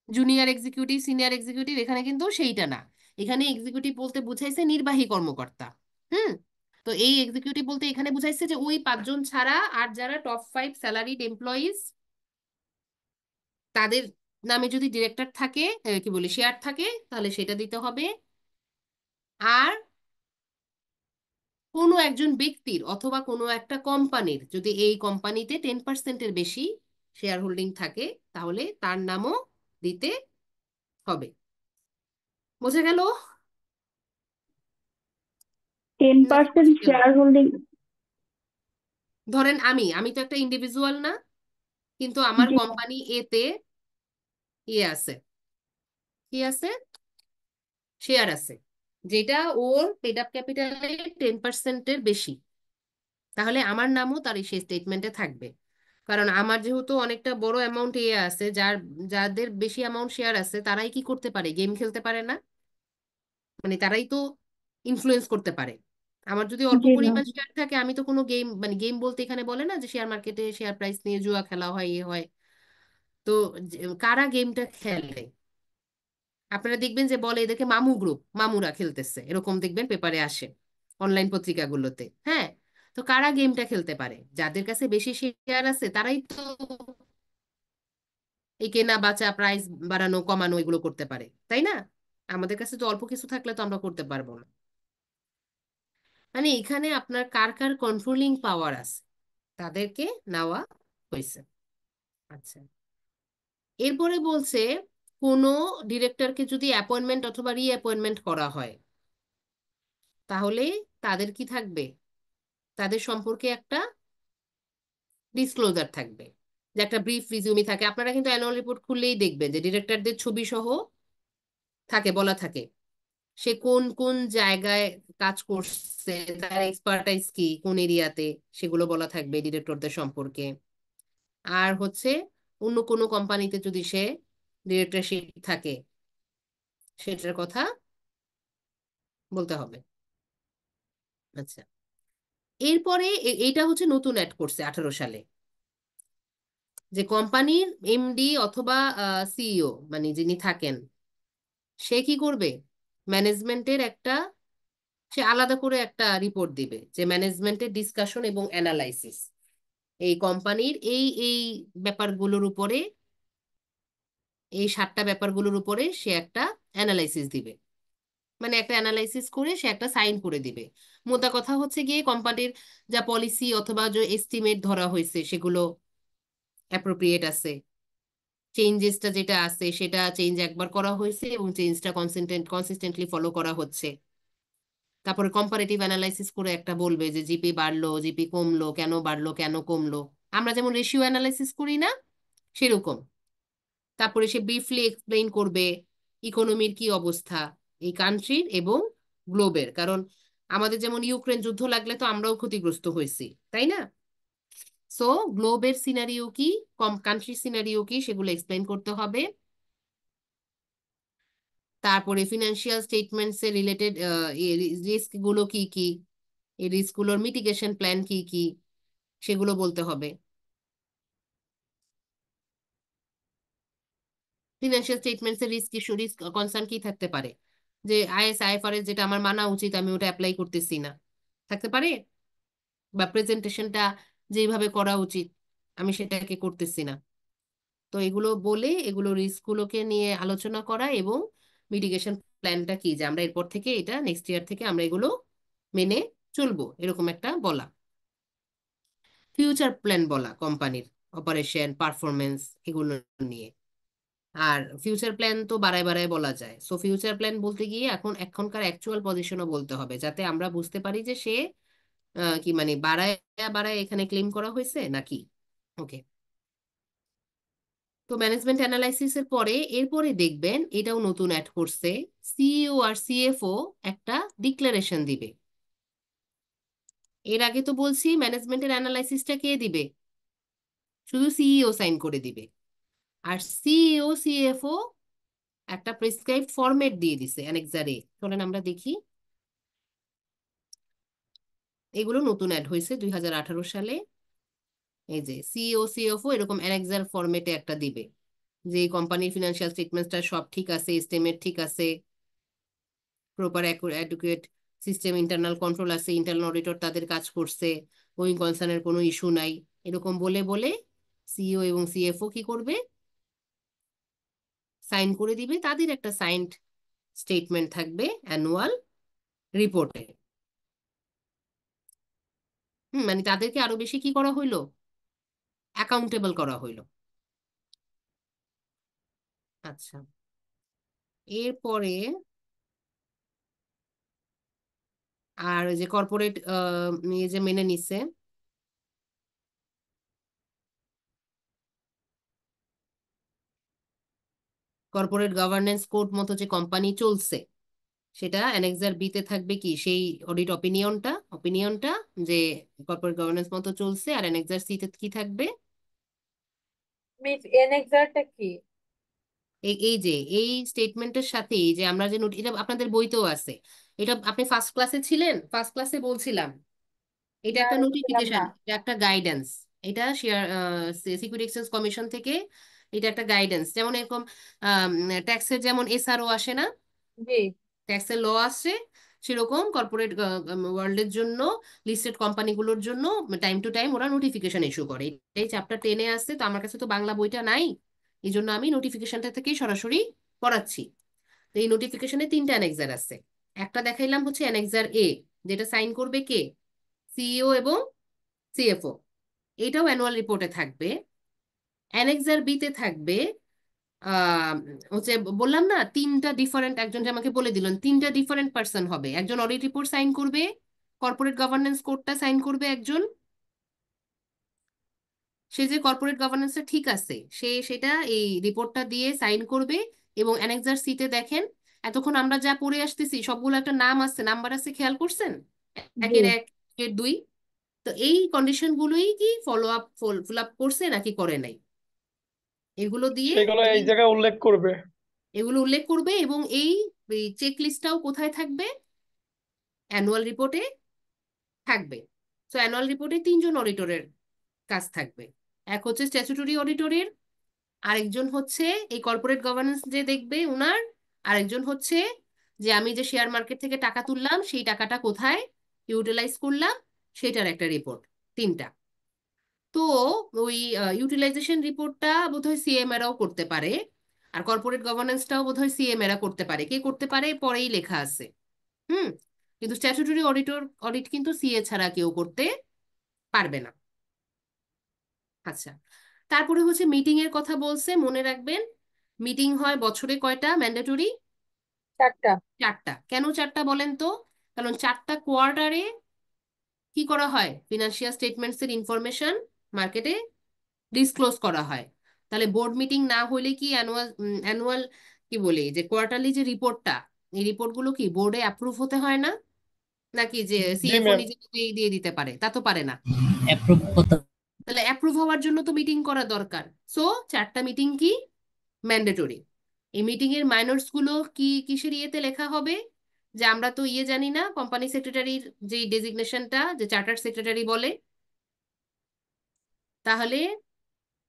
জুনিয়র এক্সিকিউটিভ, সিনিয়র এক্সিকিউটিভ, এখানে কিন্তু সেইটা না। এখানে এক্সিকিউটিভ বলতে বুঝাইছে নির্বাহী কর্মকর্তা, হুম। তো এই এক্সিকিউটিভ বলতে এখানে বুঝাইছে যে ওই 5 জন ছাড়া আর যারা টপ 5 স্যালারিড এমপ্লয়িজ তাদের নামে যদি ডিরেক্টর থাকে, কি বলি, শেয়ার থাকে, তাহলে সেটা দিতে হবে। আর কোনো একজন ব্যক্তির অথবা কোনো একটা কোম্পানির যদি এই কোম্পানিতে 10%-এর বেশি শেয়ার হোল্ডিং থাকে, তাহলে তার নামও দিতে হবে। বোঝা গেল? 10% শেয়ার হোল্ডিং। ধরেন আমি তো একটা ইন্ডিভিজুয়াল না, কিন্তু আমার জি কোম্পানি এতে ইয়ে আছে, কি আছে, শেয়ার আছে, যেটা ওর পেড আপ ক্যাপিটালে 10%-এর বেশি, তাহলে আমার নামও তার সেই স্টেটমেন্টে থাকবে। কারণ আমার যেহেতু অনেকটা বড় অ্যামাউন্ট ইয়ে আছে, যাদের বেশি অ্যামাউন্ট শেয়ার আছে তারাই কি করতে পারে, গেম খেলতে পারে না, মানে তারাই তো ইনফ্লুয়েন্স করতে পারে। আমার যদি অল্প জি ম্যাম। পরিমাণ শেয়ার থাকে, আমি তো কোনো গেম, মানে গেম বলতে এখানে বলে না যে শেয়ার মার্কেটে শেয়ার প্রাইস নিয়ে জুয়া খেলা হয়, ইয়ে হয়। তো কারা গেমটা খেলে, আপনারা দেখবেন যে বলে এদেরকে মামু গ্রুপ, মামুরা খেলতেছে, এরকম দেখবেন পেপারে আসে, অনলাইন পত্রিকাগুলোতে। হ্যাঁ, তো কারা গেমটা খেলতে পারে, যাদের কাছে বেশি শেয়ার আছে তারাই তো এই কেনা বেচা, প্রাইস বাড়ানো কমানো এগুলো করতে পারে, তাই না? আমাদের কাছে তো অল্প কিছু থাকলে তো আমরা করতে পারবো না। মানে এখানে আপনার কার কার কন্ট্রোলিং পাওয়ার আছে তাদেরকে নেওয়া হয়েছে। আচ্ছা, এরপরে বলছে কোনো ডিরেক্টরকে যদি অ্যাপয়েন্টমেন্ট অথবা রিঅ্যাপয়েন্টমেন্ট করা হয়, তাহলে তাদের কি থাকবে, তাদের সম্পর্কে একটা ডিসক্লোজার থাকবে, যে একটা ব্রিফ রিজিউমি থাকে। আপনারা কিন্তু অ্যানুয়াল রিপোর্ট খুললেই দেখবেন যে ডিরেক্টরদের ছবি সহ থাকে, বলা থাকে সে কোন কোন জায়গায় কাজ করছে, তার এক্সপার্টাইজ কি, কোন এরিয়াতে, সেগুলো বলা থাকবে ডিরেক্টরদের সম্পর্কে। আর হচ্ছে অন্য কোনো কোম্পানিতে যদি সে ডিরেক্টরশিপ থাকে, সেটার কথা বলতে হবে। আচ্ছা, এরপরে এইটা হচ্ছে নতুন অ্যাড করছে 18 সালে, যে কোম্পানির এমডি অথবা সিইও, মানে যিনি থাকেন, সে কি করবে, ম্যানেজমেন্টের একটা, সে আলাদা করে একটা রিপোর্ট দিবে যে ম্যানেজমেন্টের ডিসকাশন এবং অ্যানালাইসিস এই কোম্পানির এই এই ব্যাপারগুলোর উপরে, এই 7টা ব্যাপারগুলোর উপরে সে একটা অ্যানালাইসিস দিবে। মানে একটা অ্যানালাইসিস করে সে একটা সাইন করে দিবে। মোদ্দা কথা হচ্ছে গিয়ে কোম্পানির যা পলিসি অথবা যে এস্টিমেট ধরা হয়েছে সেগুলো অ্যাপ্রোপ্রিয়েট আছে, চেঞ্জেসটা যেটা আছে সেটা চেঞ্জ একবার করা হয়েছে এবং চেঞ্জটা কনসিস্টেন্টলি ফলো করা হচ্ছে। তারপরে কম্পারেটিভ অ্যানালাইসিস করে একটা বলবে যে জিপি বাড়লো, জিপি কমলো, কেন বাড়লো, কেন কমলো, আমরা যেমন রেশিও অ্যানালাইসিস করি না, সেরকম। তারপরে সে ব্রিফলি এক্সপ্লেইন করবে ইকোনমির কি অবস্থা এই কান্ট্রির এবং গ্লোবের, কারণ আমাদের যেমন ইউক্রেন যুদ্ধ লাগলে তো আমরাও ক্ষতিগ্রস্ত হয়েছি, তাই না? সো গ্লোবের সিনারিও কি, কান্ট্রির সিনারিও কি, সেগুলো এক্সপ্লেইন করতে হবে। তারপরে ফিনান্সিয়াল স্টেটমেন্টস এর রিলেটেড রিস্ক গুলো কি কি, এই রিস্ক গুলোর মিটিগেশন প্ল্যান কি কি, সেগুলো বলতে হবে। ফিনান্সিয়াল স্টেটমেন্টস এর রিস্ক ইস্যু, রিস্ক কনসার্ন কি থাকতে পারে, যে আইএফআরএস যেটা আমার মানা উচিত আমি ওটা অ্যাপ্লাই করতেছি না, থাকতে পারে। বা প্রেজেন্টেশনটা যেভাবে করা উচিত আমি সেটাকে করতেছি না। তো এগুলো বলে এগুলো রিস্ক গুলোকে নিয়ে আলোচনা করা এবং মিটিগেশন প্ল্যানটা কি, যে আমরা এরপর থেকে এটা নেক্সট ইয়ার থেকে আমরা এগুলো মেনে চলবো, এরকম একটা বলা। ফিউচার প্ল্যান বলা কোম্পানির অপারেশন পারফরমেন্স এগুলো নিয়ে। আর ফিউচার প্ল্যান তো বাড়ায় বাড়ায় বলা যায়, সো ফিউচার প্ল্যান বলতে গিয়ে এখনকার অ্যাকচুয়াল পজিশনও বলতে হবে, যাতে আমরা বুঝতে পারি যে সে কি মানে বাড়ায় বাড়ায় এখানে ক্লেম করা হয়েছে নাকি। ওকে, তো ম্যানেজমেন্ট অ্যানালাইসিস এর পরে এরপরে দেখবেন এটাও নতুন অ্যাড করছে, সিইও আর সিএফও একটা ডিক্লারেশন দিবে। এর আগে তো বলছি ম্যানেজমেন্টের অ্যানালাইসিসটা কে দিবে, শুধু সিইও সাইন করে দিবে। আর সিইও সিএফও একটা প্রেসক্রাইব ফরম্যাট দিয়ে দিছে অ্যানেক্সারে, চলেন আমরা দেখি। এগুলো নতুন অ্যাড হয়েছে 2018 সালে। এই যে সিইও সিএফও এরকম অ্যানেক্সার ফরম্যাটে একটা দিবে, যে কোম্পানির ফিনান্সিয়াল স্টেটমেন্টসটা সব ঠিক আছে, এস্টিমেট ঠিক আছে, proper adequate system internal control আছে, ইন্টারনাল অডিটর তাদের কাজ করছে, গোয়িং কনসার্নের কোনো ইস্যু নাই, এরকম বলে বলে সিইও এবং সিএফও কি করবে, সাইন করে দিবে, তাদের একটা সাইন্ড স্টেটমেন্ট থাকবে অ্যানুয়াল রিপোর্টে। মানে তাদেরকে আরো বেশি কি করা হইলো, অ্যাকাউন্টেবল করা হইলো। আচ্ছা, এরপরে আর যে কর্পোরেট নিয়ে যে মেনে নিছে, কর্পোরেট গভর্নেন্স কোড মতো যে কোম্পানি চলছে, সেটা অ্যানেক্সার বি তে থাকবে কি সেই অডিট অপিনিয়নটা যে কর্পোরেট গভর্নেন্স মতো চলছে, আর অ্যানেক্সার সি তে কি থাকবে, মিস এনএক্সারটা কি? এই যে এই স্টেটমেন্টের সাথে যে আমরা যে নোট, এটা আপনাদের বইতেও আছে, এটা আপনি ফার্স্ট ক্লাসে ছিলেন, ফার্স্ট ক্লাসে বলছিলাম এটা না একটা আমি ছিলাম না। নোটিফিকেশন, এটা একটা গাইডেন্স, এটা শেয়ার সিকিউরিটি এক্সচেঞ্জ কমিশন থেকে, এটা একটা গাইডেন্স। যেমন এরকম ট্যাক্সের যেমন এসআরও আসে না, জি ট্যাক্সের ল আসছে, সেরকম কর্পোরেট ওয়ার্ল্ডের জন্য, লিস্টেড কোম্পানিগুলোর জন্য টাইম টু টাইম ওরা নোটিফিকেশন ইস্যু করে। এই চ্যাপ্টার 10-এ আসছে, তো আমার কাছে তো বাংলা বইটা নাই, এই জন্য আমি নোটিফিকেশনটা থেকেই সরাসরি পড়াচ্ছি। তো এই নোটিফিকেশনে 3টা অ্যানেক্সার আছে। একটা দেখাইলাম হচ্ছে অ্যানেক্সার এ, যেটা সাইন করবে কে, সিইও এবং সিএফও, এটাও অ্যানুয়াল রিপোর্টে থাকবে। অ্যানেক্সার বি তে থাকবে আহ হচ্ছে বললাম না 3টা ডিফারেন্ট, একজন যে আমাকে বলে দিলেন 3টা ডিফারেন্ট পার্সন হবে, একজন অডিট রিপোর্ট সাইন করবে, কর্পোরেট গভর্নেন্স কোডটা সাইন করবে একজন, সে যে কর্পোরেট গভর্নেন্সটা ঠিক আছে সে সেটা এই রিপোর্টটা দিয়ে সাইন করবে। এবং অ্যানেক্সার সিতে দেখেন, এতক্ষণ আমরা যা পড়ে আসতেছি সবগুলো একটা নাম আছে, নাম্বার আছে, খেয়াল করছেন, জি 1-এর 1, 2-এর 2। তো এই কন্ডিশন গুলোই কি ফুল আপ করছে নাকি করে নাই, এগুলো দিয়ে সেগুলো এই জায়গায় উল্লেখ করবে। এগুলো উল্লেখ করবে। এবং এই চেক লিস্টটাও কোথায় থাকবে, অ্যানুয়াল রিপোর্টে থাকবে। তো অ্যানুয়াল রিপোর্টে 3জন অডিটরের কাজ থাকবে, এক হচ্ছে স্ট্যাচুটরি অডিটরের, আরেকজন হচ্ছে এই কর্পোরেট গভর্নেন্স যে দেখবে উনার, আরেকজন হচ্ছে যে আমি যে শেয়ার মার্কেট থেকে টাকা তুললাম সেই টাকাটা কোথায় ইউটিলাইজ করলাম সেটার একটা রিপোর্ট, 3টা। তো ওই ইউটিলাইজেশন রিপোর্টটা বোধহয় সিএম এরাও করতে পারে, আর কর্পোরেট গভর্নেন্সটাও বোধহয় সিএম এরা করতে পারে, কে করতে পারে পরেই লেখা আছে। হুম। কিন্তু স্ট্যাচুটরি অডিট কিন্তু সিএ ছাড়া কেউ করতে পারবে না। আচ্ছা, তারপরে হচ্ছে মিটিং এর কথা বলছে, মনে রাখবেন মিটিং হয় বছরে কয়টা ম্যান্ডেটরি, 4টা। 4টা। কেন 4টা বলেন তো? কারণ 4টা কোয়ার্টারে কি করা হয়, ফিনান্সিয়াল স্টেটমেন্টস এর ইনফরমেশন মার্কেটে ডিসক্লোজ করা হয়। তাহলে বোর্ড মিটিং না হলে কি অ্যানুয়াল কি বলি যে কোয়ার্টারলি যে রিপোর্টটা, এই রিপোর্টগুলো কি বোর্ডে অ্যাপ্রুভ হতে হয় না, নাকি যে জি সিএফও ম্যাম। নিজে নিজেই দিয়ে দিতে পারে? তা তো পারে না। অ্যাপ্রুভ করতে তাহলে অ্যাপ্রুভ হওয়ার জন্য তো মিটিং করা দরকার। সো 4টা মিটিং কি ম্যান্ডেটরি। এই মিটিং এর মাইনরস গুলো কি কিসের ইয়েতে লেখা হবে, যে আমরা তো ইয়ে জানি না কোম্পানি সেক্রেটারির যে ডেজিগনেশনটা যে চার্টার্ড সেক্রেটারি বলে, তাহলে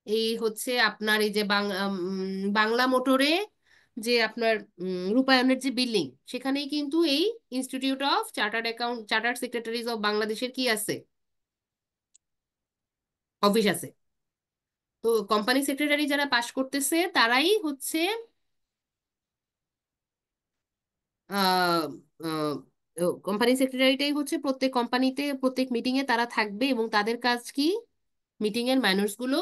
এই হচ্ছে আপনার এই যে বাংলা মোটরে যে আপনার রূপায়ণের যে বিল্ডিং, সেখানেই কিন্তু এই institute of chartered secretaries of বাংলাদেশের কি আছে, অফিস আছে। তো কোম্পানি সেক্রেটারি যারা পাশ করতেছে তারাই হচ্ছে কোম্পানি সেক্রেটারিটাই হচ্ছে প্রত্যেক কোম্পানিতে প্রত্যেক মিটিং এ তারা থাকবে, এবং তাদের কাজ কি মিটিং এর ম্যানার্স গুলো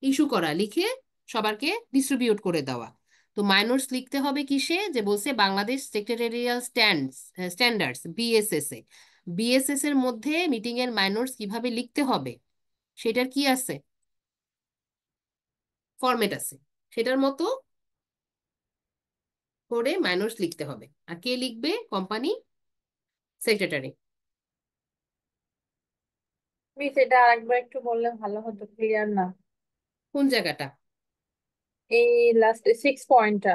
ইস্যু করা, লিখে সবারকে ডিস্ট্রিবিউট করে দেওয়া। তো মাইনরস লিখতে হবে কিসে, যে বলছে বাংলাদেশ সেক্রেটারিয়াল স্ট্যান্ডার্ডস বিএসএস এ, বিএসএস এর মধ্যে মিটিং এর মাইনরস কিভাবে লিখতে হবে সেটার কি আছে, ফরম্যাট আছে, সেটার মতো করে মাইনরস লিখতে হবে। আর কে লিখবে, কোম্পানি সেক্রেটারি। মিস এটা আরেকবার একটু বললে ভালো হতো, ক্লিয়ার না। কোন জায়গাটা? এই লাস্ট 6 পয়েন্টটা,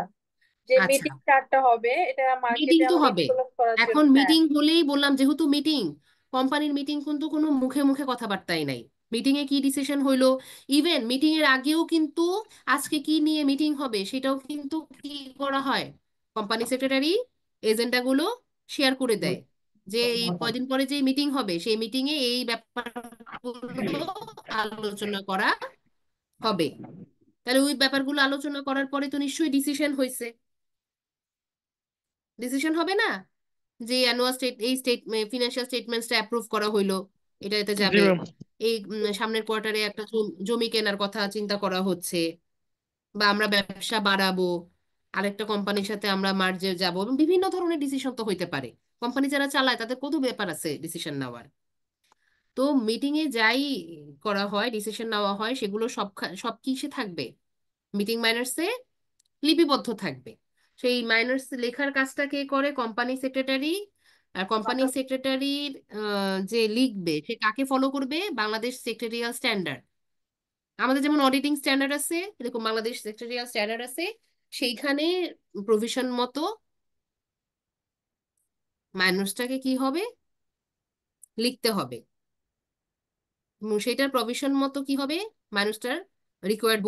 যে আচ্ছা, মিটিং 4টা হবে, এটা মিটিং মার্কেটে তো আমার হবে। ইনফ্লুয়েন্স করার জন্য। এখন হ্যাঁ মিটিং হলেই বললাম, যেহেতু মিটিং, কোম্পানির মিটিং কিন্তু কোনো মুখে মুখে কথাবার্তাই নাই, মিটিং এ কি ডিসিশন হইলো, ইভেন মিটিং এর আগেও কিন্তু আজকে কি নিয়ে মিটিং হবে সেটাও কিন্তু কি করা হয়, কোম্পানি সেক্রেটারি এজেন্ডাগুলো শেয়ার করে দেয় যে এই কয়দিন পরে যে মিটিং হবে সেই মিটিং এ এই ব্যাপারগুলো আলোচনা করা হবে। তাহলে ওই ব্যাপারগুলো আলোচনা করার পরে তো নিশ্চয়ই ডিসিশন হয়েছে, ডিসিশন হবে না যে এই ফিনান্সিয়াল স্টেটমেন্টসটা অ্যাপ্রুভ করা হইলো, এটা এতে জি যাবে। ম্যাম। এই সামনের কোয়ার্টারে একটা জমি কেনার কথা চিন্তা করা হচ্ছে, বা আমরা ব্যবসা বাড়াবো, আরেকটা কোম্পানির সাথে আমরা মার্জে যাব, এবং বিভিন্ন ধরনের ডিসিশন তো হইতে পারে। কোম্পানি যারা চালায় তাদের কত ব্যাপার আছে ডিসিশন নেওয়ার। তো মিটিং এ যাই করা হয়, ডিসিশন নেওয়া হয়, সেগুলো সব কিসে থাকবে? মিটিং মাইনার্সে লিপিবদ্ধ থাকবে। সেই মাইনার্স লেখার কাজটা কে করে? Company secretary. আর কোম্পানি সেক্রেটারির যে লিখবে সে কাকে ফলো করবে? Bangladesh secretarial standard. আমাদের যেমন অডিটিং স্ট্যান্ডার্ড আছে, এরকম বাংলাদেশ সেক্রেটারিয়াল স্ট্যান্ডার্ড আছে, সেইখানে প্রভিশন মতো মাইনার্সটাকে কি হবে? লিখতে হবে। এবং সেটার প্রভিশন মতো কি হবে? মানুষটার রিকোয়ার্ড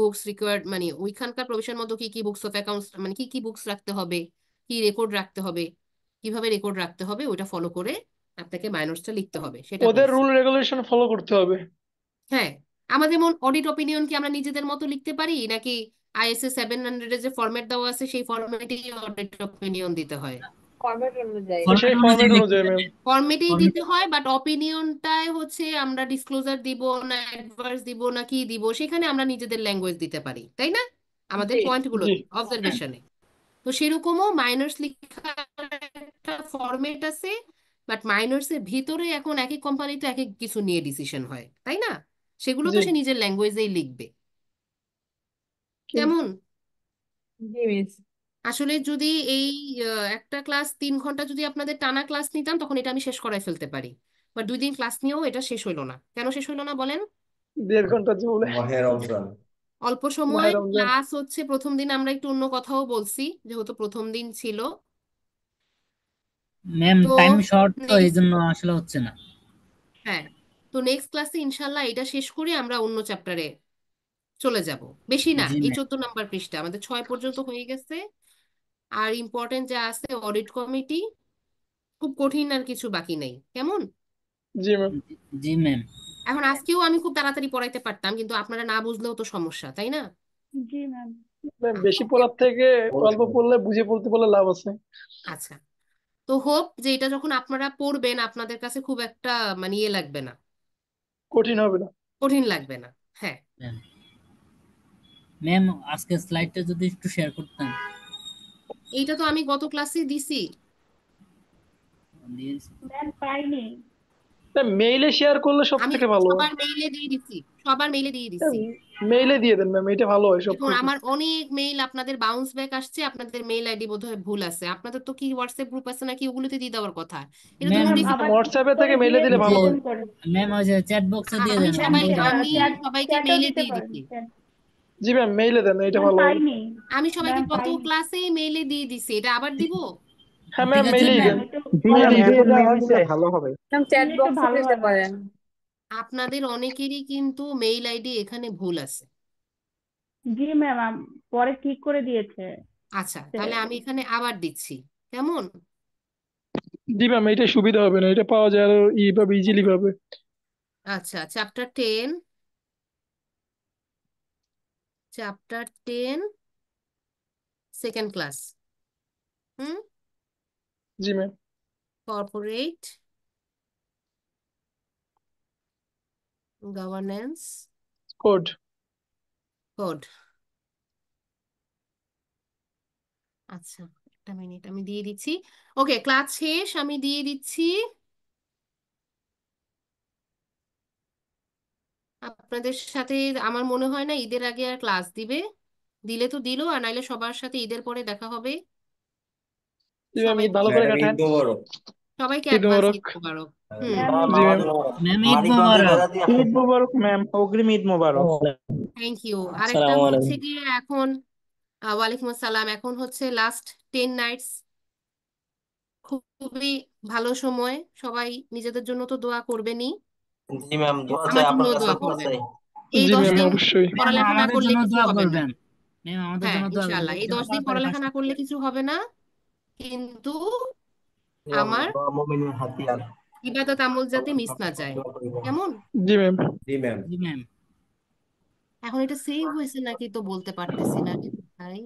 মানে ওইখানকার প্রভিশন মতো কি কি বুকস অফ অ্যাকাউন্টস, মানে কি কি বুকস রাখতে হবে, কি রেকর্ড রাখতে হবে, কিভাবে রেকর্ড রাখতে হবে, ওইটা ফলো করে আপনাকে মাইনসটা লিখতে হবে, সেটা ওদের বলছি। রুল রেগুলেশন ফলো করতে হবে। হ্যাঁ, আমাদের যেমন অডিট অপিনিয়ন কি আমরা নিজেদের মতো লিখতে পারি, নাকি ISA 700 এর যে ফরম্যাট দেওয়া আছে সেই ফরম্যাটেই অডিট অপিনিয়ন দিতে হয়? ফরম্যাট অনুযায়ী সেই ফরম্যাট অনুযায়ী ম্যাম। ফরম্যাটেই দিতে হয়, বাট অপিনিয়নটায় হচ্ছে আমরা ডিসক্লোজার দিব না অ্যাডভার্স দিব না কি দিব, সেখানে আমরা নিজেদের ল্যাঙ্গুয়েজ দিতে পারি, তাই না? আমাদের জি পয়েন্টগুলো জি অবজারভেশনে। তো সেরকমও মাইনার্স লেখার একটা ফরম্যাট আছে, বাট মাইনার্স এর ভিতরে এখন এক এক কোম্পানিতে এক এক কিছু নিয়ে ডিসিশন হয়, তাই না? সেগুলো তো জি সে নিজের ল্যাঙ্গুয়েজেই লিখবে। কি- কেমন? জি মিস। আসলে যদি এই একটা ক্লাস 3 ঘন্টা যদি আপনাদের টানা ক্লাস নিতাম, তখন এটা আমি শেষ করাই ফেলতে পারি। বাট 2 দিন ক্লাস নিয়েও এটা শেষ হইলো না। কেন শেষ হইলো না বলেন? 1.5 ঘন্টা চলে। মাহে রমজান। অল্প সময় মাহে রমজান। ক্লাস হচ্ছে। প্রথম দিন আমরা একটু অন্য কথাও বলছি, যেহেতু প্রথম দিন ছিল। ম্যাম তো টাইম শর্ট তো এই নেক্সট, জন্য আসলে হচ্ছে না। হ্যাঁ, তো নেক্সট ক্লাসে ইনশাল্লাহ এটা শেষ করে আমরা অন্য চ্যাপ্টারে চলে যাব। বেশি না, জি এই ম্যাম। 14 নম্বর পৃষ্ঠা আমাদের 6 পর্যন্ত হয়ে গেছে। আর ইম্পর্টেন্ট যা আছে অডিট কমিটি, খুব কঠিন আর কিছু বাকি নেই। কেমন? জি ম্যাম। জি ম্যাম। এখন আজকেও আমি খুব তাড়াতাড়ি পড়াইতে পারতাম, কিন্তু আপনারা না বুঝলেও তো সমস্যা, তাই না? জি ম্যাম। ম্যাম বেশি পড়ার থেকে অল্প পড়লে বুঝে পড়তে পারলে লাভ আছে। আচ্ছা, তো হোপ যে এটা যখন আপনারা পড়বেন আপনাদের কাছে খুব একটা মানে ইয়ে লাগবে না, কঠিন হবে না। কঠিন লাগবে না। হ্যাঁ, ম্যাম ম্যাম আজকে স্লাইডটা যদি একটু শেয়ার করতেন। এইটা তো আমি গত ক্লাসে দিছি। ম্যাম পাইনি। মেইলে শেয়ার করলে সব আমি থেকে ভালো হয়। সবার মেইলে দিয়ে দিছি, সবার মেইলে দিয়ে দিছি। মেইলে দিয়ে দেন ম্যাম, এটা ভালো হয় সব দেখুন থেকে। আমার অনেক মেইল আপনাদের বাউন্স ব্যাক আসছে, আপনাদের মেইল আইডি বোধহয় ভুল আছে। আপনাদের তো কি হোয়াটসঅ্যাপ গ্রুপ আছে নাকি, ওগুলোতে দিয়ে দেওয়ার কথা। এটা তো ম্যাম নোটিস আবার হোয়াটসঅ্যাপে থেকে করে মেইলে দিয়ে দিলে ভালো হয়। নতুন করে। ম্যাম ওই যে চ্যাট বক্সে দিয়ে আমি দেন, সবাই আমি আমি সবাইকে চ্যাটও মেইলে দিতে দিয়ে পারেন। দিছি। জি ম্যাম মেইলে দেন, এটা ম্যাম ভালো হয়। পাইনি। আমি সবাইকে ম্যাম গত পাইনি। ক্লাসে মেইলে দিয়ে দিছি, এটা আবার দিব? হ্যাঁ ঠিক ম্যাম আছে মেইলেই ম্যাম। দেন। একটু জি ম্যাম এখন মেইল দিলে ভালো হবে। ম্যাম চ্যাট দিলে একটু বক্সে ভালো দিতে হয়। পারেন। আপনাদের অনেকেরই কিন্তু মেইল আইডি এখানে ভুল আছে। জি ম্যাম পরে ঠিক করে দিয়েছে। আচ্ছা, তাহলে আমি এখানে আবার দিচ্ছি। কেমন? জি ম্যাম এটা সুবিধা হবে না, এটা পাওয়া যায় আরো ভাবে ইজিলি ভাবে। আচ্ছা, চ্যাপ্টার 10 সেকেন্ড ক্লাস। হুম, জি ma'am. Corporate governance code. Code. আচ্ছা, একটা মিনিট আমি দিয়ে দিচ্ছি। ওকে, ক্লাস শেষ, আমি দিয়ে দিচ্ছি। আপনাদের সাথে আমার মনে হয় না ঈদের আগে আর ক্লাস দিবে। দিলে তো দিল, আর নাইলে সবার সাথে ঈদের পরে দেখা হবে। জি ম্যাম ঈদ সবাইকে, ভালো করে ম্যাডাম ঈদ কাটান। মোবারক। সবাকে ঈদ অ্যাডভান্স মোবারক। ঈদ মোবারক। ম্যাম জি ম্যাম। ম্যাম ঈদ মোবারক। ঈদ মোবারক ম্যাম, অগ্রিম ঈদ মোবারক। Thank you. আরেকটা হচ্ছে গিয়ে এখন ওয়ালাইকুম আসসালাম। এখন হচ্ছে লাস্ট 10 নাইটস, খুবই ভালো সময়। সবাই নিজেদের জন্য তো দোয়া করবেনই, জি ম্যাম, দোয়া চাই, আমার আপনার জন্য কাছে দোয়া দোয়া করবেন। চাই। এই জি দশ ম্যাম দিন অবশ্যই। ম্যাম পড়ালেখা না আমাদের করলে জন্য কিছু দোয়া হবে না। করবেন। ম্যাম আমাদের হ্যাঁ জন্য দোয়া করবেন, ইনশাআল্লাহ, এই যেন 10 দিন তাড়াতাড়ি পড়ালেখা বাসা। না করলে কিছু হবে না। কিন্তু ম্যাম আমার দোয়া মুমিনের হাতিয়ার। ইবাদত আমল যাতে মিস না যায়। কেমন? জি ম্যাম। জি ম্যাম। জি ম্যাম। এখন এটা সেভ হয়েছে নাকি তো বলতে পারতেছি না রে ভাই।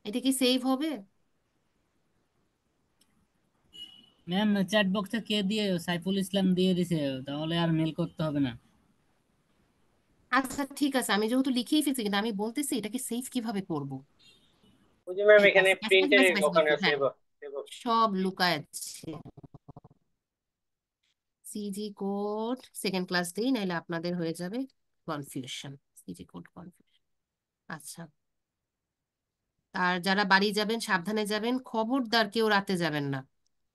এটা কি সেভ হবে? ম্যাম চ্যাট বক্সে কে দিয়ে সাইফুল ইসলাম দিয়ে দিছে, তাহলে আর মেল করতে হবে না। আচ্ছা ঠিক আছে, আমি যেহেতু লিখেই ফেলছি কিন্তু আমি বলতেছি এটাকে সেভ কিভাবে করব। ওই যে ম্যাম এই এখানে ব্যাস ব্যাস ব্যাস প্রিন্টের ব্যাস ব্যাস ওখানে ব্যাস, হ্যাঁ সেভ সেভ সব লুকায় আছে। সিজি কোড সেকেন্ড ক্লাস দিই, নাহলে আপনাদের হয়ে যাবে কনফিউশন। CG code confusion. আচ্ছা, আর যারা বাড়ি যাবেন সাবধানে যাবেন, খবরদার কেউ রাতে যাবেন না।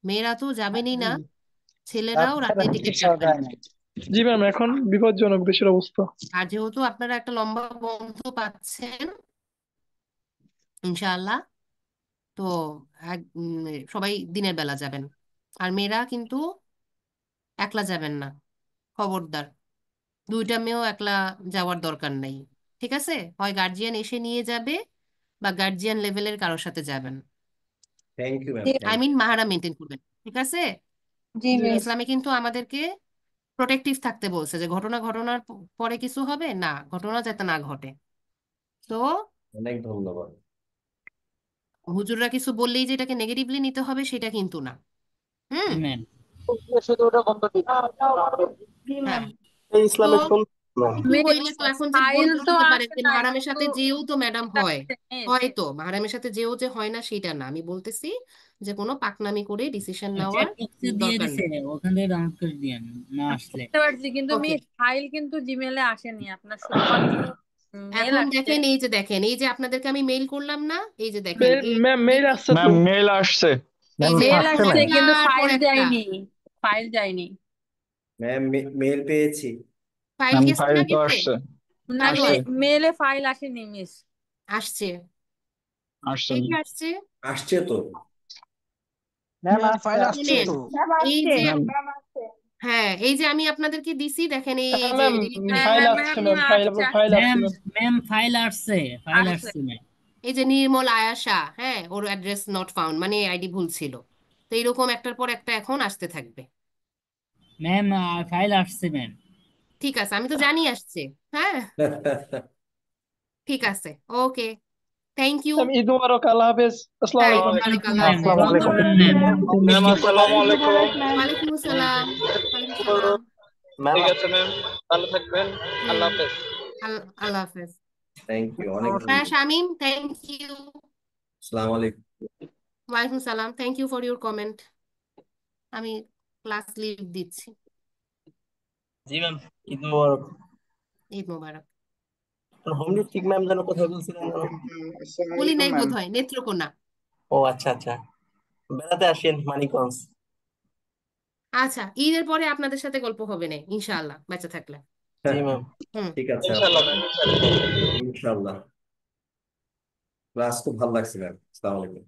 মেয়েরা তো যাবেনই না, ছেলেরাও রাতে টিকিট কাটবেন না। জি ম্যাম, এখন বিপজ্জনক দেশের অবস্থা। আর যেহেতু আপনারা একটা লম্বা বন্ধ পাচ্ছেন ইনশাআল্লাহ, তো সবাই দিনের বেলা যাবেন। আর মেয়েরা কিন্তু একলা যাবেন না, খবরদার। দুইটা মেয়েও একলা যাওয়ার দরকার নাই, ঠিক আছে? হয় গার্জিয়ান এসে নিয়ে যাবে বা গার্জিয়ান লেভেলের কারোর সাথে যাবেন। Thank you ma'am, I thank mean you. মাহারা মেনটেন করবেন, ঠিক আছে? জি মিস। ইসলামে কিন্তু আমাদেরকে প্রোটেক্টিভ থাকতে বলছে, যে ঘটনার পরে কিছু হবে না, ঘটনা যাতে না ঘটে। তো অনেক ধন্যবাদ। হুজুররা কিছু বললেই যে এটাকে নেগেটিভলি নিতে হবে সেটা কিন্তু না। জি ম্যাম। শুধু ওটা বন্ধ দিন। জি হ্যাঁ, ম্যাম। তো ইসলামের কোন কিছু হইলে তো এখন যে ফাইল তো বলতে পারেন আসে যে নাই মাহারামের কিন্তু সাথে যেও তো ম্যাডাম হয়, মিস। হয়তো মাহারামের সাথে যেও যে হয় না সেটা না, আমি বলতেছি যে কোনো পাকনামি করে ডিসিশন নেওয়ার চ্যাট বক্সে দিয়ে দরকার দিছে, নেই। ওখান থেকে ডাউনলোড করে দিয়েন না আসলে। বুঝতে পারছি, কিন্তু ওকে, মিস ফাইল কিন্তু জিমেলে আসেনি, আপনার শুধুমাত্র মেল এখন আসছে। দেখেন, এই যে আপনাদেরকে আমি মেইল করলাম না, এই যে দেখেন ম্যাম মেইল আসছে তো। ম্যাম মেল আসছে। এই যে মেল আসছে কিন্তু একটার পর ফাইল একটা যায়নি, ফাইল যায়নি। ম্যাম মেল পেয়েছি। ফাইল ম্যাম গেছে ফাইল না তো গেছে? আসছে। না, কারো আসছে মেলে ফাইল আসেনি মিস। আসছে, আসছে এই যে আসছে। আসছে তো। ম্যাম ফাইল আসছে শুনেন, তো। এই যে ম্যাম। হ্যাঁ, এই যে আমি আপনাদেরকে দিছি, দেখেন এই হ্যাঁ যে ম্যাম, হ্যাঁ ফাইল হ্যাঁ আসছে ম্যাম, ম্যাম, ফাইল আসছে ফাইল আসছে আসছে ম্যাম ম্যাম। ম্যাম ফাইল আসছে, ফাইল আসছে। আসছে ম্যাম। এই যে নির্মল আয়াশা, হ্যাঁ, ওর অ্যাড্রেস নট ফাউন্ড, মানে আইডি ভুল ছিল। তো এইরকম একটার পর একটা এখন আসতে থাকবে। ম্যাম ফাইল আসছে ম্যাম। ঠিক আছে, আমি তো জানি আসছে। হ্যাঁ, ঠিক আছে, ওকে, থ্যাংক ইউ। ম্যাম ঈদ মুবারক, আল্লাহ হাফেজ, আসসালামু হ্যাঁ, আলাইকুম। ওয়ালাইকুম ম্যাম আল্লাহ দোয়া হাফেজ। করবেন ম্যাম। ম্যাম আসসালামু আলাইকুম। ওয়ালাইকুম আসসালাম। ওয়ালাইকুম সালাম। ঠিক আছে ম্যাম, ভালো থাকবেন। আল্লাহ হাফেজ। আল্লাহ হাফেজ। থ্যাংক ইউ, অনেক হ্যাঁ ধন্যবাদ। Shamim, thank you. আসসালামু আলাইকুম। ওয়ালাইকুম সালাম, thank you for your comment. আমি ক্লাস লিভ দিচ্ছি। জি ম্যাম, ঈদ মোবারক। ঈদ মোবারক। হোম ডিস্ট্রিক্ট ম্যাম যেন কোথায় বলছিলেন যেন? আসসালামু বলি আলাইকুম নাই ম্যাম। বোধ হয়, নেত্রকোনা। ও আচ্ছা আচ্ছা, বেড়াতে আসেন মানিকগঞ্জ। আচ্ছা, ঈদের পরে আপনাদের সাথে গল্প হবে না ইনশাআল্লাহ, বেঁচে থাকলে। জি ম্যাম। হুম। ঠিক আছে ইনশাআল্লাহ আপা, ম্যাম, ইনশাআল্লাহ। ইনশাল্লাহ। ক্লাস খুব ভালো লাগছে ম্যাম। আসসালামু আলাইকুম।